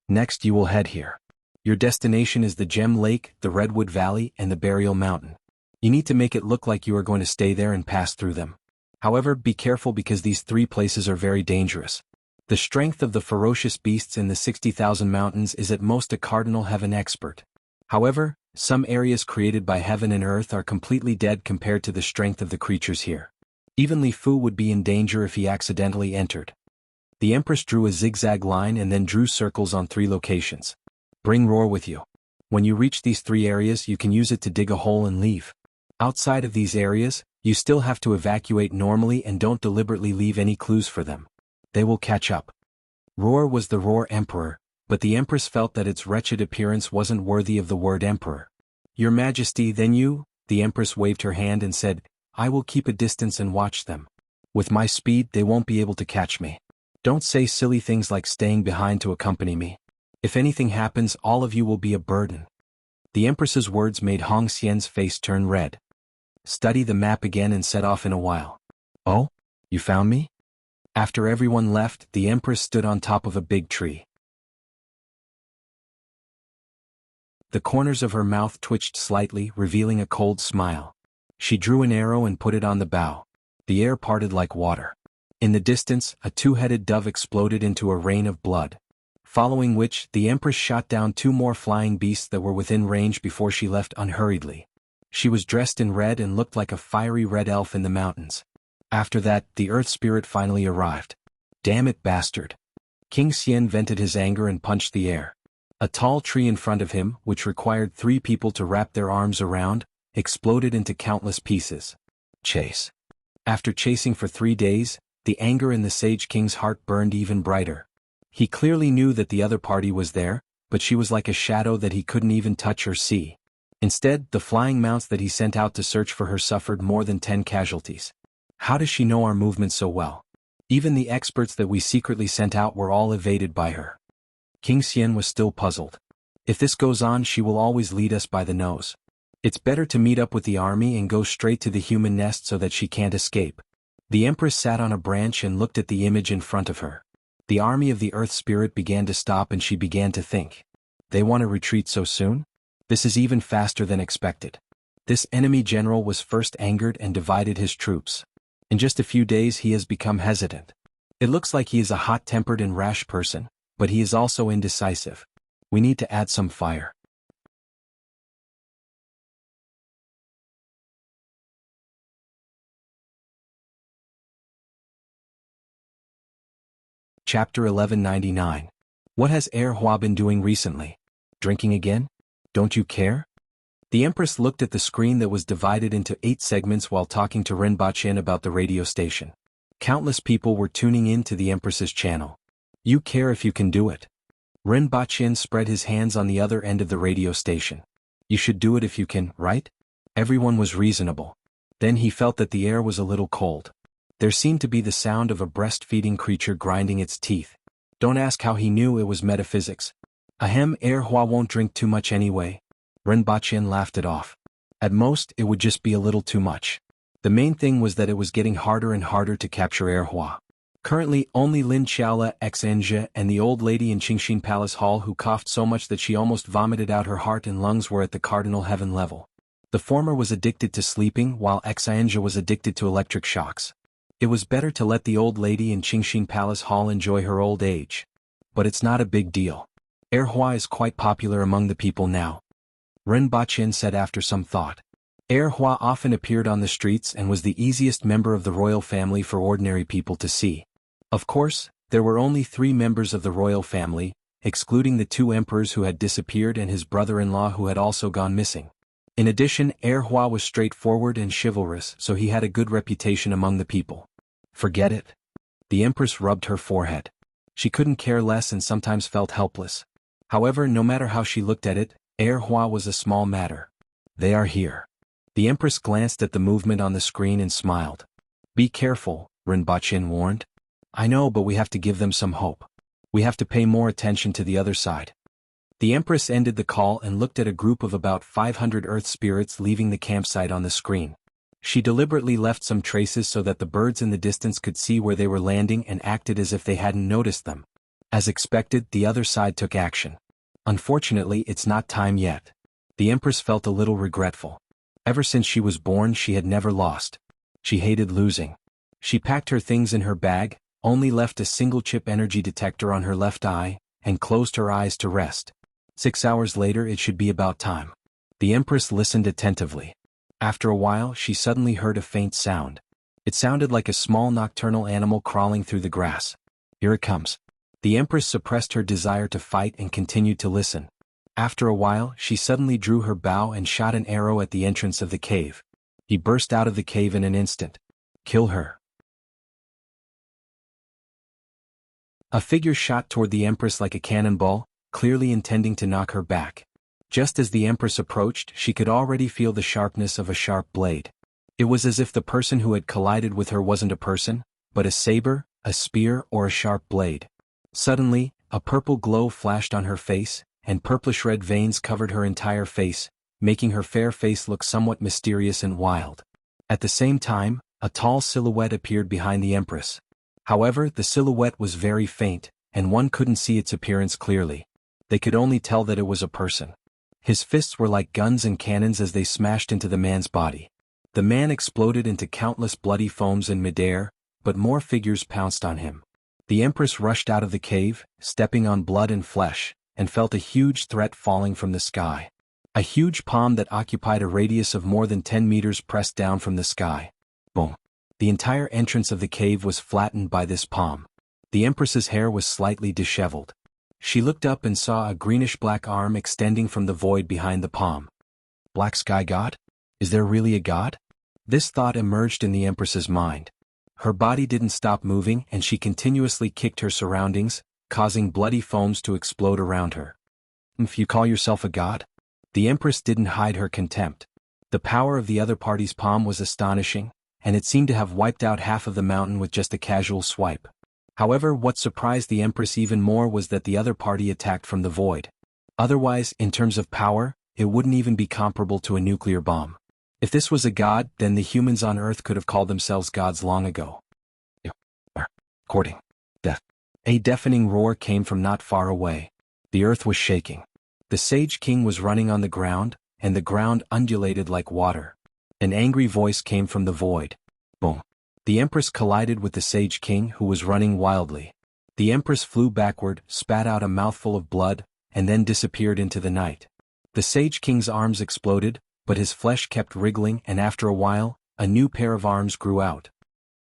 Speaker 1: Next you will head here. Your destination is the Gem Lake, the Redwood Valley, and the Burial Mountain. You need to make it look like you are going to stay there and pass through them. However, be careful because these 3 places are very dangerous. The strength of the ferocious beasts in the 60,000 mountains is at most a cardinal heaven expert. However, some areas created by heaven and earth are completely dead compared to the strength of the creatures here. Even Li Fu would be in danger if he accidentally entered. The empress drew a zigzag line and then drew circles on 3 locations. Bring Roar with you. When you reach these 3 areas, you can use it to dig a hole and leave. Outside of these areas, you still have to evacuate normally and don't deliberately leave any clues for them. They will catch up. Roar was the Roar Emperor, but the empress felt that its wretched appearance wasn't worthy of the word emperor. Your Majesty, then you, the empress waved her hand and said, I will keep a distance and watch them. With my speed, they won't be able to catch me. Don't say silly things like staying behind to accompany me. If anything happens, all of you will be a burden. The empress's words made Hong Xian's face turn red. Study the map again and set off in a while. Oh? You found me? After everyone left, the empress stood on top of a big tree. The corners of her mouth twitched slightly, revealing a cold smile. She drew an arrow and put it on the bow. The air parted like water. In the distance, a 2-headed dove exploded into a rain of blood. Following which, the empress shot down 2 more flying beasts that were within range before she left unhurriedly. She was dressed in red and looked like a fiery red elf in the mountains. After that, the earth spirit finally arrived. Damn it, bastard. King Xian vented his anger and punched the air. A tall tree in front of him, which required 3 people to wrap their arms around, exploded into countless pieces. Chase. After chasing for 3 days, the anger in the Sage King's heart burned even brighter. He clearly knew that the other party was there, but she was like a shadow that he couldn't even touch or see. Instead, the flying mounts that he sent out to search for her suffered more than 10 casualties. How does she know our movements so well? Even the experts that we secretly sent out were all evaded by her. King Xian was still puzzled. If this goes on, she will always lead us by the nose. It's better to meet up with the army and go straight to the human nest so that she can't escape. The empress sat on a branch and looked at the image in front of her. The army of the earth spirit began to stop and she began to think. They want to retreat so soon? This is even faster than expected. This enemy general was first angered and divided his troops. In just a few days he has become hesitant. It looks like he is a hot-tempered and rash person, but he is also indecisive. We need to add some fire. Chapter 1199. What has Hua been doing recently? Drinking again? Don't you care? The empress looked at the screen that was divided into 8 segments while talking to Rinpoche about the radio station. Countless people were tuning in to the empress's channel. You care if you can do it. Rinpoche spread his hands on the other end of the radio station. You should do it if you can, right? Everyone was reasonable. Then he felt that the air was a little cold. There seemed to be the sound of a breastfeeding creature grinding its teeth. Don't ask how he knew it was metaphysics. Hua won't drink too much anyway. Rinpoche laughed it off. At most, it would just be a little too much. The main thing was that it was getting harder and harder to capture Hua. Currently, only Lin Xiaola, Xenja, and the old lady in Qingxin Palace Hall who coughed so much that she almost vomited out her heart and lungs were at the cardinal heaven level. The former was addicted to sleeping while Xenja was addicted to electric shocks. It was better to let the old lady in Qingxin Palace Hall enjoy her old age. But it's not a big deal. Erhua is quite popular among the people now. Ren Baqin said after some thought. Erhua often appeared on the streets and was the easiest member of the royal family for ordinary people to see. Of course, there were only 3 members of the royal family, excluding the 2 emperors who had disappeared and his brother-in-law who had also gone missing. In addition, Erhua was straightforward and chivalrous, so he had a good reputation among the people. Forget it. The empress rubbed her forehead. She couldn't care less and sometimes felt helpless. However, no matter how she looked at it, Erhua was a small matter. They are here. The empress glanced at the movement on the screen and smiled. Be careful, Rinpoche warned. I know, but we have to give them some hope. We have to pay more attention to the other side. The empress ended the call and looked at a group of about 500 earth spirits leaving the campsite on the screen. She deliberately left some traces so that the birds in the distance could see where they were landing and acted as if they hadn't noticed them. As expected, the other side took action. Unfortunately, it's not time yet. The empress felt a little regretful. Ever since she was born, she had never lost. She hated losing. She packed her things in her bag, only left a single chip energy detector on her left eye, and closed her eyes to rest. 6 hours later, it should be about time. The empress listened attentively. After a while, she suddenly heard a faint sound. It sounded like a small nocturnal animal crawling through the grass. Here it comes. The empress suppressed her desire to fight and continued to listen. After a while, she suddenly drew her bow and shot an arrow at the entrance of the cave. He burst out of the cave in an instant. Kill her. A figure shot toward the empress like a cannonball, clearly intending to knock her back. Just as the empress approached, she could already feel the sharpness of a sharp blade. It was as if the person who had collided with her wasn't a person, but a saber, a spear, or a sharp blade. Suddenly, a purple glow flashed on her face, and purplish-red veins covered her entire face, making her fair face look somewhat mysterious and wild. At the same time, a tall silhouette appeared behind the empress. However, the silhouette was very faint, and one couldn't see its appearance clearly. They could only tell that it was a person. His fists were like guns and cannons as they smashed into the man's body. The man exploded into countless bloody foams in midair, but more figures pounced on him. The empress rushed out of the cave, stepping on blood and flesh, and felt a huge threat falling from the sky. A huge palm that occupied a radius of more than 10 meters pressed down from the sky. Boom. The entire entrance of the cave was flattened by this palm. The empress's hair was slightly disheveled. She looked up and saw a greenish-black arm extending from the void behind the palm. Black Sky God? Is there really a god? This thought emerged in the empress's mind. Her body didn't stop moving and she continuously kicked her surroundings, causing bloody foams to explode around her. If you call yourself a god? The empress didn't hide her contempt. The power of the other party's palm was astonishing, and it seemed to have wiped out half of the mountain with just a casual swipe. However, what surprised the empress even more was that the other party attacked from the void. Otherwise, in terms of power, it wouldn't even be comparable to a nuclear bomb. If this was a god, then the humans on Earth could have called themselves gods long ago. According. Death. A deafening roar came from not far away. The earth was shaking. The Sage King was running on the ground, and the ground undulated like water. An angry voice came from the void. Boom. The Empress collided with the Sage King who was running wildly. The Empress flew backward, spat out a mouthful of blood, and then disappeared into the night. The Sage King's arms exploded, but his flesh kept wriggling, and after a while, a new pair of arms grew out.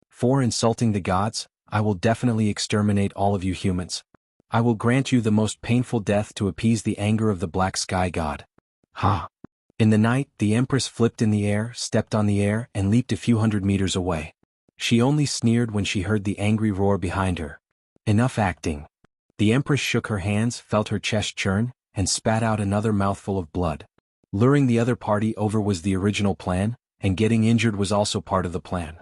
Speaker 1: For insulting the gods, I will definitely exterminate all of you humans. I will grant you the most painful death to appease the anger of the Black Sky God. Ha! In the night, the Empress flipped in the air, stepped on the air, and leaped a few hundred meters away. She only sneered when she heard the angry roar behind her. Enough acting. The Empress shook her hands, felt her chest churn, and spat out another mouthful of blood. Luring the other party over was the original plan, and getting injured was also part of the plan.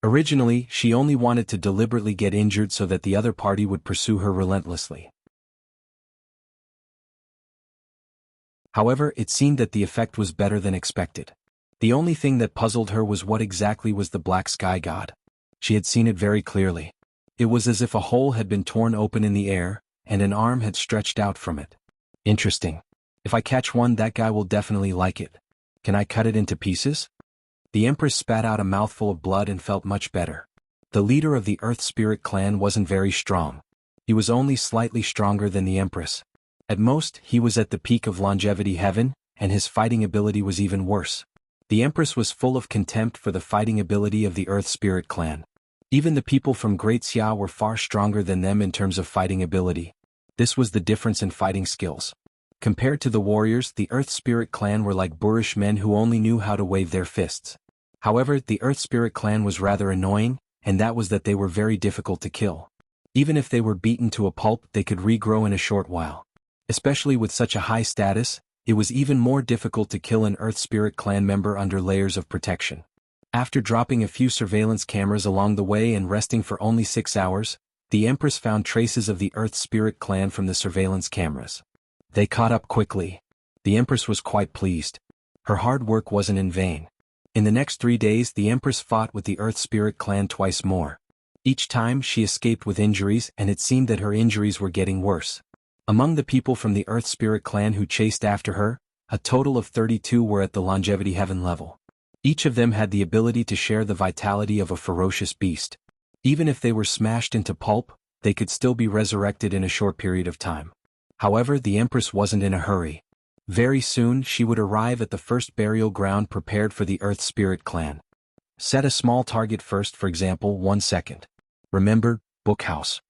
Speaker 1: Originally, she only wanted to deliberately get injured so that the other party would pursue her relentlessly. However, it seemed that the effect was better than expected. The only thing that puzzled her was what exactly was the Black Sky God. She had seen it very clearly. It was as if a hole had been torn open in the air, and an arm had stretched out from it. Interesting. If I catch one, that guy will definitely like it. Can I cut it into pieces? The Empress spat out a mouthful of blood and felt much better. The leader of the Earth Spirit clan wasn't very strong. He was only slightly stronger than the Empress. At most, he was at the peak of longevity heaven, and his fighting ability was even worse. The Empress was full of contempt for the fighting ability of the Earth Spirit clan. Even the people from Great Xia were far stronger than them in terms of fighting ability. This was the difference in fighting skills. Compared to the warriors, the Earth Spirit clan were like boorish men who only knew how to wave their fists. However, the Earth Spirit clan was rather annoying, and that was that they were very difficult to kill. Even if they were beaten to a pulp, they could regrow in a short while. Especially with such a high status, it was even more difficult to kill an Earth Spirit clan member under layers of protection. After dropping a few surveillance cameras along the way and resting for only 6 hours, the Empress found traces of the Earth Spirit clan from the surveillance cameras. They caught up quickly. The Empress was quite pleased. Her hard work wasn't in vain. In the next 3 days, the Empress fought with the Earth Spirit clan twice more. Each time, she escaped with injuries, and it seemed that her injuries were getting worse. Among the people from the Earth Spirit clan who chased after her, a total of 32 were at the longevity heaven level. Each of them had the ability to share the vitality of a ferocious beast. Even if they were smashed into pulp, they could still be resurrected in a short period of time. However, the Empress wasn't in a hurry. Very soon she would arrive at the first burial ground prepared for the Earth Spirit clan. Set a small target first, for example 1 second. Remember, book house.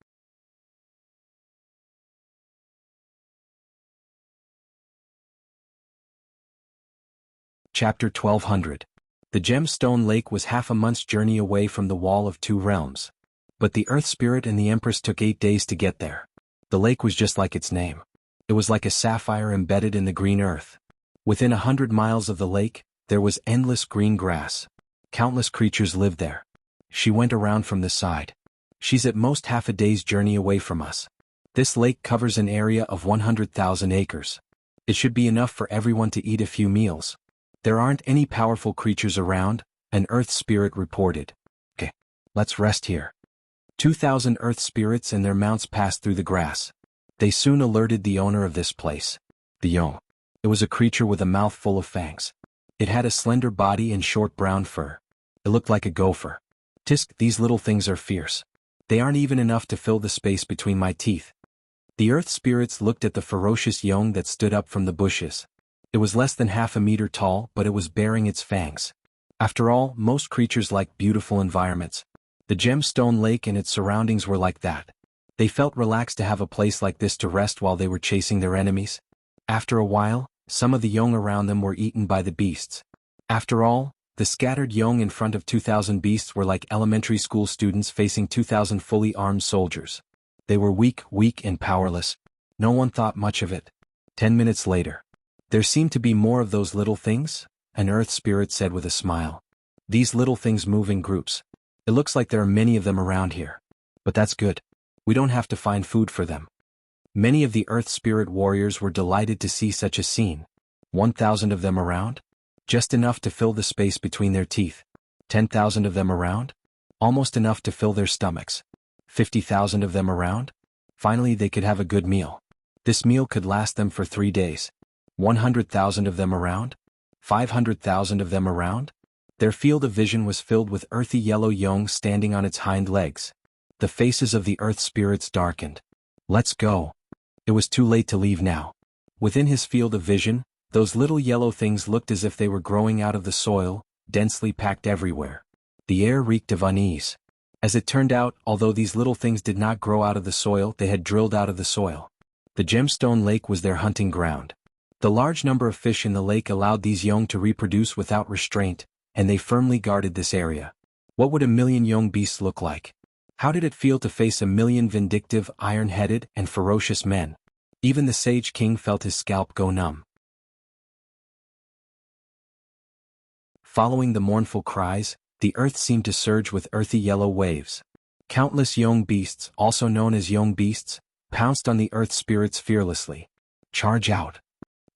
Speaker 1: Chapter 1200. The Gemstone Lake was half a month's journey away from the Wall of Two Realms. But the Earth Spirit and the Empress took 8 days to get there. The lake was just like its name. It was like a sapphire embedded in the green earth. Within 100 miles of the lake, there was endless green grass. Countless creatures lived there. She went around from the side. She's at most half a day's journey away from us. This lake covers an area of 100,000 acres. It should be enough for everyone to eat a few meals. There aren't any powerful creatures around, an Earth Spirit reported. Okay, let's rest here. 2,000 Earth Spirits and their mounts passed through the grass. They soon alerted the owner of this place. The Yong. It was a creature with a mouth full of fangs. It had a slender body and short brown fur. It looked like a gopher. Tisk, these little things are fierce. They aren't even enough to fill the space between my teeth. The Earth Spirits looked at the ferocious Yong that stood up from the bushes. It was less than half a meter tall, but it was bearing its fangs. After all, most creatures like beautiful environments. The Gemstone Lake and its surroundings were like that. They felt relaxed to have a place like this to rest while they were chasing their enemies. After a while, some of the Yong around them were eaten by the beasts. After all, the scattered Yong in front of 2,000 beasts were like elementary school students facing 2,000 fully armed soldiers. They were weak and powerless. No one thought much of it. 10 minutes later. There seemed to be more of those little things, an Earth Spirit said with a smile. These little things move in groups. It looks like there are many of them around here. But that's good. We don't have to find food for them. Many of the Earth Spirit warriors were delighted to see such a scene. 1,000 of them around? Just enough to fill the space between their teeth. 10,000 of them around? Almost enough to fill their stomachs. 50,000 of them around? Finally they could have a good meal. This meal could last them for 3 days. 100,000 of them around? 500,000 of them around? Their field of vision was filled with earthy yellow Yong standing on its hind legs. The faces of the Earth Spirits darkened. Let's go. It was too late to leave now. Within his field of vision, those little yellow things looked as if they were growing out of the soil, densely packed everywhere. The air reeked of unease. As it turned out, although these little things did not grow out of the soil, they had drilled out of the soil. The Gemstone Lake was their hunting ground. The large number of fish in the lake allowed these Yong to reproduce without restraint, and they firmly guarded this area. What would 1,000,000 Yong beasts look like? How did it feel to face 1,000,000 vindictive, iron-headed, and ferocious men? Even the Sage King felt his scalp go numb. Following the mournful cries, the earth seemed to surge with earthy yellow waves. Countless Yong beasts, also known as Yong beasts, pounced on the Earth Spirits fearlessly. Charge out.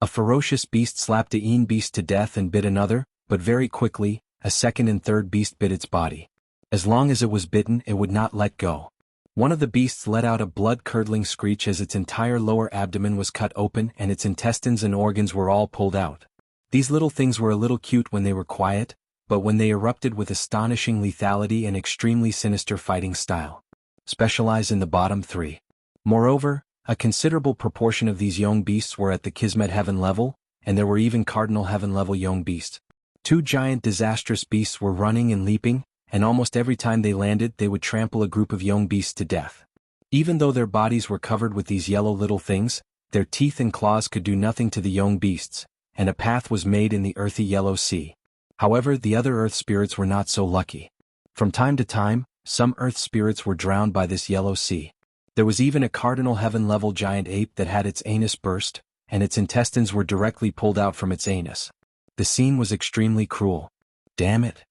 Speaker 1: A ferocious beast slapped a Een beast to death and bit another, but very quickly, a second and third beast bit its body. As long as it was bitten, it would not let go. One of the beasts let out a blood-curdling screech as its entire lower abdomen was cut open and its intestines and organs were all pulled out. These little things were a little cute when they were quiet, but when they erupted with astonishing lethality and extremely sinister fighting style. Specialize in the bottom 3. Moreover, a considerable proportion of these young beasts were at the Kismet Heaven level, and there were even Cardinal Heaven level young beasts. 2 giant disastrous beasts were running and leaping, and almost every time they landed they would trample a group of young beasts to death. Even though their bodies were covered with these yellow little things, their teeth and claws could do nothing to the young beasts, and a path was made in the earthy yellow sea. However, the other earth spirits were not so lucky. From time to time, some earth spirits were drowned by this yellow sea. There was even a Cardinal Heaven level giant ape that had its anus burst, and its intestines were directly pulled out from its anus. The scene was extremely cruel. Damn it!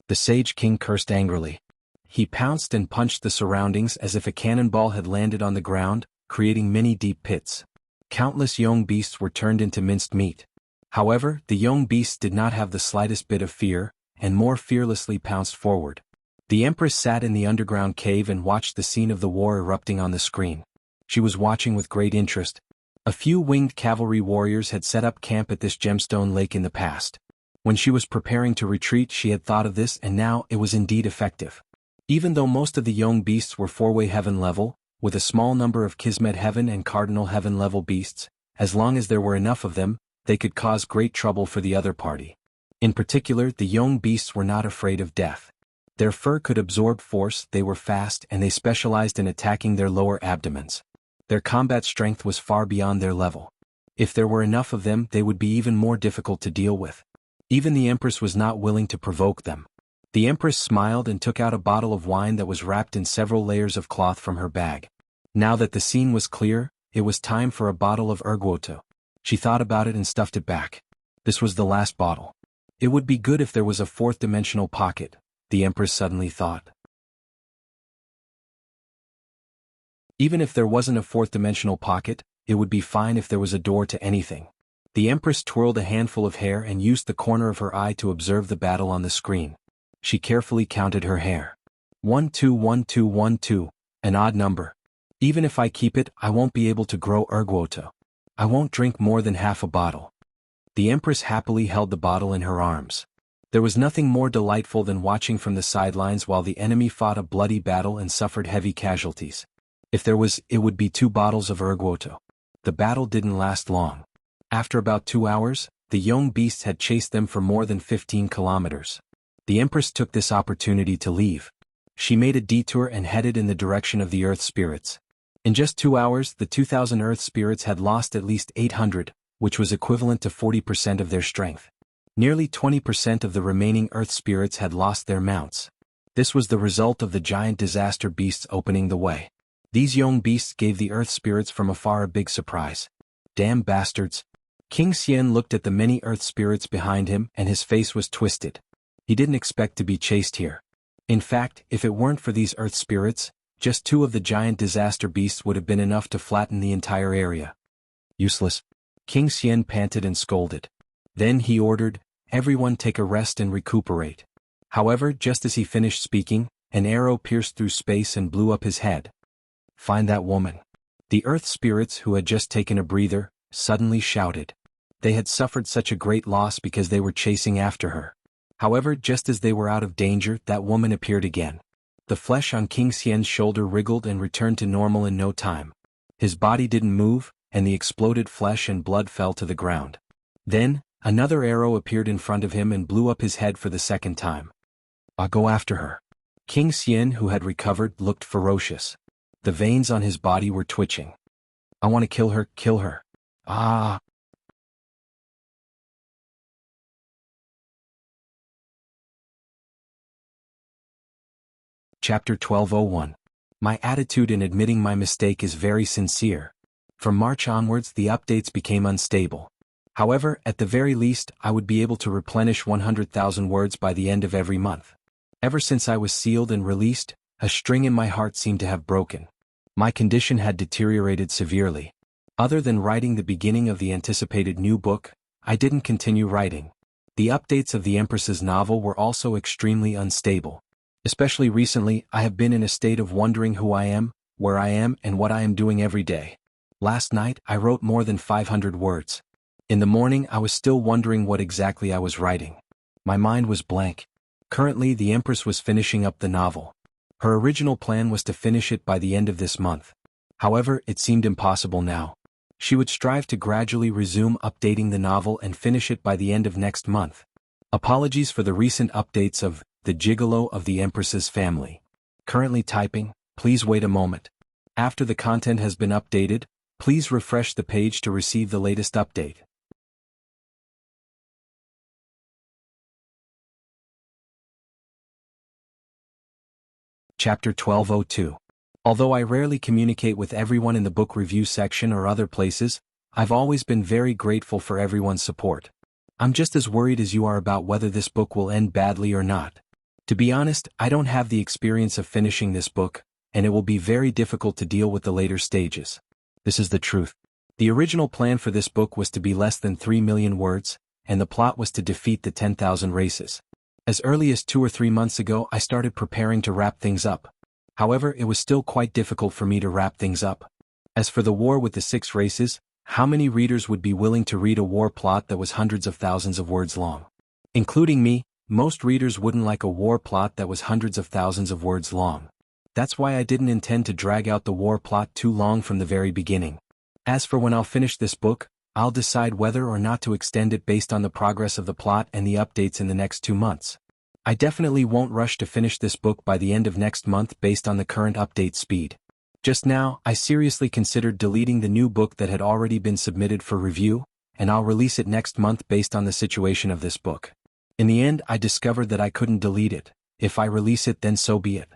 Speaker 1: The Sage King cursed angrily. He pounced and punched the surroundings as if a cannonball had landed on the ground, creating many deep pits. Countless young beasts were turned into minced meat. However, the young beasts did not have the slightest bit of fear, and more fearlessly pounced forward. The Empress sat in the underground cave and watched the scene of the war erupting on the screen. She was watching with great interest. A few winged cavalry warriors had set up camp at this gemstone lake in the past. When she was preparing to retreat, she had thought of this, and now it was indeed effective. Even though most of the young beasts were 4-way heaven level, with a small number of Kismet Heaven and Cardinal Heaven level beasts, as long as there were enough of them, they could cause great trouble for the other party. In particular, the young beasts were not afraid of death. Their fur could absorb force, they were fast, and they specialized in attacking their lower abdomens. Their combat strength was far beyond their level. If there were enough of them, they would be even more difficult to deal with. Even the Empress was not willing to provoke them. The Empress smiled and took out a bottle of wine that was wrapped in several layers of cloth from her bag. Now that the scene was clear, it was time for a bottle of erguoto. She thought about it and stuffed it back. This was the last bottle. It would be good if there was a 4th-dimensional pocket, the Empress suddenly thought. Even if there wasn't a 4th-dimensional pocket, it would be fine if there was a door to anything. The Empress twirled a handful of hair and used the corner of her eye to observe the battle on the screen. She carefully counted her hair. 1 2 1 2 1 2, an odd number. Even if I keep it, I won't be able to grow erguoto. I won't drink more than half a bottle. The Empress happily held the bottle in her arms. There was nothing more delightful than watching from the sidelines while the enemy fought a bloody battle and suffered heavy casualties. If there was, it would be 2 bottles of erguoto. The battle didn't last long. After about 2 hours, the young beasts had chased them for more than 15 kilometers. The Empress took this opportunity to leave. She made a detour and headed in the direction of the Earth Spirits. In just 2 hours, the 2,000 Earth Spirits had lost at least 800, which was equivalent to 40% of their strength. Nearly 20% of the remaining Earth Spirits had lost their mounts. This was the result of the giant disaster beasts opening the way. These young beasts gave the Earth Spirits from afar a big surprise. Damn bastards. King Xian looked at the many Earth Spirits behind him and his face was twisted. He didn't expect to be chased here. In fact, if it weren't for these Earth Spirits, just 2 of the giant disaster beasts would have been enough to flatten the entire area. Useless. King Xian panted and scolded. Then he ordered, "Everyone take a rest and recuperate." However, just as he finished speaking, an arrow pierced through space and blew up his head. Find that woman. The Earth Spirits, who had just taken a breather, suddenly shouted. They had suffered such a great loss because they were chasing after her. However, just as they were out of danger, that woman appeared again. The flesh on King Xian's shoulder wriggled and returned to normal in no time. His body didn't move, and the exploded flesh and blood fell to the ground. Then, another arrow appeared in front of him and blew up his head for the 2nd time. I'll go after her. King Xian, who had recovered, looked ferocious. The veins on his body were twitching. I want to kill her, kill her. Ah! Chapter 12:01. My attitude in admitting my mistake is very sincere. From March onwards, the updates became unstable. However, at the very least, I would be able to replenish 100,000 words by the end of every month. Ever since I was sealed and released, a string in my heart seemed to have broken. My condition had deteriorated severely. Other than writing the beginning of the anticipated new book, I didn't continue writing. The updates of the Empress's novel were also extremely unstable. Especially recently, I have been in a state of wondering who I am, where I am, and what I am doing every day. Last night, I wrote more than 500 words. In the morning, I was still wondering what exactly I was writing. My mind was blank. Currently, the Empress was finishing up the novel. Her original plan was to finish it by the end of this month. However, it seemed impossible now. She would strive to gradually resume updating the novel and finish it by the end of next month. Apologies for the recent updates of The Gigolo of the Empress's Family. Currently typing, please wait a moment. After the content has been updated, please refresh the page to receive the latest update. Chapter 1202. Although I rarely communicate with everyone in the book review section or other places, I've always been very grateful for everyone's support. I'm just as worried as you are about whether this book will end badly or not. To be honest, I don't have the experience of finishing this book, and it will be very difficult to deal with the later stages. This is the truth. The original plan for this book was to be less than 3 million words, and the plot was to defeat the 10,000 races. As early as 2 or 3 months ago, I started preparing to wrap things up. However, it was still quite difficult for me to wrap things up. As for the war with the 6 races, how many readers would be willing to read a war plot that was hundreds of thousands of words long? Including me, most readers wouldn't like a war plot that was hundreds of thousands of words long. That's why I didn't intend to drag out the war plot too long from the very beginning. As for when I'll finish this book, I'll decide whether or not to extend it based on the progress of the plot and the updates in the next 2 months. I definitely won't rush to finish this book by the end of next month based on the current update speed. Just now, I seriously considered deleting the new book that had already been submitted for review, and I'll release it next month based on the situation of this book. In the end, I discovered that I couldn't delete it. If I release it, then so be it.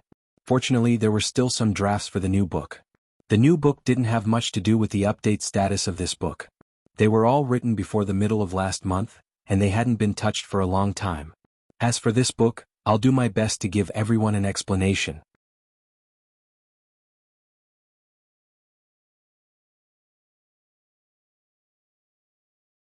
Speaker 1: Fortunately, there were still some drafts for the new book. The new book didn't have much to do with the update status of this book. They were all written before the middle of last month, and they hadn't been touched for a long time. As for this book, I'll do my best to give everyone an explanation.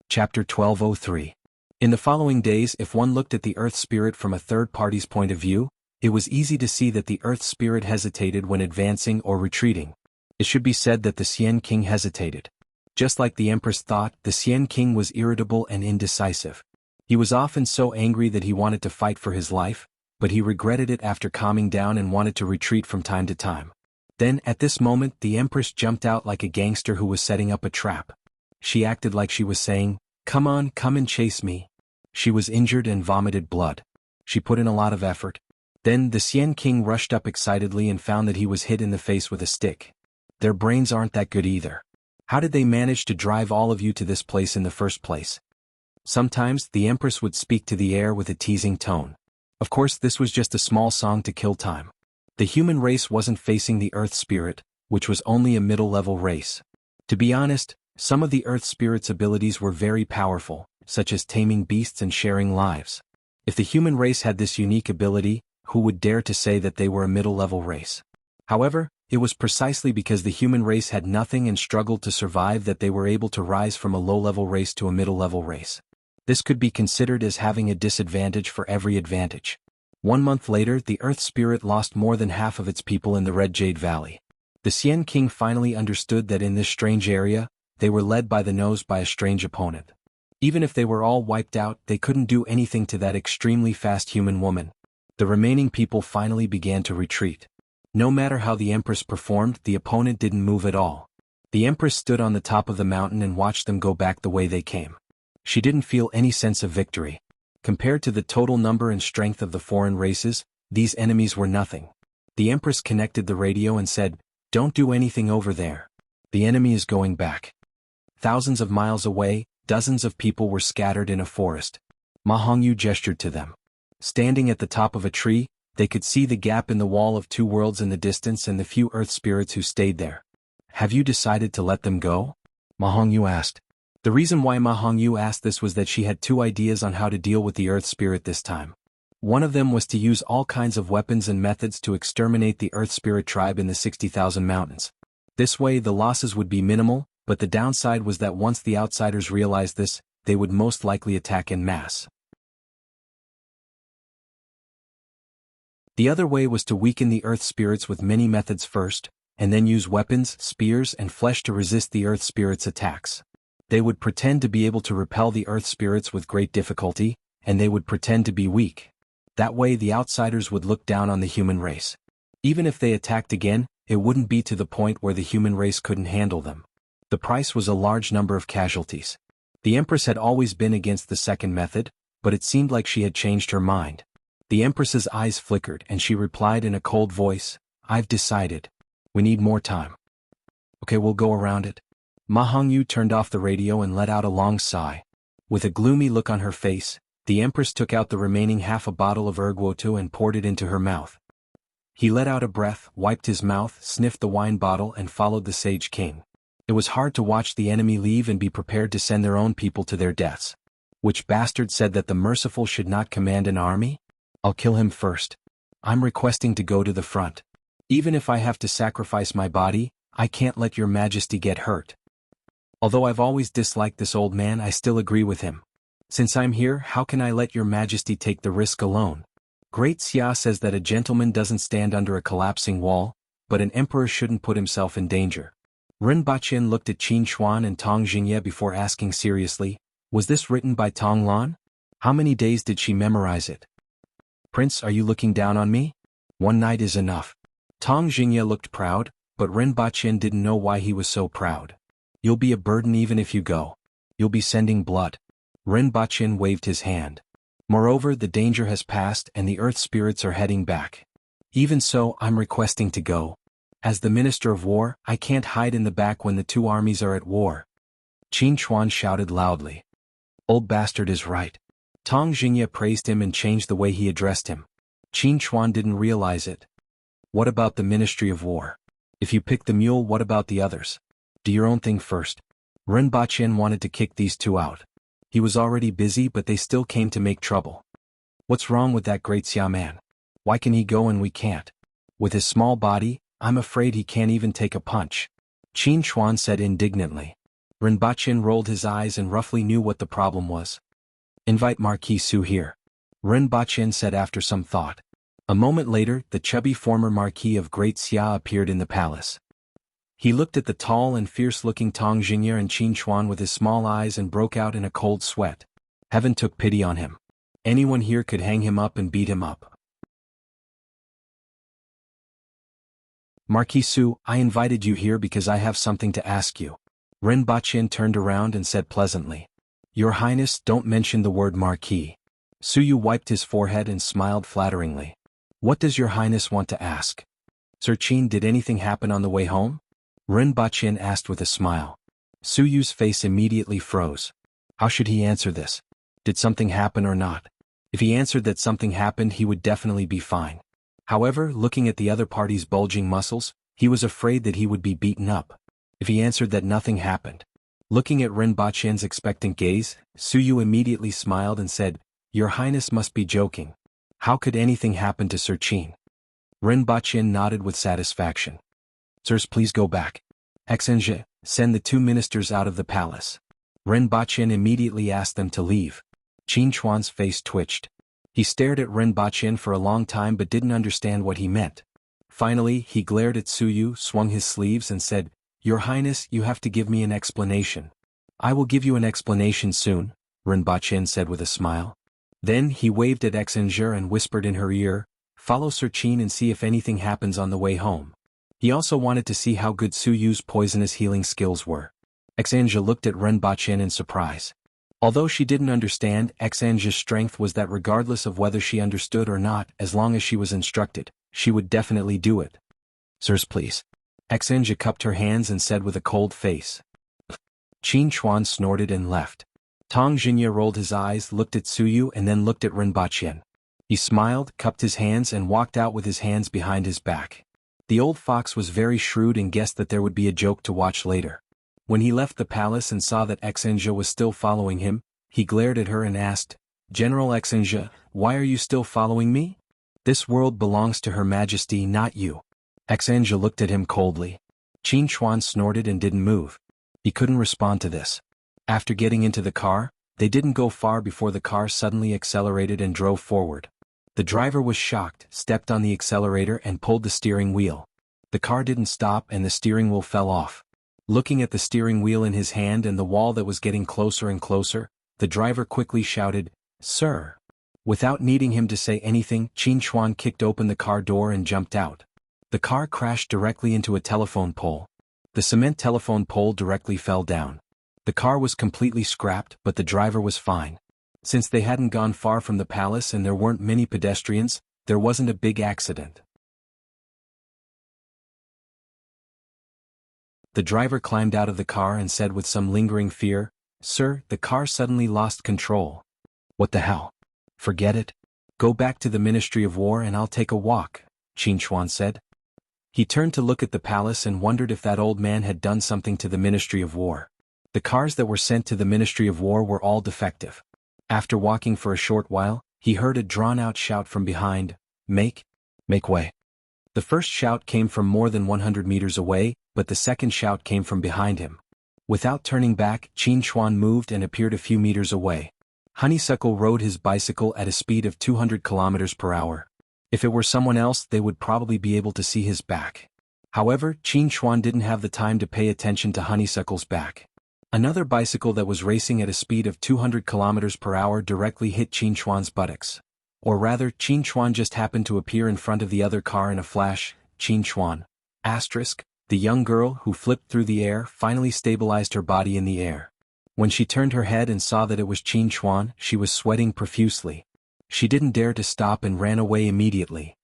Speaker 1: Chapter 1203. In the following days, if one looked at the Earth Spirit from a third party's point of view, it was easy to see that the Earth Spirit hesitated when advancing or retreating. It should be said that the Xian King hesitated. Just like the Empress thought, the Xian King was irritable and indecisive. He was often so angry that he wanted to fight for his life, but he regretted it after calming down and wanted to retreat from time to time. Then, at this moment, the Empress jumped out like a gangster who was setting up a trap. She acted like she was saying, "Come on, come and chase me." She was injured and vomited blood. She put in a lot of effort. Then the Xian King rushed up excitedly and found that he was hit in the face with a stick. Their brains aren't that good either. How did they manage to drive all of you to this place in the first place? Sometimes, the Empress would speak to the air with a teasing tone. Of course, this was just a small song to kill time. The human race wasn't facing the Earth Spirit, which was only a middle-level race. To be honest, some of the Earth Spirit's abilities were very powerful, such as taming beasts and sharing lives. If the human race had this unique ability, who would dare to say that they were a middle-level race? However, it was precisely because the human race had nothing and struggled to survive that they were able to rise from a low-level race to a middle-level race. This could be considered as having a disadvantage for every advantage. 1 month later, the Earth Spirit lost more than half of its people in the Red Jade Valley. The Xian King finally understood that in this strange area, they were led by the nose by a strange opponent. Even if they were all wiped out, they couldn't do anything to that extremely fast human woman. The remaining people finally began to retreat. No matter how the Empress performed, the opponent didn't move at all. The Empress stood on the top of the mountain and watched them go back the way they came. She didn't feel any sense of victory. Compared to the total number and strength of the foreign races, these enemies were nothing. The Empress connected the radio and said, "Don't do anything over there. The enemy is going back." Thousands of miles away, dozens of people were scattered in a forest. Ma Hongyu gestured to them. Standing at the top of a tree, they could see the gap in the wall of 2 worlds in the distance and the few Earth Spirits who stayed there. "Have you decided to let them go?" Ma Hongyu asked. The reason why Ma Hongyu asked this was that she had 2 ideas on how to deal with the Earth Spirit this time. One of them was to use all kinds of weapons and methods to exterminate the Earth Spirit tribe in the 60,000 mountains. This way the losses would be minimal, but the downside was that once the outsiders realized this, they would most likely attack en masse. The other way was to weaken the Earth Spirits with many methods first, and then use weapons, spears, and flesh to resist the Earth Spirits' attacks. They would pretend to be able to repel the Earth Spirits with great difficulty, and they would pretend to be weak. That way the outsiders would look down on the human race. Even if they attacked again, it wouldn't be to the point where the human race couldn't handle them. The price was a large number of casualties. The Empress had always been against the second method, but it seemed like she had changed her mind. The Empress's eyes flickered and she replied in a cold voice, "I've decided. We need more time." "Okay, we'll go around it." Ma Hongyu turned off the radio and let out a long sigh. With a gloomy look on her face, the Empress took out the remaining half a bottle of erguoto and poured it into her mouth. He let out a breath, wiped his mouth, sniffed the wine bottle and followed the Sage King. It was hard to watch the enemy leave and be prepared to send their own people to their deaths. Which bastard said that the merciful should not command an army? I'll kill him first. I'm requesting to go to the front. Even if I have to sacrifice my body, I can't let your majesty get hurt. Although I've always disliked this old man, I still agree with him. Since I'm here, how can I let your majesty take the risk alone? Great Xia says that a gentleman doesn't stand under a collapsing wall, but an emperor shouldn't put himself in danger. Ren Baqin looked at Qin Xuan and Tong Jingye before asking seriously, "Was this written by Tong Lan? How many days did she memorize it?" "Prince, are you looking down on me? One night is enough." Tong Jingye looked proud, but Ren Baqin didn't know why he was so proud. "You'll be a burden even if you go. You'll be sending blood." Ren Baqin waved his hand. "Moreover, the danger has passed and the earth spirits are heading back. Even so, I'm requesting to go. As the Minister of War, I can't hide in the back when the two armies are at war." Qin Chuan shouted loudly. "Old bastard is right." Tong Jingye praised him and changed the way he addressed him. Qin Chuan didn't realize it. "What about the Ministry of War? If you pick the mule, what about the others? Do your own thing first." Ren Baqin wanted to kick these two out. He was already busy, but they still came to make trouble. "What's wrong with that great Xia man? Why can he go and we can't? With his small body, I'm afraid he can't even take a punch." Qin Chuan said indignantly. Ren Baqin rolled his eyes and roughly knew what the problem was. "Invite Marquis Su here," Ren Baqin said after some thought. A moment later, the chubby former Marquis of Great Xia appeared in the palace. He looked at the tall and fierce-looking Tong Jingye and Qin Chuan with his small eyes and broke out in a cold sweat. Heaven took pity on him. Anyone here could hang him up and beat him up. "Marquis Su, I invited you here because I have something to ask you." Ren Baqin turned around and said pleasantly. "Your Highness, don't mention the word Marquis." Su Yu wiped his forehead and smiled flatteringly. "What does your Highness want to ask?" "Sir Qin, did anything happen on the way home?" Ren Baqin asked with a smile. Su Yu's face immediately froze. How should he answer this? Did something happen or not? If he answered that something happened, he would definitely be fine. However, looking at the other party's bulging muscles, he was afraid that he would be beaten up. If he answered that nothing happened. Looking at Ren Baqin's expectant gaze, Su Yu immediately smiled and said, "Your Highness must be joking. How could anything happen to Sir Qin?" Ren Baqin nodded with satisfaction. "Sirs, please go back. Exenge, send the two ministers out of the palace." Ren Baqin immediately asked them to leave. Qin Chuan's face twitched. He stared at Ren Baqin for a long time but didn't understand what he meant. Finally, he glared at Su Yu, swung his sleeves and said, "Your Highness, you have to give me an explanation." "I will give you an explanation soon," Ren Baqin said with a smile. Then he waved at Exenge and whispered in her ear, "Follow Sir Qin and see if anything happens on the way home." He also wanted to see how good Su Yu's poisonous healing skills were. Exenge looked at Ren Baqin in surprise. Although she didn't understand, Exenge's strength was that regardless of whether she understood or not, as long as she was instructed, she would definitely do it. "Sirs, please." Exenge cupped her hands and said with a cold face. Qin Chuan snorted and left. Tong Jingye rolled his eyes, looked at Su Yu and then looked at Ren Baqin. He smiled, cupped his hands and walked out with his hands behind his back. The old fox was very shrewd and guessed that there would be a joke to watch later. When he left the palace and saw that Exenge was still following him, he glared at her and asked, "General Exenge, why are you still following me? This world belongs to Her Majesty, not you." Exenge looked at him coldly. Qin Chuan snorted and didn't move. He couldn't respond to this. After getting into the car, they didn't go far before the car suddenly accelerated and drove forward. The driver was shocked, stepped on the accelerator and pulled the steering wheel. The car didn't stop and the steering wheel fell off. Looking at the steering wheel in his hand and the wall that was getting closer and closer, the driver quickly shouted, "Sir!" Without needing him to say anything, Qin Chuan kicked open the car door and jumped out. The car crashed directly into a telephone pole. The cement telephone pole directly fell down. The car was completely scrapped, but the driver was fine. Since they hadn't gone far from the palace and there weren't many pedestrians, there wasn't a big accident. The driver climbed out of the car and said with some lingering fear, "Sir, the car suddenly lost control." "What the hell?" "Forget it. Go back to the Ministry of War and I'll take a walk," Qin Chuan said. He turned to look at the palace and wondered if that old man had done something to the Ministry of War. The cars that were sent to the Ministry of War were all defective. After walking for a short while, he heard a drawn-out shout from behind, Make way." The first shout came from more than 100 meters away, but the second shout came from behind him. Without turning back, Qin Chuan moved and appeared a few meters away. Honeysuckle rode his bicycle at a speed of 200 kilometers per hour. If it were someone else, they would probably be able to see his back. However, Qin Chuan didn't have the time to pay attention to Honeysuckle's back. Another bicycle that was racing at a speed of 200 kilometers per hour directly hit Qin Chuan's buttocks. Or rather, Qin Chuan just happened to appear in front of the other car in a flash. Qin Chuan, the young girl who flipped through the air, finally stabilized her body in the air. When she turned her head and saw that it was Qin Chuan, she was sweating profusely. She didn't dare to stop and ran away immediately.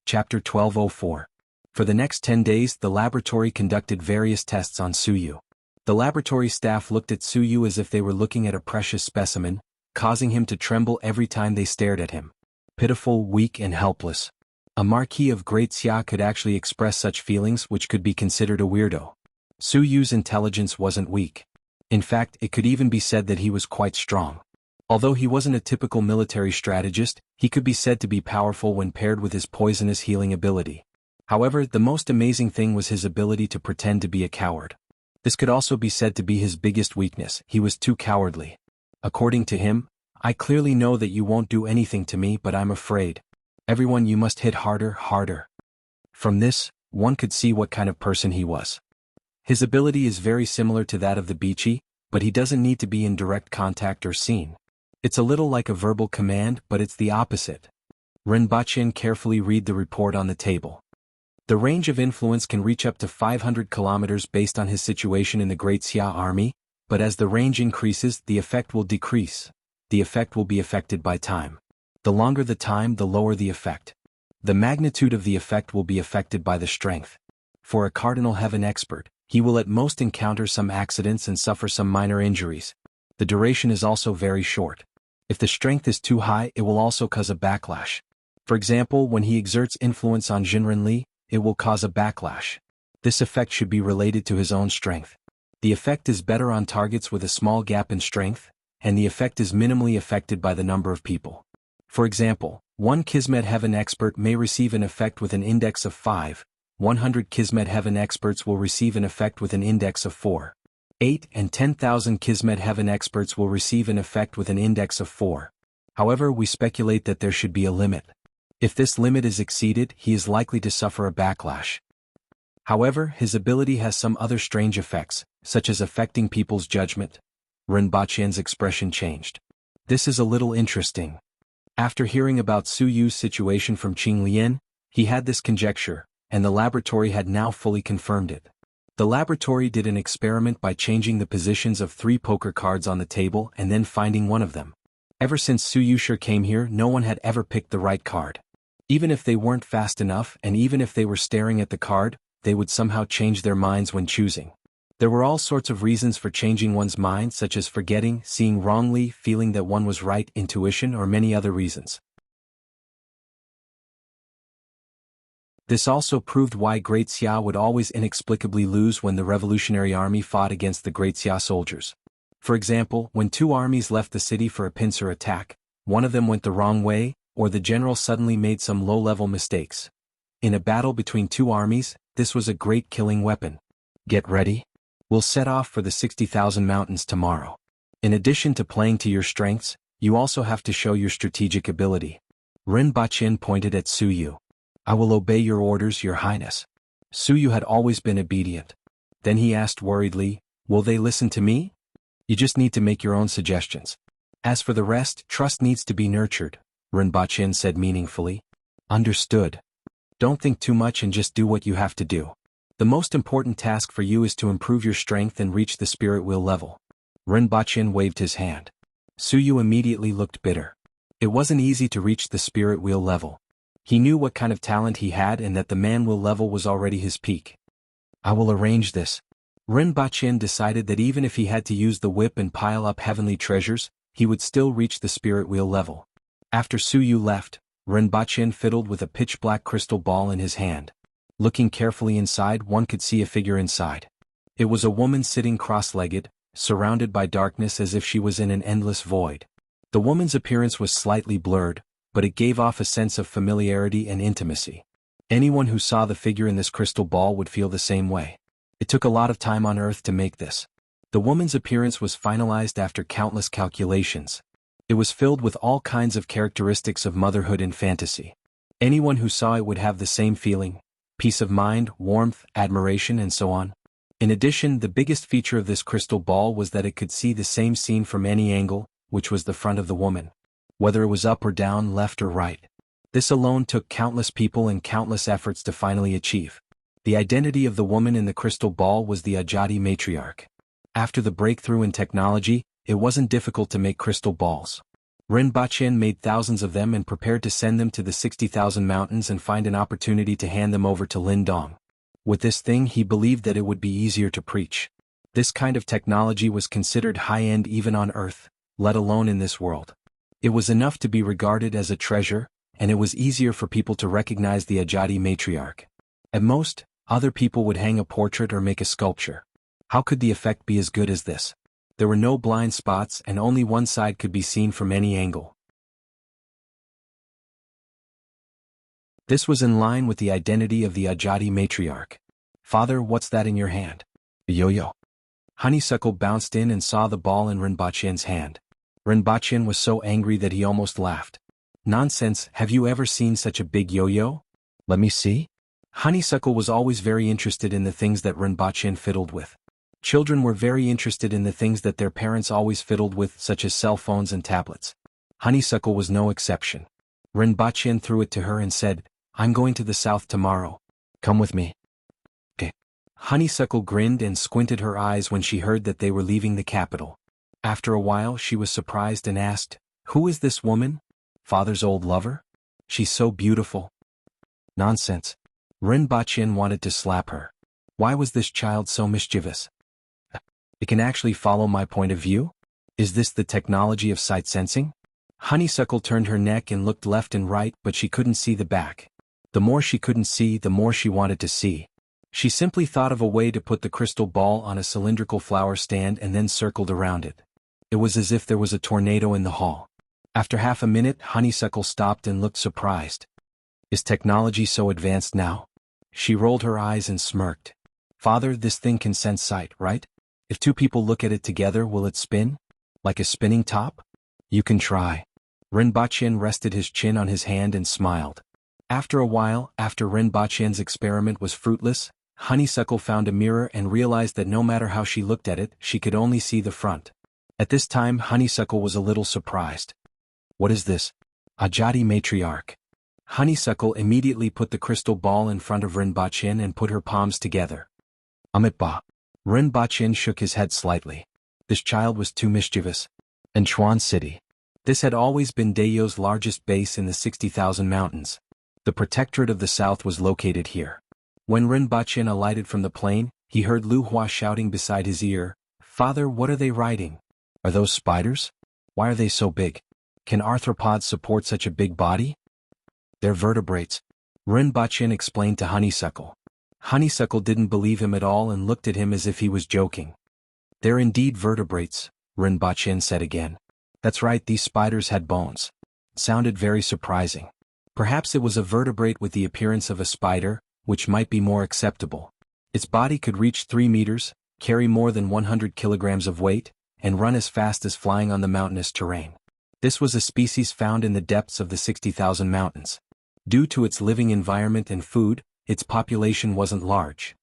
Speaker 1: Chapter 1204. For the next 10 days the laboratory conducted various tests on Suyu. The laboratory staff looked at Suyu as if they were looking at a precious specimen, causing him to tremble every time they stared at him. Pitiful, weak and helpless. A Marquis of Great Xia could actually express such feelings, which could be considered a weirdo. Suyu's intelligence wasn't weak. In fact, it could even be said that he was quite strong. Although he wasn't a typical military strategist, he could be said to be powerful when paired with his poisonous healing ability. However, the most amazing thing was his ability to pretend to be a coward. This could also be said to be his biggest weakness. He was too cowardly. According to him, "I clearly know that you won't do anything to me, but I'm afraid. Everyone, you must hit harder, harder." From this, one could see what kind of person he was. His ability is very similar to that of the Bichi, but he doesn't need to be in direct contact or seen. It's a little like a verbal command, but it's the opposite. Rinpoche carefully read the report on the table. The range of influence can reach up to 500 kilometers based on his situation in the Great Xia army, but as the range increases, the effect will decrease. The effect will be affected by time. The longer the time, the lower the effect. The magnitude of the effect will be affected by the strength. For a Cardinal Heaven expert, he will at most encounter some accidents and suffer some minor injuries. The duration is also very short. If the strength is too high, it will also cause a backlash. For example, when he exerts influence on Jinren Li, it will cause a backlash. This effect should be related to his own strength. The effect is better on targets with a small gap in strength, and the effect is minimally affected by the number of people. For example, one Kismet Heaven expert may receive an effect with an index of 5, 100 Kismet Heaven experts will receive an effect with an index of 4. 8 and 10,000 Kismet Heaven experts will receive an effect with an index of 4. However, we speculate that there should be a limit. If this limit is exceeded, he is likely to suffer a backlash. However, his ability has some other strange effects, such as affecting people's judgment. Rinpoche's expression changed. This is a little interesting. After hearing about Suyu's situation from Qing Lian, he had this conjecture, and the laboratory had now fully confirmed it. The laboratory did an experiment by changing the positions of 3 poker cards on the table and then finding one of them. Ever since Suyushir came here, no one had ever picked the right card. Even if they weren't fast enough and even if they were staring at the card, they would somehow change their minds when choosing. There were all sorts of reasons for changing one's mind, such as forgetting, seeing wrongly, feeling that one was right, intuition, or many other reasons. This also proved why Great Xia would always inexplicably lose when the Revolutionary Army fought against the Great Xia soldiers. For example, when 2 armies left the city for a pincer attack, one of them went the wrong way, or the general suddenly made some low-level mistakes. In a battle between 2 armies, this was a great killing weapon. Get ready. We'll set off for the 60,000 mountains tomorrow. In addition to playing to your strengths, you also have to show your strategic ability. Rinpoche pointed at Suyu. I will obey your orders, Your Highness. Suyu had always been obedient. Then he asked worriedly, will they listen to me? You just need to make your own suggestions. As for the rest, trust needs to be nurtured, Rinpoche said meaningfully. Understood. Don't think too much and just do what you have to do. The most important task for you is to improve your strength and reach the spirit wheel level. Rinpoche waved his hand. Suyu immediately looked bitter. It wasn't easy to reach the spirit wheel level. He knew what kind of talent he had and that the man wheel level was already his peak. I will arrange this. Rinpoche decided that even if he had to use the whip and pile up heavenly treasures, he would still reach the spirit wheel level. After Suyu left, Rinpoche fiddled with a pitch-black crystal ball in his hand. Looking carefully inside, one could see a figure inside. It was a woman sitting cross-legged, surrounded by darkness as if she was in an endless void. The woman's appearance was slightly blurred, but it gave off a sense of familiarity and intimacy. Anyone who saw the figure in this crystal ball would feel the same way. It took a lot of time on Earth to make this. The woman's appearance was finalized after countless calculations. It was filled with all kinds of characteristics of motherhood and fantasy. Anyone who saw it would have the same feeling: peace of mind, warmth, admiration, and so on. In addition, the biggest feature of this crystal ball was that it could see the same scene from any angle, which was the front of the woman. Whether it was up or down, left or right. This alone took countless people and countless efforts to finally achieve. The identity of the woman in the crystal ball was the Ajadi matriarch. After the breakthrough in technology, it wasn't difficult to make crystal balls. Rinpoche made thousands of them and prepared to send them to the 60,000 mountains and find an opportunity to hand them over to Lindong. With this thing, he believed that it would be easier to preach. This kind of technology was considered high-end even on Earth, let alone in this world. It was enough to be regarded as a treasure, and it was easier for people to recognize the Ajadi matriarch. At most, other people would hang a portrait or make a sculpture. How could the effect be as good as this? There were no blind spots and only one side could be seen from any angle. This was in line with the identity of the Ajadi matriarch. Father, what's that in your hand? A yo-yo. Honeysuckle bounced in and saw the ball in Rinpoche's hand. Rinpoche was so angry that he almost laughed. Nonsense, have you ever seen such a big yo-yo? Let me see. Honeysuckle was always very interested in the things that Rinpoche fiddled with. Children were very interested in the things that their parents always fiddled with, such as cell phones and tablets. Honeysuckle was no exception. Rinpoche threw it to her and said, I'm going to the south tomorrow. Come with me. Okay. Honeysuckle grinned and squinted her eyes when she heard that they were leaving the capital. After a while she was surprised and asked, Who is this woman? Father's old lover? She's so beautiful. Nonsense. Rinpoche wanted to slap her. Why was this child so mischievous? It can actually follow my point of view? Is this the technology of sight sensing? Honeysuckle turned her neck and looked left and right, but she couldn't see the back. The more she couldn't see, the more she wanted to see. She simply thought of a way to put the crystal ball on a cylindrical flower stand and then circled around it. It was as if there was a tornado in the hall. After half a minute, Honeysuckle stopped and looked surprised. Is technology so advanced now? She rolled her eyes and smirked. Father, this thing can sense sight, right? If two people look at it together, will it spin? Like a spinning top? You can try. Rinpoche rested his chin on his hand and smiled. After a while, after Rinpoche's experiment was fruitless, Honeysuckle found a mirror and realized that no matter how she looked at it, she could only see the front. At this time, Honeysuckle was a little surprised. What is this? Ajadi matriarch. Honeysuckle immediately put the crystal ball in front of Rinpoche and put her palms together. Amitba. Rinpoche shook his head slightly. This child was too mischievous. In Chuan City. This had always been Dayo's largest base in the 60,000 mountains. The Protectorate of the South was located here. When Rinpoche alighted from the plane, he heard Lu Hua shouting beside his ear, Father, what are they riding? Are those spiders? Why are they so big? Can arthropods support such a big body? They're vertebrates. Rinpoche explained to Honeysuckle. Honeysuckle didn't believe him at all and looked at him as if he was joking. They're indeed vertebrates, Rinpoche said again. That's right, these spiders had bones. It sounded very surprising. Perhaps it was a vertebrate with the appearance of a spider, which might be more acceptable. Its body could reach 3 meters, carry more than 100 kilograms of weight, and run as fast as flying on the mountainous terrain. This was a species found in the depths of the 60,000 mountains. Due to its living environment and food, its population wasn't large.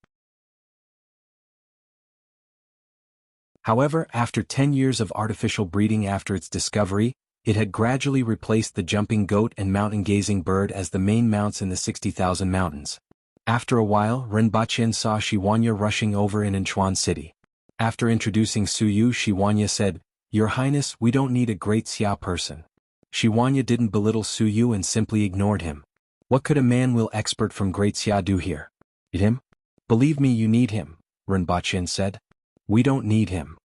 Speaker 1: However, after 10 years of artificial breeding after its discovery, it had gradually replaced the jumping goat and mountain-gazing bird as the main mounts in the 60,000 mountains. After a while, Renbachien saw Shiwanya rushing over in Inchuan City. After introducing Suyu, Shiwanya said, "Your Highness, we don't need a great Xia person." Shiwanya didn't belittle Suyu and simply ignored him. What could a man-will expert from Great Xia do here? Need him? Believe me, you need him, Renbachien said. We don't need him.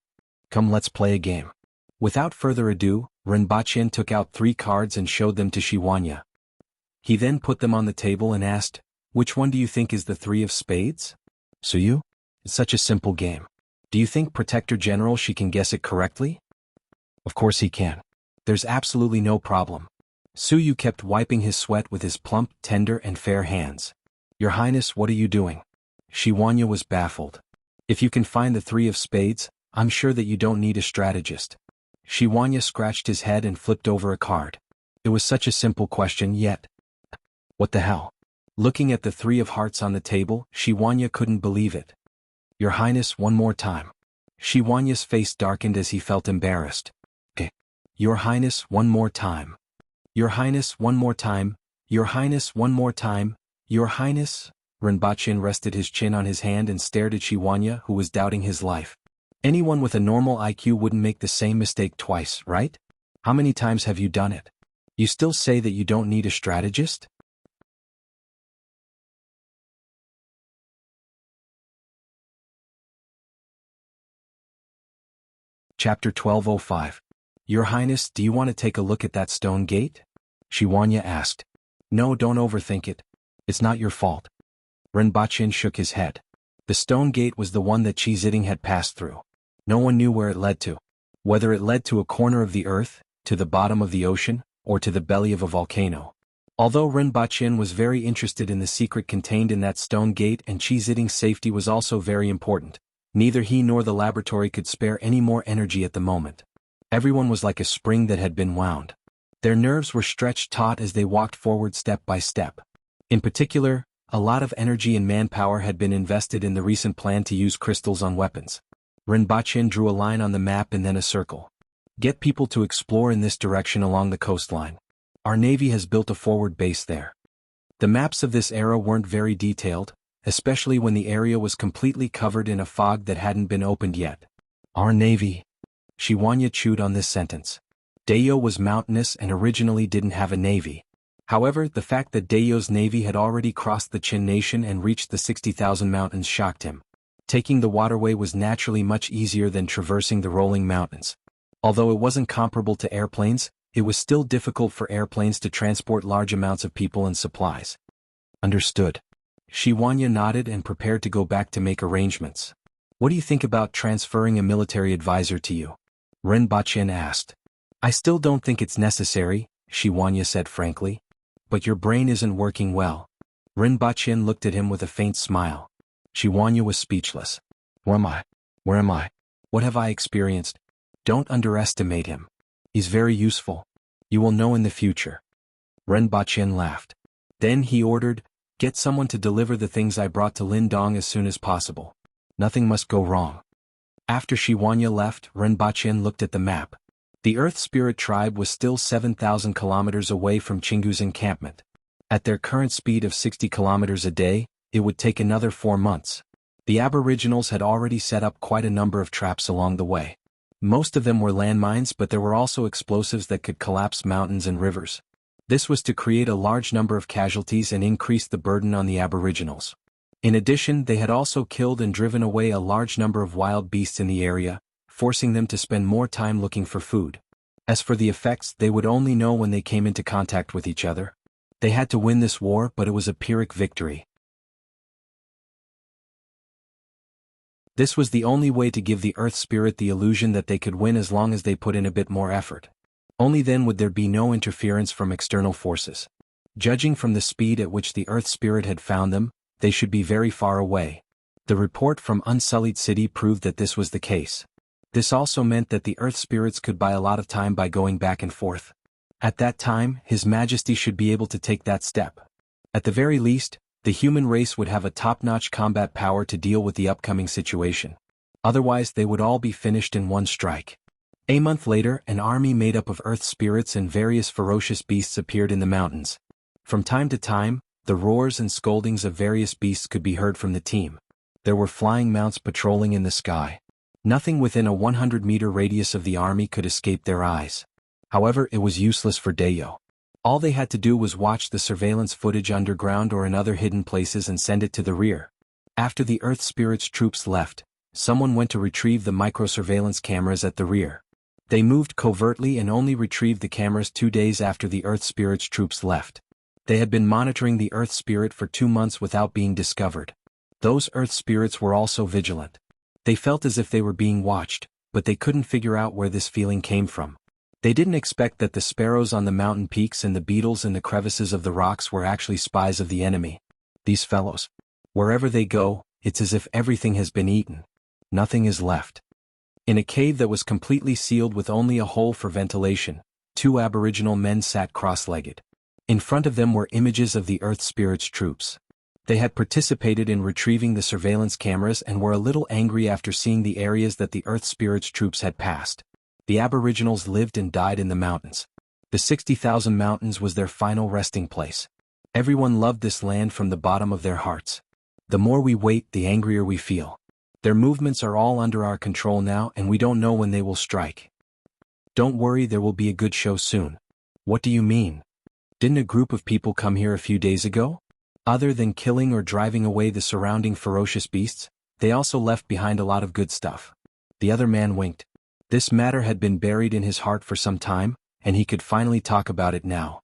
Speaker 1: Come, let's play a game. Without further ado, Renbachien took out 3 cards and showed them to Shiwanya. He then put them on the table and asked, "Which one do you think is the 3 of spades?" Suyu? It's such a simple game. Do you think Protector General she can guess it correctly? Of course he can. There's absolutely no problem. Suyu kept wiping his sweat with his plump, tender and fair hands. Your Highness, what are you doing? Shiwanya was baffled. If you can find the 3 of spades, I'm sure that you don't need a strategist. Shiwanya scratched his head and flipped over a card. It was such a simple question, yet. What the hell? Looking at the 3 of hearts on the table, Shiwanya couldn't believe it. Your Highness, one more time. Shiwanya's face darkened as he felt embarrassed. Your Highness, one more time. Your Highness, one more time. Your Highness, one more time. Your Highness. Renbachien rested his chin on his hand and stared at Shiwanya, who was doubting his life. Anyone with a normal IQ wouldn't make the same mistake twice, right? How many times have you done it? You still say that you don't need a strategist? Chapter 1205. Your Highness, do you want to take a look at that stone gate? Shiwanya asked. No, don't overthink it. It's not your fault. Renbachien shook his head. The stone gate was the one that Chiziting had passed through. No one knew where it led to. Whether it led to a corner of the earth, to the bottom of the ocean, or to the belly of a volcano. Although Renbachien was very interested in the secret contained in that stone gate and Chiziting's safety was also very important, neither he nor the laboratory could spare any more energy at the moment. Everyone was like a spring that had been wound. Their nerves were stretched taut as they walked forward step by step. In particular, a lot of energy and manpower had been invested in the recent plan to use crystals on weapons. Renbachien drew a line on the map and then a circle. Get people to explore in this direction along the coastline. Our navy has built a forward base there. The maps of this era weren't very detailed, especially when the area was completely covered in a fog that hadn't been opened yet. Our navy. Shiwanya chewed on this sentence. Dayo was mountainous and originally didn't have a navy. However, the fact that Dayo's navy had already crossed the Qin nation and reached the 60,000 mountains shocked him. Taking the waterway was naturally much easier than traversing the rolling mountains. Although it wasn't comparable to airplanes, it was still difficult for airplanes to transport large amounts of people and supplies. Understood. Shiwanya nodded and prepared to go back to make arrangements. What do you think about transferring a military advisor to you? Renbachien asked. I still don't think it's necessary, Shiwanya said frankly. But your brain isn't working well. Renbachien looked at him with a faint smile. Shiwanya was speechless. Where am I? Where am I? What have I experienced? Don't underestimate him. He's very useful. You will know in the future. Renbachien laughed. Then he ordered, get someone to deliver the things I brought to Lindong as soon as possible. Nothing must go wrong. After Shiwanya left, Renbachien looked at the map. The Earth Spirit tribe was still 7,000 kilometers away from Chingu's encampment. At their current speed of 60 kilometers a day, it would take another 4 months. The Aboriginals had already set up quite a number of traps along the way. Most of them were landmines, but there were also explosives that could collapse mountains and rivers. This was to create a large number of casualties and increase the burden on the Aboriginals. In addition, they had also killed and driven away a large number of wild beasts in the area, forcing them to spend more time looking for food. As for the effects, they would only know when they came into contact with each other. They had to win this war, but it was a Pyrrhic victory. This was the only way to give the Earth Spirit the illusion that they could win as long as they put in a bit more effort. Only then would there be no interference from external forces. Judging from the speed at which the Earth Spirit had found them, they should be very far away. The report from Unsullied City proved that this was the case. This also meant that the Earth Spirits could buy a lot of time by going back and forth. At that time, His Majesty should be able to take that step. At the very least, the human race would have a top-notch combat power to deal with the upcoming situation. Otherwise they would all be finished in one strike. A month later, an army made up of earth spirits and various ferocious beasts appeared in the mountains. From time to time, the roars and scoldings of various beasts could be heard from the team. There were flying mounts patrolling in the sky. Nothing within a 100-meter radius of the army could escape their eyes. However, it was useless for Dayo. All they had to do was watch the surveillance footage underground or in other hidden places and send it to the rear. After the Earth Spirits troops left, someone went to retrieve the micro-surveillance cameras at the rear. They moved covertly and only retrieved the cameras 2 days after the Earth Spirits troops left. They had been monitoring the Earth Spirit for 2 months without being discovered. Those Earth Spirits were also vigilant. They felt as if they were being watched, but they couldn't figure out where this feeling came from. They didn't expect that the sparrows on the mountain peaks and the beetles in the crevices of the rocks were actually spies of the enemy. These fellows. Wherever they go, it's as if everything has been eaten. Nothing is left. In a cave that was completely sealed with only a hole for ventilation, 2 Aboriginal men sat cross-legged. In front of them were images of the Earth Spirits troops. They had participated in retrieving the surveillance cameras and were a little angry after seeing the areas that the Earth Spirits troops had passed. The Aboriginals lived and died in the mountains. The 60,000 mountains was their final resting place. Everyone loved this land from the bottom of their hearts. The more we wait, the angrier we feel. Their movements are all under our control now and we don't know when they will strike. Don't worry, there will be a good show soon. What do you mean? Didn't a group of people come here a few days ago? Other than killing or driving away the surrounding ferocious beasts, they also left behind a lot of good stuff. The other man winked. This matter had been buried in his heart for some time, and he could finally talk about it now.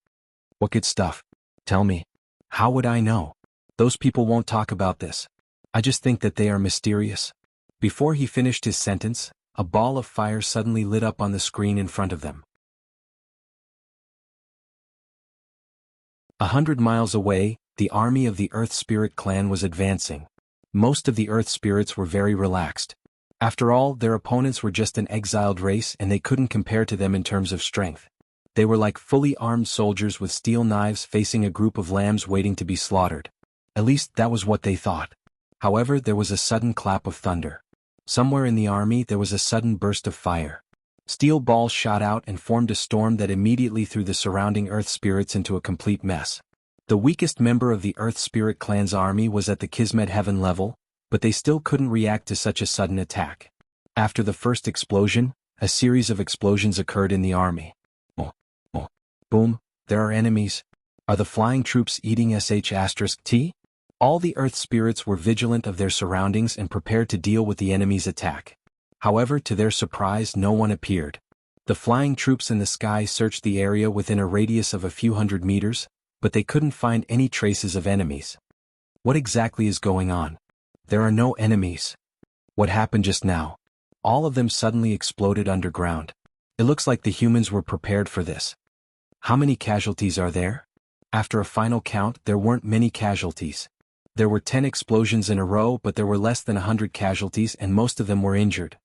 Speaker 1: What good stuff? Tell me. How would I know? Those people won't talk about this. I just think that they are mysterious. Before he finished his sentence, a ball of fire suddenly lit up on the screen in front of them. 100 miles away, the army of the Earth Spirit clan was advancing. Most of the Earth Spirits were very relaxed. After all, their opponents were just an exiled race and they couldn't compare to them in terms of strength. They were like fully armed soldiers with steel knives facing a group of lambs waiting to be slaughtered. At least that was what they thought. However, there was a sudden clap of thunder. Somewhere in the army there was a sudden burst of fire. Steel balls shot out and formed a storm that immediately threw the surrounding Earth Spirits into a complete mess. The weakest member of the Earth Spirit clan's army was at the Kismet Heaven level, but they still couldn't react to such a sudden attack. After the first explosion, a series of explosions occurred in the army. Boom, there are enemies. Are the flying troops eating sh*T? All the Earth Spirits were vigilant of their surroundings and prepared to deal with the enemy's attack. However, to their surprise, no one appeared. The flying troops in the sky searched the area within a radius of a few hundred meters, but they couldn't find any traces of enemies. What exactly is going on? There are no enemies. What happened just now? All of them suddenly exploded underground. It looks like the humans were prepared for this. How many casualties are there? After a final count, there weren't many casualties. There were 10 explosions in a row, but there were less than 100 casualties and most of them were injured.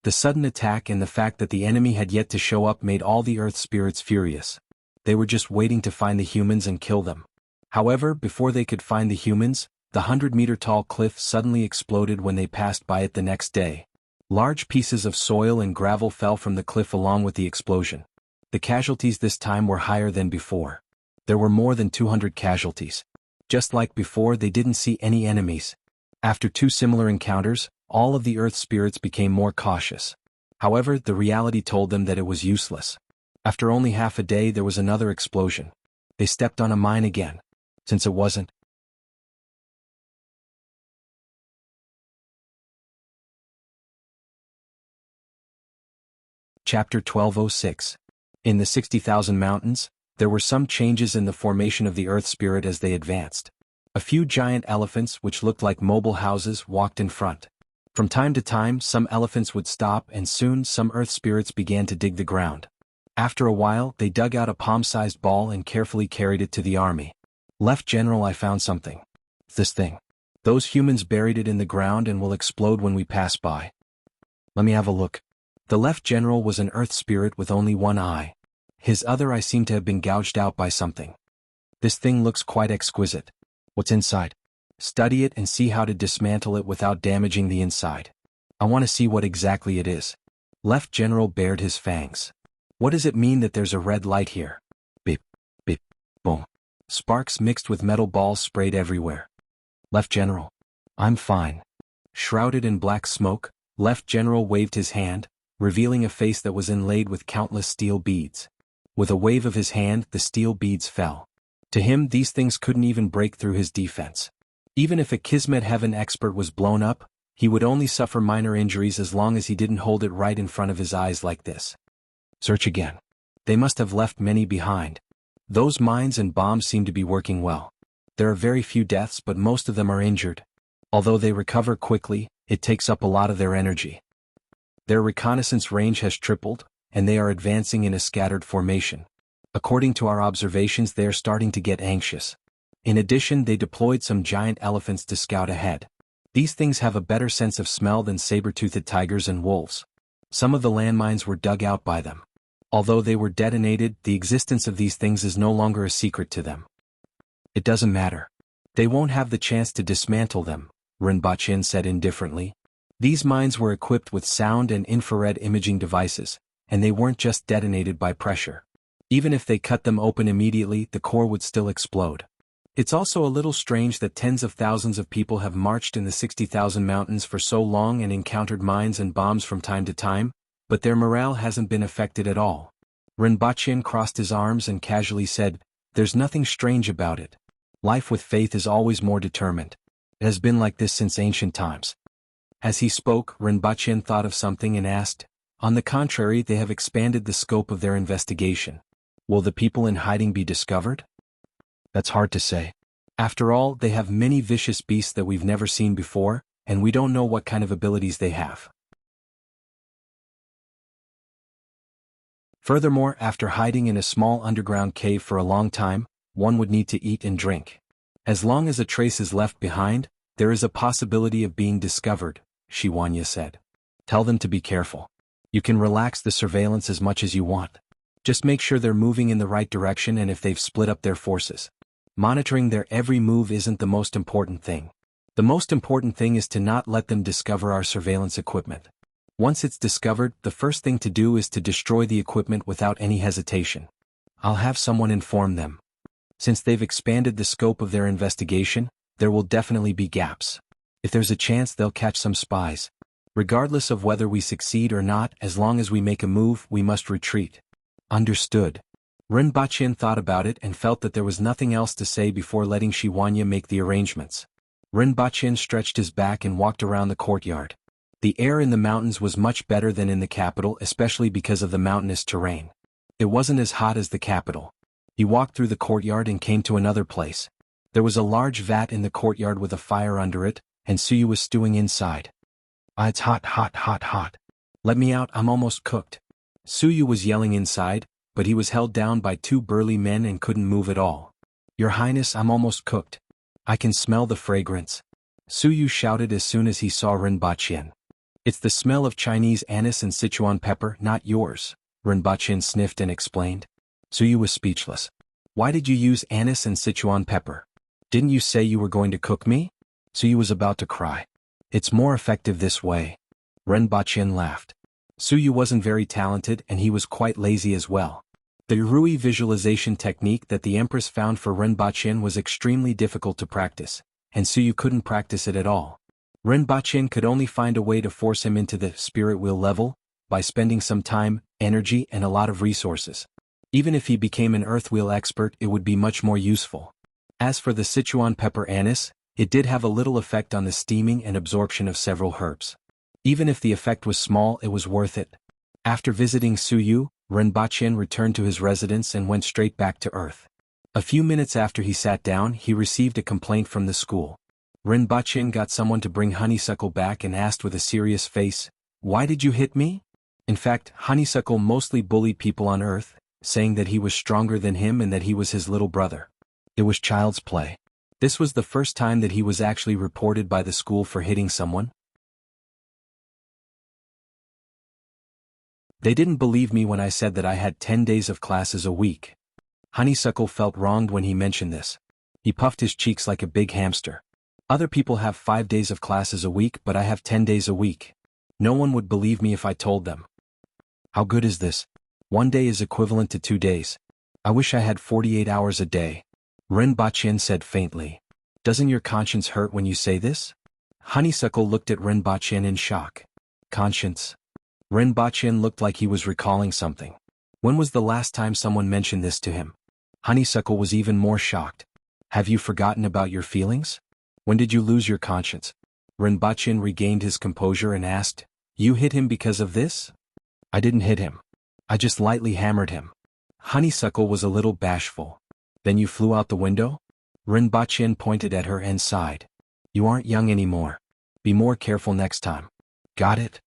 Speaker 1: The sudden attack and the fact that the enemy had yet to show up made all the Earth Spirits furious. They were just waiting to find the humans and kill them. However, before they could find the humans, the 100-meter-tall cliff suddenly exploded when they passed by it the next day. Large pieces of soil and gravel fell from the cliff along with the explosion. The casualties this time were higher than before. There were more than 200 casualties. Just like before, they didn't see any enemies. After 2 similar encounters, all of the Earth Spirits became more cautious. However, the reality told them that it was useless. After only half a day, there was another explosion. They stepped on a mine again. Since it wasn't. Chapter 1206. In the 60,000 mountains, there were some changes in the formation of the Earth Spirit as they advanced. A few giant elephants which looked like mobile houses walked in front. From time to time, some elephants would stop and soon some Earth Spirits began to dig the ground. After a while, they dug out a palm-sized ball and carefully carried it to the army. Left General, I found something. This thing. Those humans buried it in the ground and will explode when we pass by. Let me have a look. The Left General was an Earth Spirit with only one eye. His other eye seemed to have been gouged out by something. This thing looks quite exquisite. What's inside? Study it and see how to dismantle it without damaging the inside. I want to see what exactly it is. Left General bared his fangs. What does it mean that there's a red light here? Beep, beep, boom. Sparks mixed with metal balls sprayed everywhere. Left General. I'm fine. Shrouded in black smoke, Left General waved his hand, revealing a face that was inlaid with countless steel beads. With a wave of his hand, the steel beads fell. To him, these things couldn't even break through his defense. Even if a Kismet Heaven expert was blown up, he would only suffer minor injuries as long as he didn't hold it right in front of his eyes like this. Search again. They must have left many behind. Those mines and bombs seem to be working well. There are very few deaths, but most of them are injured. Although they recover quickly, it takes up a lot of their energy. Their reconnaissance range has tripled, and they are advancing in a scattered formation. According to our observations, they are starting to get anxious. In addition, they deployed some giant elephants to scout ahead. These things have a better sense of smell than saber-toothed tigers and wolves. Some of the landmines were dug out by them. Although they were detonated, the existence of these things is no longer a secret to them. It doesn't matter. They won't have the chance to dismantle them, Rinpoche said indifferently. These mines were equipped with sound and infrared imaging devices, and they weren't just detonated by pressure. Even if they cut them open immediately, the core would still explode. It's also a little strange that tens of thousands of people have marched in the 60,000 mountains for so long and encountered mines and bombs from time to time, but their morale hasn't been affected at all. Rinpoche crossed his arms and casually said, "There's nothing strange about it. Life with faith is always more determined. It has been like this since ancient times." As he spoke, Rinpoche thought of something and asked, "On the contrary, they have expanded the scope of their investigation. Will the people in hiding be discovered?" That's hard to say. After all, they have many vicious beasts that we've never seen before, and we don't know what kind of abilities they have. Furthermore, after hiding in a small underground cave for a long time, one would need to eat and drink. As long as a trace is left behind, there is a possibility of being discovered, Shiwanya said. Tell them to be careful. You can relax the surveillance as much as you want. Just make sure they're moving in the right direction and if they've split up their forces. Monitoring their every move isn't the most important thing. The most important thing is to not let them discover our surveillance equipment. Once it's discovered, the first thing to do is to destroy the equipment without any hesitation. I'll have someone inform them. Since they've expanded the scope of their investigation, there will definitely be gaps. If there's a chance, they'll catch some spies. Regardless of whether we succeed or not, as long as we make a move, we must retreat. Understood. Rinpoche thought about it and felt that there was nothing else to say before letting Shiwanya make the arrangements. Rinpoche stretched his back and walked around the courtyard. The air in the mountains was much better than in the capital, especially because of the mountainous terrain. It wasn't as hot as the capital. He walked through the courtyard and came to another place. There was a large vat in the courtyard with a fire under it, and Suyu was stewing inside. "Ah, it's hot, hot, hot, hot. Let me out, I'm almost cooked." Suyu was yelling inside, but he was held down by two burly men and couldn't move at all. "Your Highness, I'm almost cooked. I can smell the fragrance." Suyu shouted as soon as he saw Rinpoche. "It's the smell of Chinese anise and Sichuan pepper, not yours," Rinpoche sniffed and explained. Suyu was speechless. "Why did you use anise and Sichuan pepper? Didn't you say you were going to cook me?" Suyu was about to cry. "It's more effective this way." Rinpoche laughed. Suyu wasn't very talented and he was quite lazy as well. The Rui visualization technique that the Empress found for Rinpoche was extremely difficult to practice, and Suyu couldn't practice it at all. Rinpoche could only find a way to force him into the spirit wheel level, by spending some time, energy and a lot of resources. Even if he became an earth wheel expert, it would be much more useful. As for the Sichuan pepper anise, it did have a little effect on the steaming and absorption of several herbs. Even if the effect was small, it was worth it. After visiting Suyu, Rinpoche returned to his residence and went straight back to Earth. A few minutes after he sat down, he received a complaint from the school. Rinpoche got someone to bring Honeysuckle back and asked with a serious face, "Why did you hit me?" In fact, Honeysuckle mostly bullied people on Earth, saying that he was stronger than him and that he was his little brother. It was child's play. This was the first time that he was actually reported by the school for hitting someone. They didn't believe me when I said that I had 10 days of classes a week. Honeysuckle felt wronged when he mentioned this. He puffed his cheeks like a big hamster. "Other people have 5 days of classes a week, but I have 10 days a week. No one would believe me if I told them. How good is this? 1 day is equivalent to 2 days. I wish I had 48 hours a day. Ren Baqin said faintly. Doesn't your conscience hurt when you say this? Honeysuckle looked at Ren Baqin in shock. Conscience? Ren Baqin looked like he was recalling something. When was the last time someone mentioned this to him? Honeysuckle was even more shocked. Have you forgotten about your feelings? When did you lose your conscience? Ren Baqin regained his composure and asked, You hit him because of this? I didn't hit him. I just lightly hammered him. Honeysuckle was a little bashful. Then you flew out the window? Ren Baqin pointed at her and sighed. You aren't young anymore. Be more careful next time. Got it?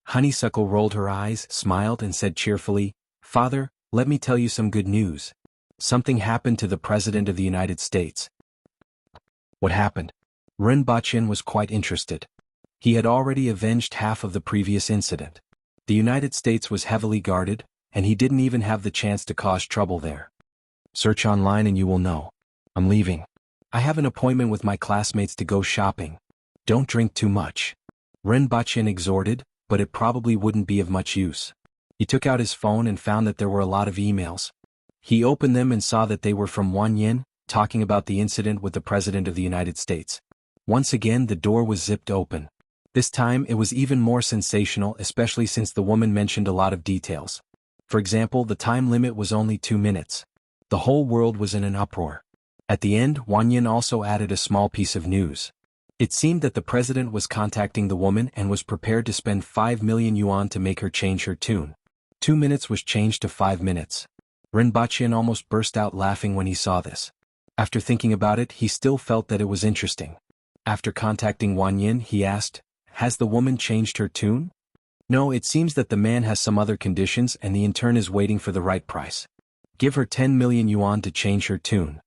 Speaker 1: Honeysuckle rolled her eyes, smiled and said cheerfully, Father, let me tell you some good news. Something happened to the President of the United States. What happened? Ren Baqin was quite interested. He had already avenged half of the previous incident. The United States was heavily guarded, and he didn't even have the chance to cause trouble there. Search online and you will know. I'm leaving. I have an appointment with my classmates to go shopping. Don't drink too much. Ren Baqin exhorted, but it probably wouldn't be of much use. He took out his phone and found that there were a lot of emails. He opened them and saw that they were from Wang Yin, talking about the incident with the President of the United States. Once again the door was zipped open. This time it was even more sensational, especially since the woman mentioned a lot of details. For example, the time limit was only 2 minutes. The whole world was in an uproar. At the end, Wang Yin also added a small piece of news. It seemed that the president was contacting the woman and was prepared to spend 5 million yuan to make her change her tune. 2 minutes was changed to 5 minutes. Ren Baqin almost burst out laughing when he saw this. After thinking about it, he still felt that it was interesting. After contacting Wang Yin, he asked, Has the woman changed her tune? No, it seems that the man has some other conditions and the intern is waiting for the right price. Give her 10 million yuan to change her tune.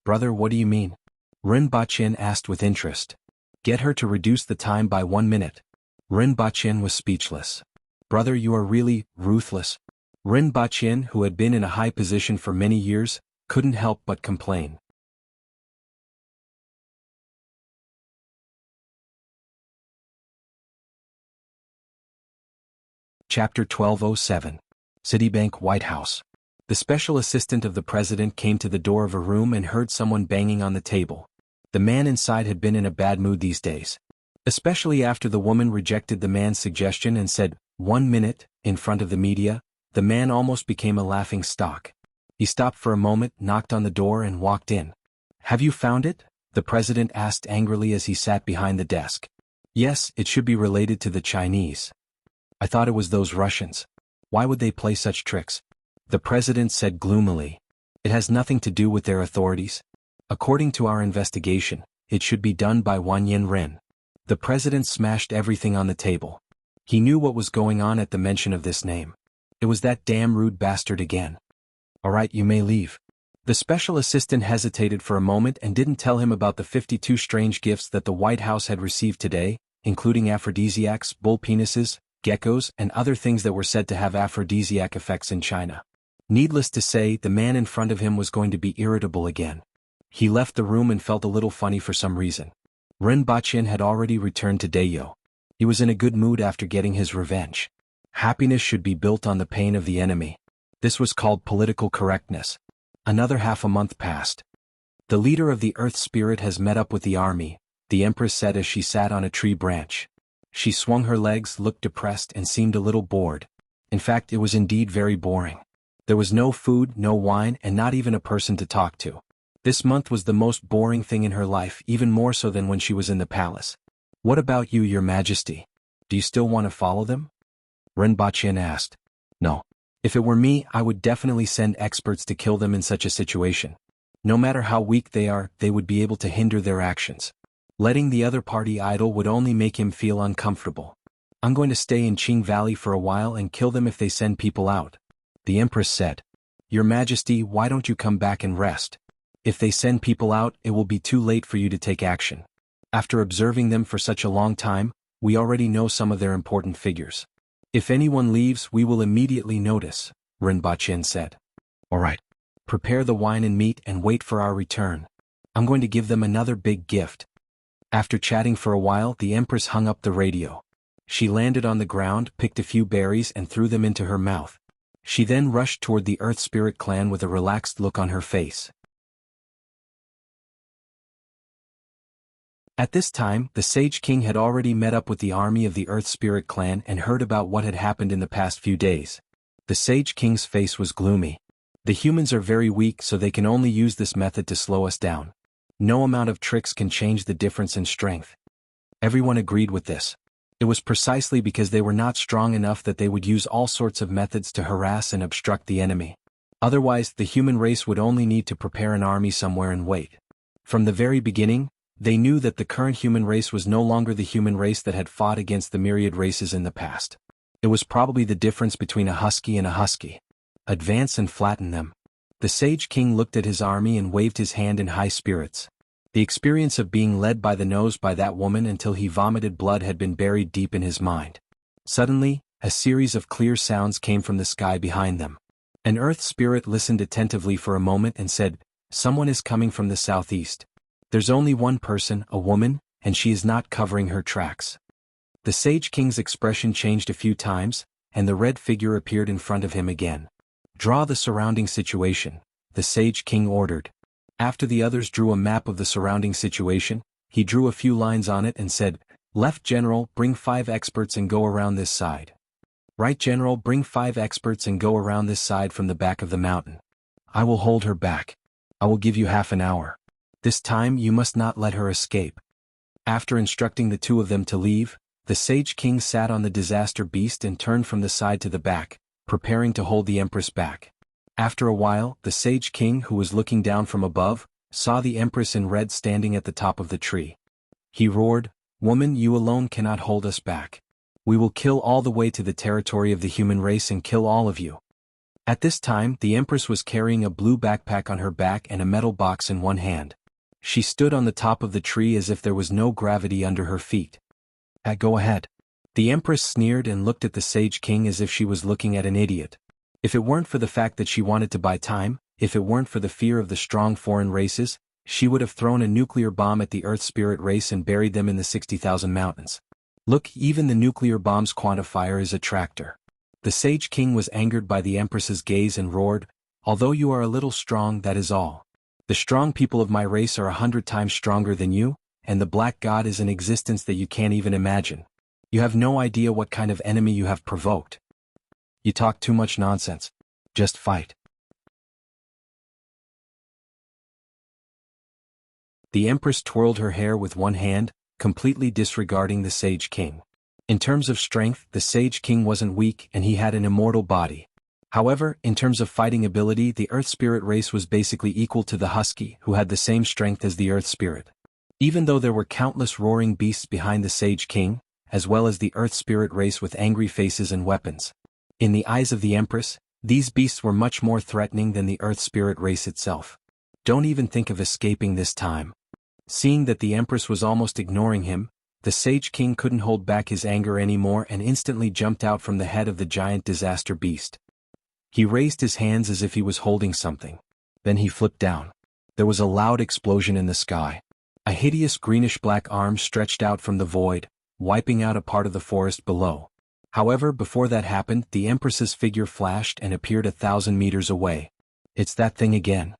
Speaker 1: Brother, what do you mean? Ren Baqin asked with interest. Get her to reduce the time by 1 minute. Ren Baqin was speechless. Brother, you are really ruthless. Ren Baqin, who had been in a high position for many years, couldn't help but complain. Chapter 1207. Citibank White House. The special assistant of the president came to the door of a room and heard someone banging on the table. The man inside had been in a bad mood these days. Especially after the woman rejected the man's suggestion and said, 1 minute, in front of the media, the man almost became a laughing stock. He stopped for a moment, knocked on the door and walked in. Have you found it? The president asked angrily as he sat behind the desk. Yes, it should be related to the Chinese. I thought it was those Russians. Why would they play such tricks? The president said gloomily. It has nothing to do with their authorities. According to our investigation, it should be done by Wang Yin Ren. The president smashed everything on the table. He knew what was going on at the mention of this name. It was that damn rude bastard again. All right, you may leave. The special assistant hesitated for a moment and didn't tell him about the 52 strange gifts that the White House had received today, including aphrodisiacs, bull penises, geckos, and other things that were said to have aphrodisiac effects in China. Needless to say, the man in front of him was going to be irritable again. He left the room and felt a little funny for some reason. Ren Baqin had already returned to Dayo. He was in a good mood after getting his revenge. Happiness should be built on the pain of the enemy. This was called political correctness. Another half a month passed. The leader of the Earth Spirit has met up with the army, the Empress said as she sat on a tree branch. She swung her legs, looked depressed, and seemed a little bored. In fact, it was indeed very boring. There was no food, no wine, and not even a person to talk to. This month was the most boring thing in her life, even more so than when she was in the palace. What about you, Your Majesty? Do you still want to follow them? Ren Baqin asked. No. If it were me, I would definitely send experts to kill them in such a situation. No matter how weak they are, they would be able to hinder their actions. Letting the other party idle would only make him feel uncomfortable. I'm going to stay in Qing Valley for a while and kill them if they send people out. The Empress said. Your Majesty, why don't you come back and rest? If they send people out, it will be too late for you to take action. After observing them for such a long time, we already know some of their important figures. If anyone leaves, we will immediately notice, Ren Baqin said. All right. Prepare the wine and meat and wait for our return. I'm going to give them another big gift. After chatting for a while, the Empress hung up the radio. She landed on the ground, picked a few berries and threw them into her mouth. She then rushed toward the Earth Spirit clan with a relaxed look on her face. At this time, the Sage King had already met up with the army of the Earth Spirit clan and heard about what had happened in the past few days. The Sage King's face was gloomy. The humans are very weak, so they can only use this method to slow us down. No amount of tricks can change the difference in strength. Everyone agreed with this. It was precisely because they were not strong enough that they would use all sorts of methods to harass and obstruct the enemy. Otherwise, the human race would only need to prepare an army somewhere and wait. From the very beginning, they knew that the current human race was no longer the human race that had fought against the myriad races in the past. It was probably the difference between a husky and a husky. Advance and flatten them. The Sage King looked at his army and waved his hand in high spirits. The experience of being led by the nose by that woman until he vomited blood had been buried deep in his mind. Suddenly, a series of clear sounds came from the sky behind them. An earth spirit listened attentively for a moment and said, "Someone is coming from the southeast. There's only one person, a woman, and she is not covering her tracks." The Sage King's expression changed a few times, and the red figure appeared in front of him again. "Draw the surrounding situation," the Sage King ordered. After the others drew a map of the surrounding situation, he drew a few lines on it and said, "Left General, bring 5 experts and go around this side. Right General, bring 5 experts and go around this side from the back of the mountain. I will hold her back. I will give you half an hour. This time you must not let her escape." After instructing the 2 of them to leave, the Sage King sat on the disaster beast and turned from the side to the back, preparing to hold the Empress back. After a while, the Sage King, who was looking down from above, saw the Empress in red standing at the top of the tree. He roared, "Woman, you alone cannot hold us back. We will kill all the way to the territory of the human race and kill all of you." At this time, the Empress was carrying a blue backpack on her back and a metal box in one hand. She stood on the top of the tree as if there was no gravity under her feet. Go ahead." The Empress sneered and looked at the Sage King as if she was looking at an idiot. If it weren't for the fact that she wanted to buy time, if it weren't for the fear of the strong foreign races, she would have thrown a nuclear bomb at the Earth Spirit race and buried them in the 60,000 mountains. Look, even the nuclear bomb's quantifier is a tractor. The Sage King was angered by the Empress's gaze and roared, "Although you are a little strong, that is all. The strong people of my race are 100 times stronger than you, and the Black God is an existence that you can't even imagine. You have no idea what kind of enemy you have provoked. You talk too much nonsense. Just fight." The Empress twirled her hair with one hand, completely disregarding the Sage King. In terms of strength, the Sage King wasn't weak and he had an immortal body. However, in terms of fighting ability, the Earth Spirit race was basically equal to the Husky, who had the same strength as the Earth Spirit. Even though there were countless roaring beasts behind the Sage King, as well as the Earth Spirit race with angry faces and weapons. In the eyes of the Empress, these beasts were much more threatening than the Earth Spirit race itself. "Don't even think of escaping this time." Seeing that the Empress was almost ignoring him, the Sage King couldn't hold back his anger anymore and instantly jumped out from the head of the giant disaster beast. He raised his hands as if he was holding something. Then he flipped down. There was a loud explosion in the sky. A hideous greenish-black arm stretched out from the void, wiping out a part of the forest below. However, before that happened, the Empress's figure flashed and appeared 1,000 meters away. "It's that thing again."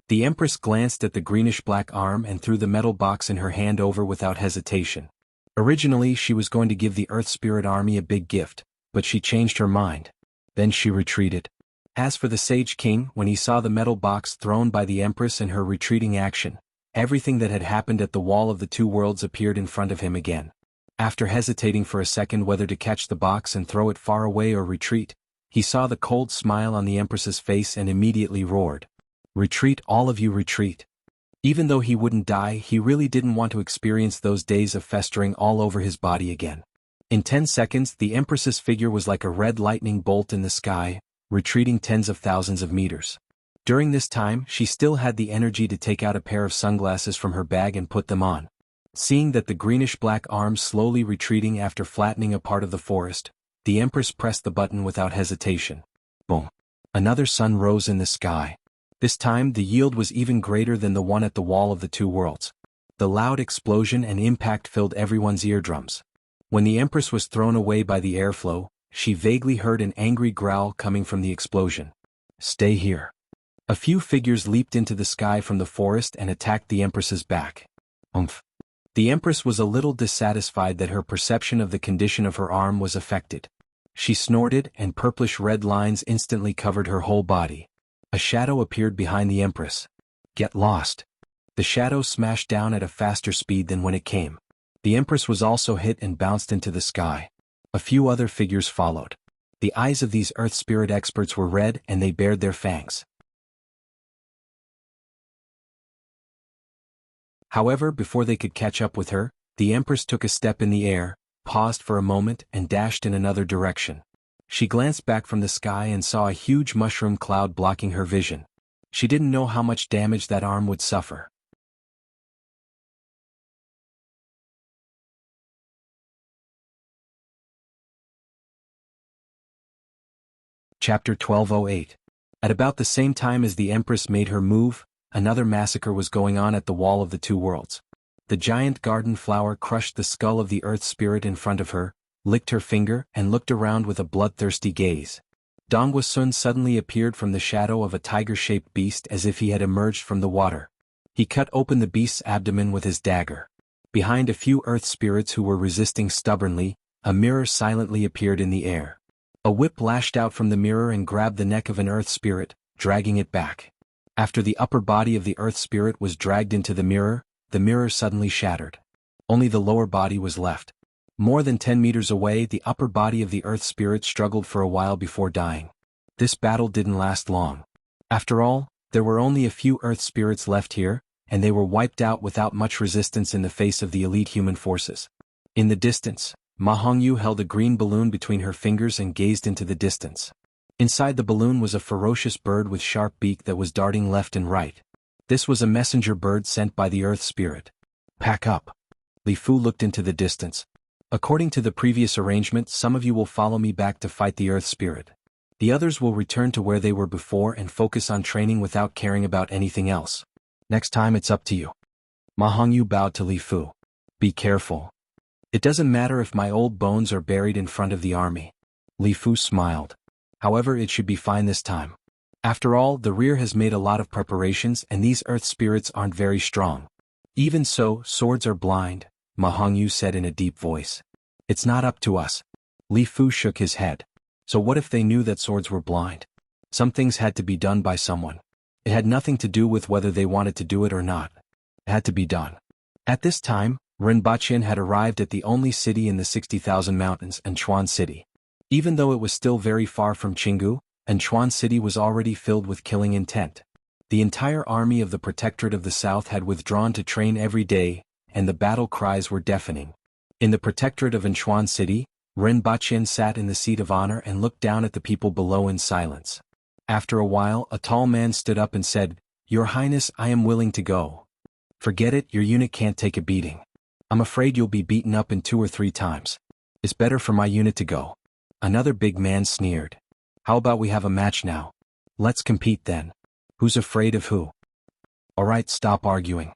Speaker 1: The Empress glanced at the greenish-black arm and threw the metal box in her hand over without hesitation. Originally, she was going to give the Earth Spirit Army a big gift, but she changed her mind. Then she retreated. As for the Sage King, when he saw the metal box thrown by the Empress and her retreating action, everything that had happened at the Wall of the Two Worlds appeared in front of him again. After hesitating for a second whether to catch the box and throw it far away or retreat, he saw the cold smile on the Empress's face and immediately roared, "Retreat, all of you, retreat." Even though he wouldn't die, he really didn't want to experience those days of festering all over his body again. In 10 seconds, the Empress's figure was like a red lightning bolt in the sky, retreating tens of thousands of meters. During this time, she still had the energy to take out a pair of sunglasses from her bag and put them on. Seeing that the greenish-black arm slowly retreating after flattening a part of the forest, the Empress pressed the button without hesitation. Boom! Another sun rose in the sky. This time the yield was even greater than the one at the Wall of the Two Worlds. The loud explosion and impact filled everyone's eardrums. When the Empress was thrown away by the airflow, she vaguely heard an angry growl coming from the explosion. "Stay here." A few figures leaped into the sky from the forest and attacked the Empress's back. Oomph. The Empress was a little dissatisfied that her perception of the condition of her arm was affected. She snorted, and purplish-red lines instantly covered her whole body. A shadow appeared behind the Empress. "Get lost." The shadow smashed down at a faster speed than when it came. The Empress was also hit and bounced into the sky. A few other figures followed. The eyes of these Earth Spirit experts were red and they bared their fangs. However, before they could catch up with her, the Empress took a step in the air, paused for a moment and dashed in another direction. She glanced back from the sky and saw a huge mushroom cloud blocking her vision. She didn't know how much damage that arm would suffer. Chapter 1208. At about the same time as the Empress made her move, another massacre was going on at the wall of the two worlds. The giant garden flower crushed the skull of the Earth Spirit in front of her, licked her finger, and looked around with a bloodthirsty gaze. Dongwa Sun suddenly appeared from the shadow of a tiger-shaped beast as if he had emerged from the water. He cut open the beast's abdomen with his dagger. Behind a few Earth Spirits who were resisting stubbornly, a mirror silently appeared in the air. A whip lashed out from the mirror and grabbed the neck of an Earth Spirit, dragging it back. After the upper body of the Earth Spirit was dragged into the mirror suddenly shattered. Only the lower body was left. More than 10 meters away, the upper body of the Earth Spirit struggled for a while before dying. This battle didn't last long. After all, there were only a few Earth Spirits left here, and they were wiped out without much resistance in the face of the elite human forces. In the distance, Ma Hongyu held a green balloon between her fingers and gazed into the distance. Inside the balloon was a ferocious bird with sharp beak that was darting left and right. This was a messenger bird sent by the Earth Spirit. "Pack up." Li Fu looked into the distance. "According to the previous arrangement, some of you will follow me back to fight the Earth Spirit. The others will return to where they were before and focus on training without caring about anything else. Next time it's up to you." Ma Hongyu bowed to Li Fu. "Be careful. It doesn't matter if my old bones are buried in front of the army." Li Fu smiled. "However, it should be fine this time. After all, the rear has made a lot of preparations and these Earth Spirits aren't very strong. Even so, swords are blind," Ma Hongyu said in a deep voice. "It's not up to us." Li Fu shook his head. "So what if they knew that swords were blind? Some things had to be done by someone. It had nothing to do with whether they wanted to do it or not. It had to be done." At this time, Renbaqian had arrived at the only city in the 60,000 mountains, Anchuan City. Even though it was still very far from Qinggu, Anchuan City was already filled with killing intent. The entire army of the Protectorate of the South had withdrawn to train every day, and the battle cries were deafening. In the Protectorate of Anchuan City, Renbaqian sat in the seat of honor and looked down at the people below in silence. After a while, a tall man stood up and said, "Your Highness, I am willing to go." "Forget it, your unit can't take a beating. I'm afraid you'll be beaten up in 2 or 3 times. It's better for my unit to go." Another big man sneered. "How about we have a match now? Let's compete then. Who's afraid of who?" "Alright, stop arguing."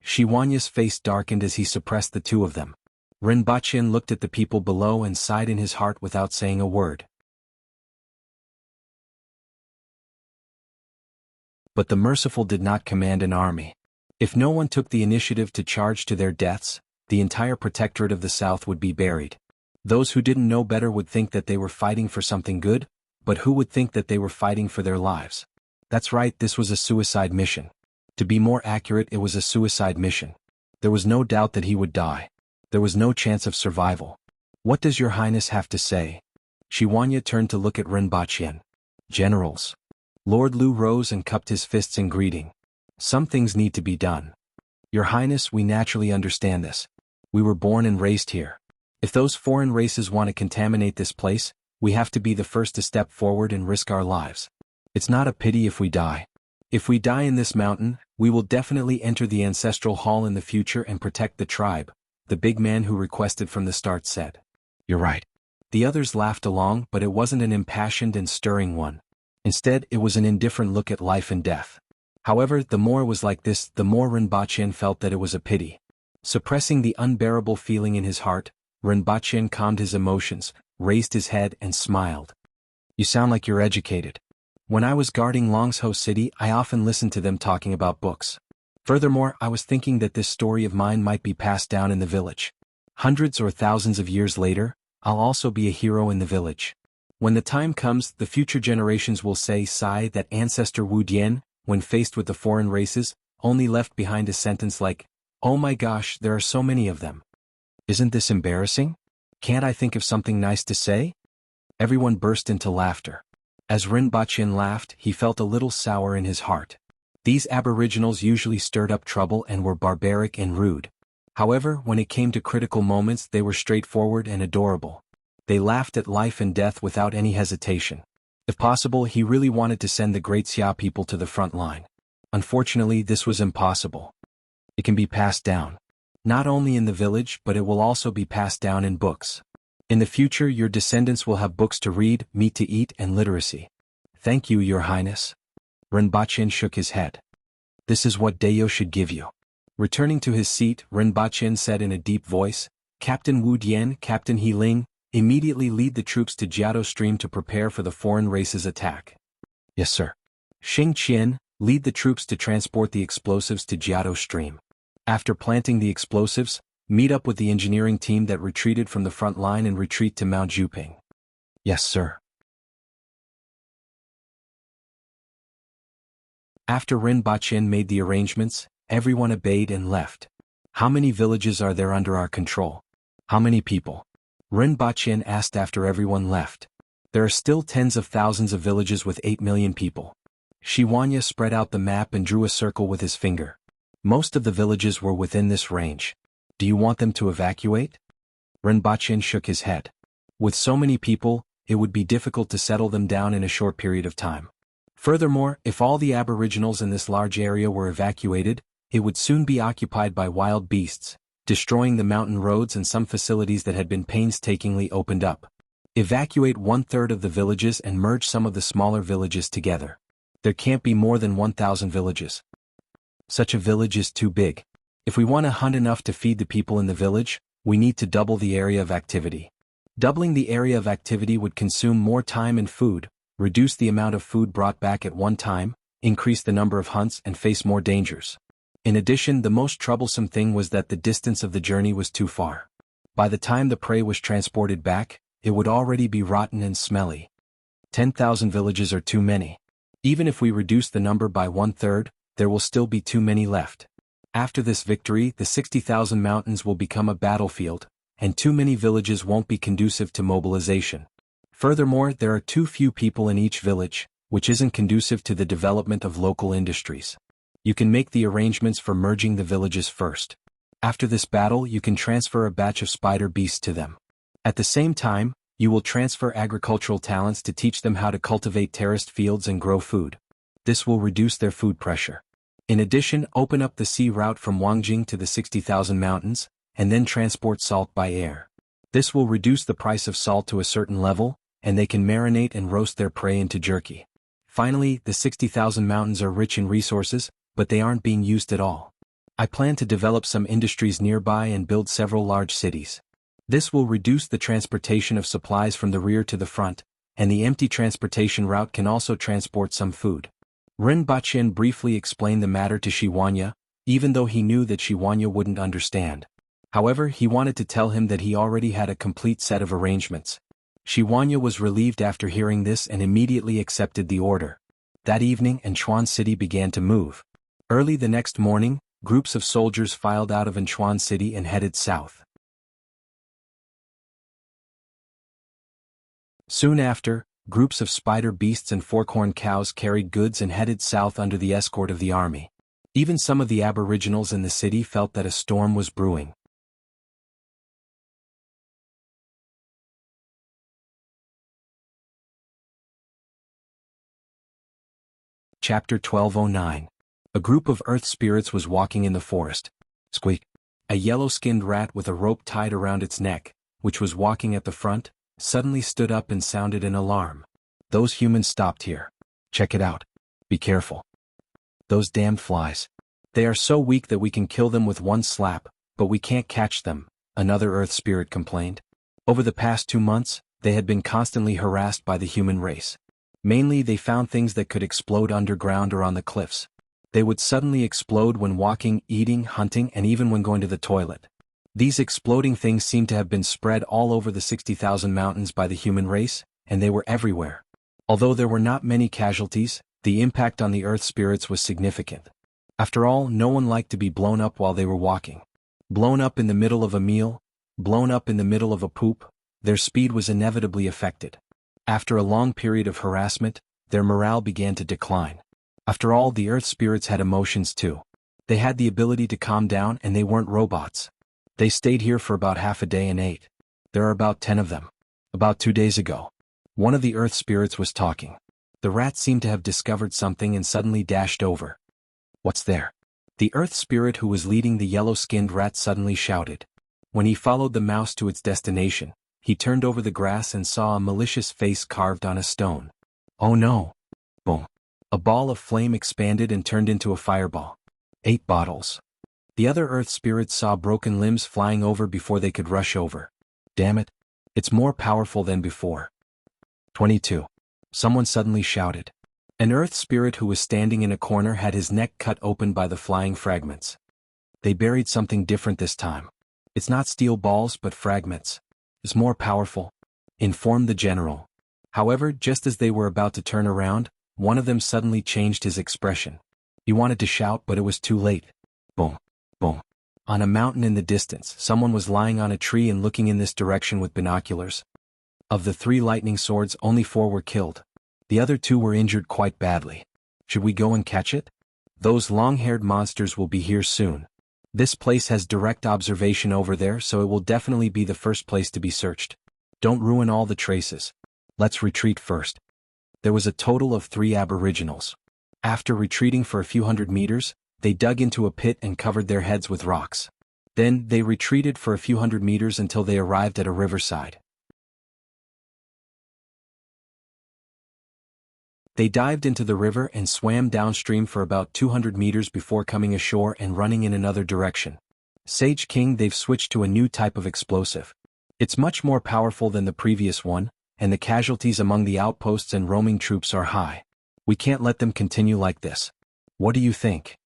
Speaker 1: Shiwanya's face darkened as he suppressed the two of them. Renbaqian looked at the people below and sighed in his heart without saying a word. But the merciful did not command an army. If no one took the initiative to charge to their deaths, the entire Protectorate of the South would be buried. Those who didn't know better would think that they were fighting for something good, but who would think that they were fighting for their lives? That's right, this was a suicide mission. To be more accurate, it was a suicide mission. There was no doubt that he would die. There was no chance of survival. "What does your Highness have to say?" Shiwanya turned to look at Renbaqian. "Generals." Lord Lu rose and cupped his fists in greeting. "Some things need to be done. Your Highness, we naturally understand this. We were born and raised here. If those foreign races want to contaminate this place, we have to be the first to step forward and risk our lives. It's not a pity if we die. If we die in this mountain, we will definitely enter the ancestral hall in the future and protect the tribe," the big man who requested from the start said. "You're right." The others laughed along, but it wasn't an impassioned and stirring one. Instead, it was an indifferent look at life and death. However, the more it was like this, the more Renbaqian felt that it was a pity. Suppressing the unbearable feeling in his heart, Rinpoche calmed his emotions, raised his head and smiled. You sound like you're educated. When I was guarding Longsho City, I often listened to them talking about books. Furthermore, I was thinking that this story of mine might be passed down in the village. Hundreds or thousands of years later, I'll also be a hero in the village. When the time comes, the future generations will say that ancestor Wu Dian, when faced with the foreign races, only left behind a sentence like, "Oh my gosh, there are so many of them." Isn't this embarrassing? Can't I think of something nice to say? Everyone burst into laughter. As Rinpoche laughed, he felt a little sour in his heart. These aboriginals usually stirred up trouble and were barbaric and rude. However, when it came to critical moments, they were straightforward and adorable. They laughed at life and death without any hesitation. If possible, he really wanted to send the Great Xia people to the front line. Unfortunately, this was impossible. It can be passed down. Not only in the village, but it will also be passed down in books. In the future, your descendants will have books to read, meat to eat, and literacy. Thank you, Your Highness. Rinpoche shook his head. This is what Dayo should give you. Returning to his seat, Rinpoche said in a deep voice, Captain Wu Dian, Captain He Ling, immediately lead the troops to Jiato Stream to prepare for the foreign race's attack. Yes, sir. Xing Qian, lead the troops to transport the explosives to Jiato Stream. After planting the explosives, meet up with the engineering team that retreated from the front line and retreat to Mount Juping. Yes, sir. After Rinpoche made the arrangements, everyone obeyed and left. How many villages are there under our control? How many people? Rinpoche asked after everyone left. There are still tens of thousands of villages with 8 million people. Shiwanya spread out the map and drew a circle with his finger. Most of the villages were within this range. Do you want them to evacuate? Rinpoche shook his head. With so many people, it would be difficult to settle them down in a short period of time. Furthermore, if all the aboriginals in this large area were evacuated, it would soon be occupied by wild beasts, destroying the mountain roads and some facilities that had been painstakingly opened up. Evacuate 1/3 of the villages and merge some of the smaller villages together. There can't be more than 1,000 villages. Such a village is too big. If we want to hunt enough to feed the people in the village, we need to double the area of activity. Doubling the area of activity would consume more time and food, reduce the amount of food brought back at one time, increase the number of hunts and face more dangers. In addition, the most troublesome thing was that the distance of the journey was too far. By the time the prey was transported back, it would already be rotten and smelly. 10,000 villages are too many. Even if we reduce the number by 1/3, there will still be too many left. After this victory, the 60,000 mountains will become a battlefield, and too many villages won't be conducive to mobilization. Furthermore, there are too few people in each village, which isn't conducive to the development of local industries. You can make the arrangements for merging the villages first. After this battle, you can transfer a batch of spider beasts to them. At the same time, you will transfer agricultural talents to teach them how to cultivate terraced fields and grow food. This will reduce their food pressure. In addition, open up the sea route from Wangjing to the 60,000 mountains, and then transport salt by air. This will reduce the price of salt to a certain level, and they can marinate and roast their prey into jerky. Finally, the 60,000 mountains are rich in resources, but they aren't being used at all. I plan to develop some industries nearby and build several large cities. This will reduce the transportation of supplies from the rear to the front, and the empty transportation route can also transport some food. Rinpoche briefly explained the matter to Shiwanya, even though he knew that Shiwanya wouldn't understand. However, he wanted to tell him that he already had a complete set of arrangements. Shiwanya was relieved after hearing this and immediately accepted the order. That evening, Anchuan City began to move. Early the next morning, groups of soldiers filed out of Anchuan City and headed south. Soon after, groups of spider beasts and forkhorn cows carried goods and headed south under the escort of the army. Even some of the aboriginals in the city felt that a storm was brewing. Chapter 1209. A group of earth spirits was walking in the forest. Squeak. A yellow-skinned rat with a rope tied around its neck, which was walking at the front, suddenly stood up and sounded an alarm. Those humans stopped here. Check it out. Be careful. Those damned flies. They are so weak that we can kill them with one slap, but we can't catch them, another Earth spirit complained. Over the past 2 months, they had been constantly harassed by the human race. Mainly they found things that could explode underground or on the cliffs. They would suddenly explode when walking, eating, hunting, and even when going to the toilet. These exploding things seemed to have been spread all over the 60,000 mountains by the human race, and they were everywhere. Although there were not many casualties, the impact on the Earth spirits was significant. After all, no one liked to be blown up while they were walking. Blown up in the middle of a meal, blown up in the middle of a poop, their speed was inevitably affected. After a long period of harassment, their morale began to decline. After all, the Earth spirits had emotions too. They had the ability to calm down, and they weren't robots. They stayed here for about half a day and ate. There are about 10 of them. About 2 days ago, one of the Earth spirits was talking. The rat seemed to have discovered something and suddenly dashed over. "What's there?" The Earth spirit who was leading the yellow-skinned rat suddenly shouted. When he followed the mouse to its destination, he turned over the grass and saw a malicious face carved on a stone. "Oh no!" Boom. A ball of flame expanded and turned into a fireball. 8 bottles. The other Earth spirits saw broken limbs flying over before they could rush over. "Damn it! It's more powerful than before." 22. Someone suddenly shouted. An Earth spirit who was standing in a corner had his neck cut open by the flying fragments. They buried something different this time. "It's not steel balls but fragments. It's more powerful," informed the general. However, just as they were about to turn around, one of them suddenly changed his expression. He wanted to shout, but it was too late. Boom. Boom. On a mountain in the distance, someone was lying on a tree and looking in this direction with binoculars. Of the 3 lightning swords, only 4 were killed. The other 2 were injured quite badly. Should we go and catch it? Those long-haired monsters will be here soon. This place has direct observation over there, so it will definitely be the first place to be searched. Don't ruin all the traces. Let's retreat first. There was a total of 3 aboriginals. After retreating for a few hundred meters, they dug into a pit and covered their heads with rocks. Then they retreated for a few hundred meters until they arrived at a riverside. They dived into the river and swam downstream for about 200 meters before coming ashore and running in another direction. Sage King, they've switched to a new type of explosive. It's much more powerful than the previous one, and the casualties among the outposts and roaming troops are high. We can't let them continue like this. What do you think?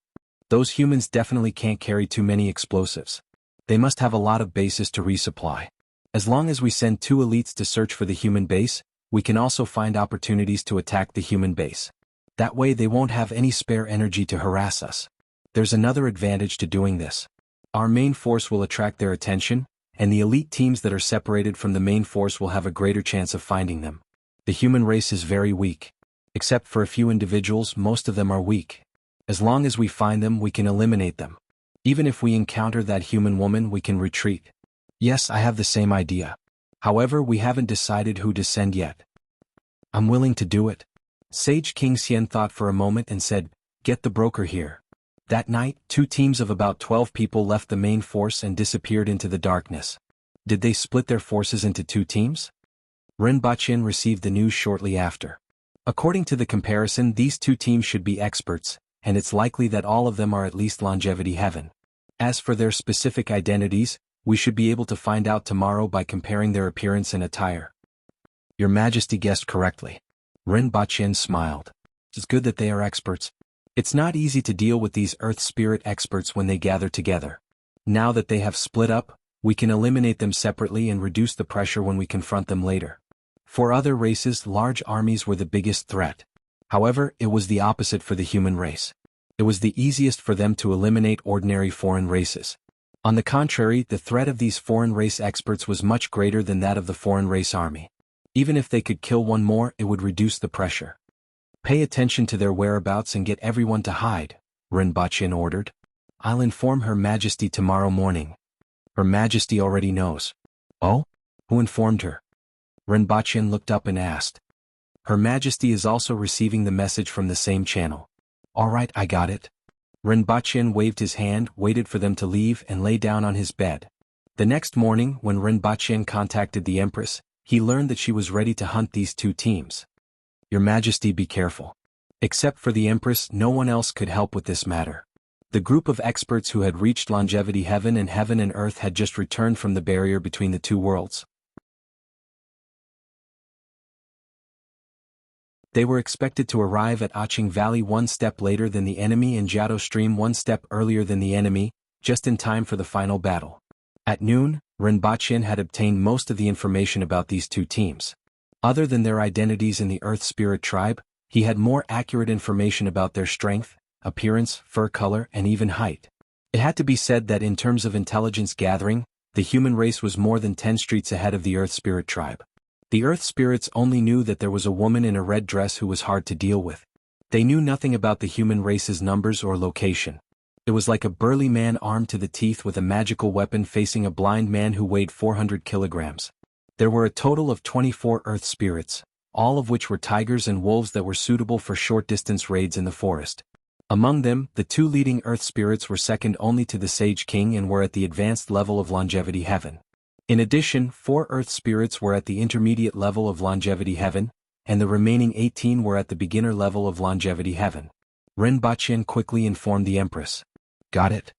Speaker 1: Those humans definitely can't carry too many explosives. They must have a lot of bases to resupply. As long as we send 2 elites to search for the human base, we can also find opportunities to attack the human base. That way they won't have any spare energy to harass us. There's another advantage to doing this. Our main force will attract their attention, and the elite teams that are separated from the main force will have a greater chance of finding them. The human race is very weak. Except for a few individuals, most of them are weak. As long as we find them, we can eliminate them. Even if we encounter that human woman, we can retreat. Yes, I have the same idea. However, we haven't decided who to send yet. I'm willing to do it. Sage King Xian thought for a moment and said, "Get the broker here." That night, 2 teams of about 12 people left the main force and disappeared into the darkness. Did they split their forces into 2 teams? Ren Baqin received the news shortly after. According to the comparison, these 2 teams should be experts, and it's likely that all of them are at least longevity heaven. As for their specific identities, we should be able to find out tomorrow by comparing their appearance and attire. Your Majesty guessed correctly. Ren Baqin smiled. It's good that they are experts. It's not easy to deal with these Earth Spirit experts when they gather together. Now that they have split up, we can eliminate them separately and reduce the pressure when we confront them later. For other races, large armies were the biggest threat. However, it was the opposite for the human race. It was the easiest for them to eliminate ordinary foreign races. On the contrary, the threat of these foreign race experts was much greater than that of the foreign race army. Even if they could kill one more, it would reduce the pressure. Pay attention to their whereabouts and get everyone to hide, Ren Baqin ordered. I'll inform Her Majesty tomorrow morning. Her Majesty already knows. Oh? Who informed her? Ren Baqin looked up and asked. Her Majesty is also receiving the message from the same channel. All right, I got it. Ren Baqin waved his hand, waited for them to leave, and lay down on his bed. The next morning, when Ren Baqin contacted the Empress, he learned that she was ready to hunt these 2 teams. Your Majesty, be careful. Except for the Empress, no one else could help with this matter. The group of experts who had reached longevity heaven and earth had just returned from the barrier between the two worlds. They were expected to arrive at Aching Valley one step later than the enemy and Jiato Stream one step earlier than the enemy, just in time for the final battle. At noon, Rinpochen had obtained most of the information about these two teams. Other than their identities in the Earth Spirit tribe, he had more accurate information about their strength, appearance, fur color, and even height. It had to be said that in terms of intelligence gathering, the human race was more than 10 streets ahead of the Earth Spirit tribe. The Earth Spirits only knew that there was a woman in a red dress who was hard to deal with. They knew nothing about the human race's numbers or location. It was like a burly man armed to the teeth with a magical weapon facing a blind man who weighed 400 kilograms. There were a total of 24 Earth Spirits, all of which were tigers and wolves that were suitable for short-distance raids in the forest. Among them, the two leading Earth Spirits were second only to the Sage King and were at the advanced level of longevity heaven. In addition, 4 Earth Spirits were at the intermediate level of longevity heaven, and the remaining 18 were at the beginner level of longevity heaven. Rinpochen quickly informed the Empress. Got it?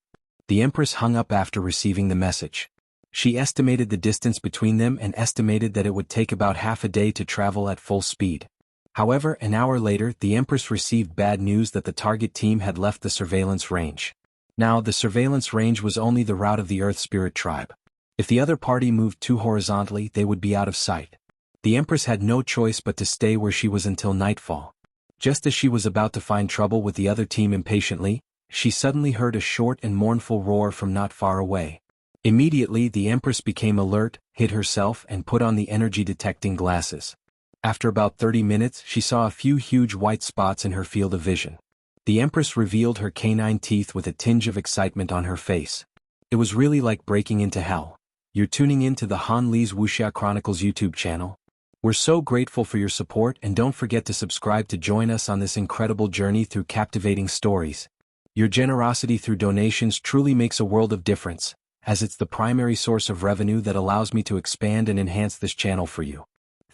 Speaker 1: The Empress hung up after receiving the message. She estimated the distance between them and estimated that it would take about half a day to travel at full speed. However, an hour later, the Empress received bad news that the target team had left the surveillance range. Now, the surveillance range was only the route of the Earth Spirit tribe. If the other party moved too horizontally, they would be out of sight. The Empress had no choice but to stay where she was until nightfall. Just as she was about to find trouble with the other team impatiently, she suddenly heard a short and mournful roar from not far away. Immediately, the Empress became alert, hid herself, and put on the energy-detecting glasses. After about 30 minutes, she saw a few huge white spots in her field of vision. The Empress revealed her canine teeth with a tinge of excitement on her face. It was really like breaking into hell. You're tuning in to the Han Li's Wuxia Chronicles YouTube channel. We're so grateful for your support, and don't forget to subscribe to join us on this incredible journey through captivating stories. Your generosity through donations truly makes a world of difference, as it's the primary source of revenue that allows me to expand and enhance this channel for you.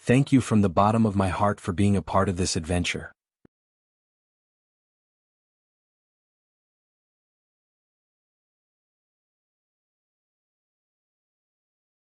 Speaker 1: Thank you from the bottom of my heart for being a part of this adventure.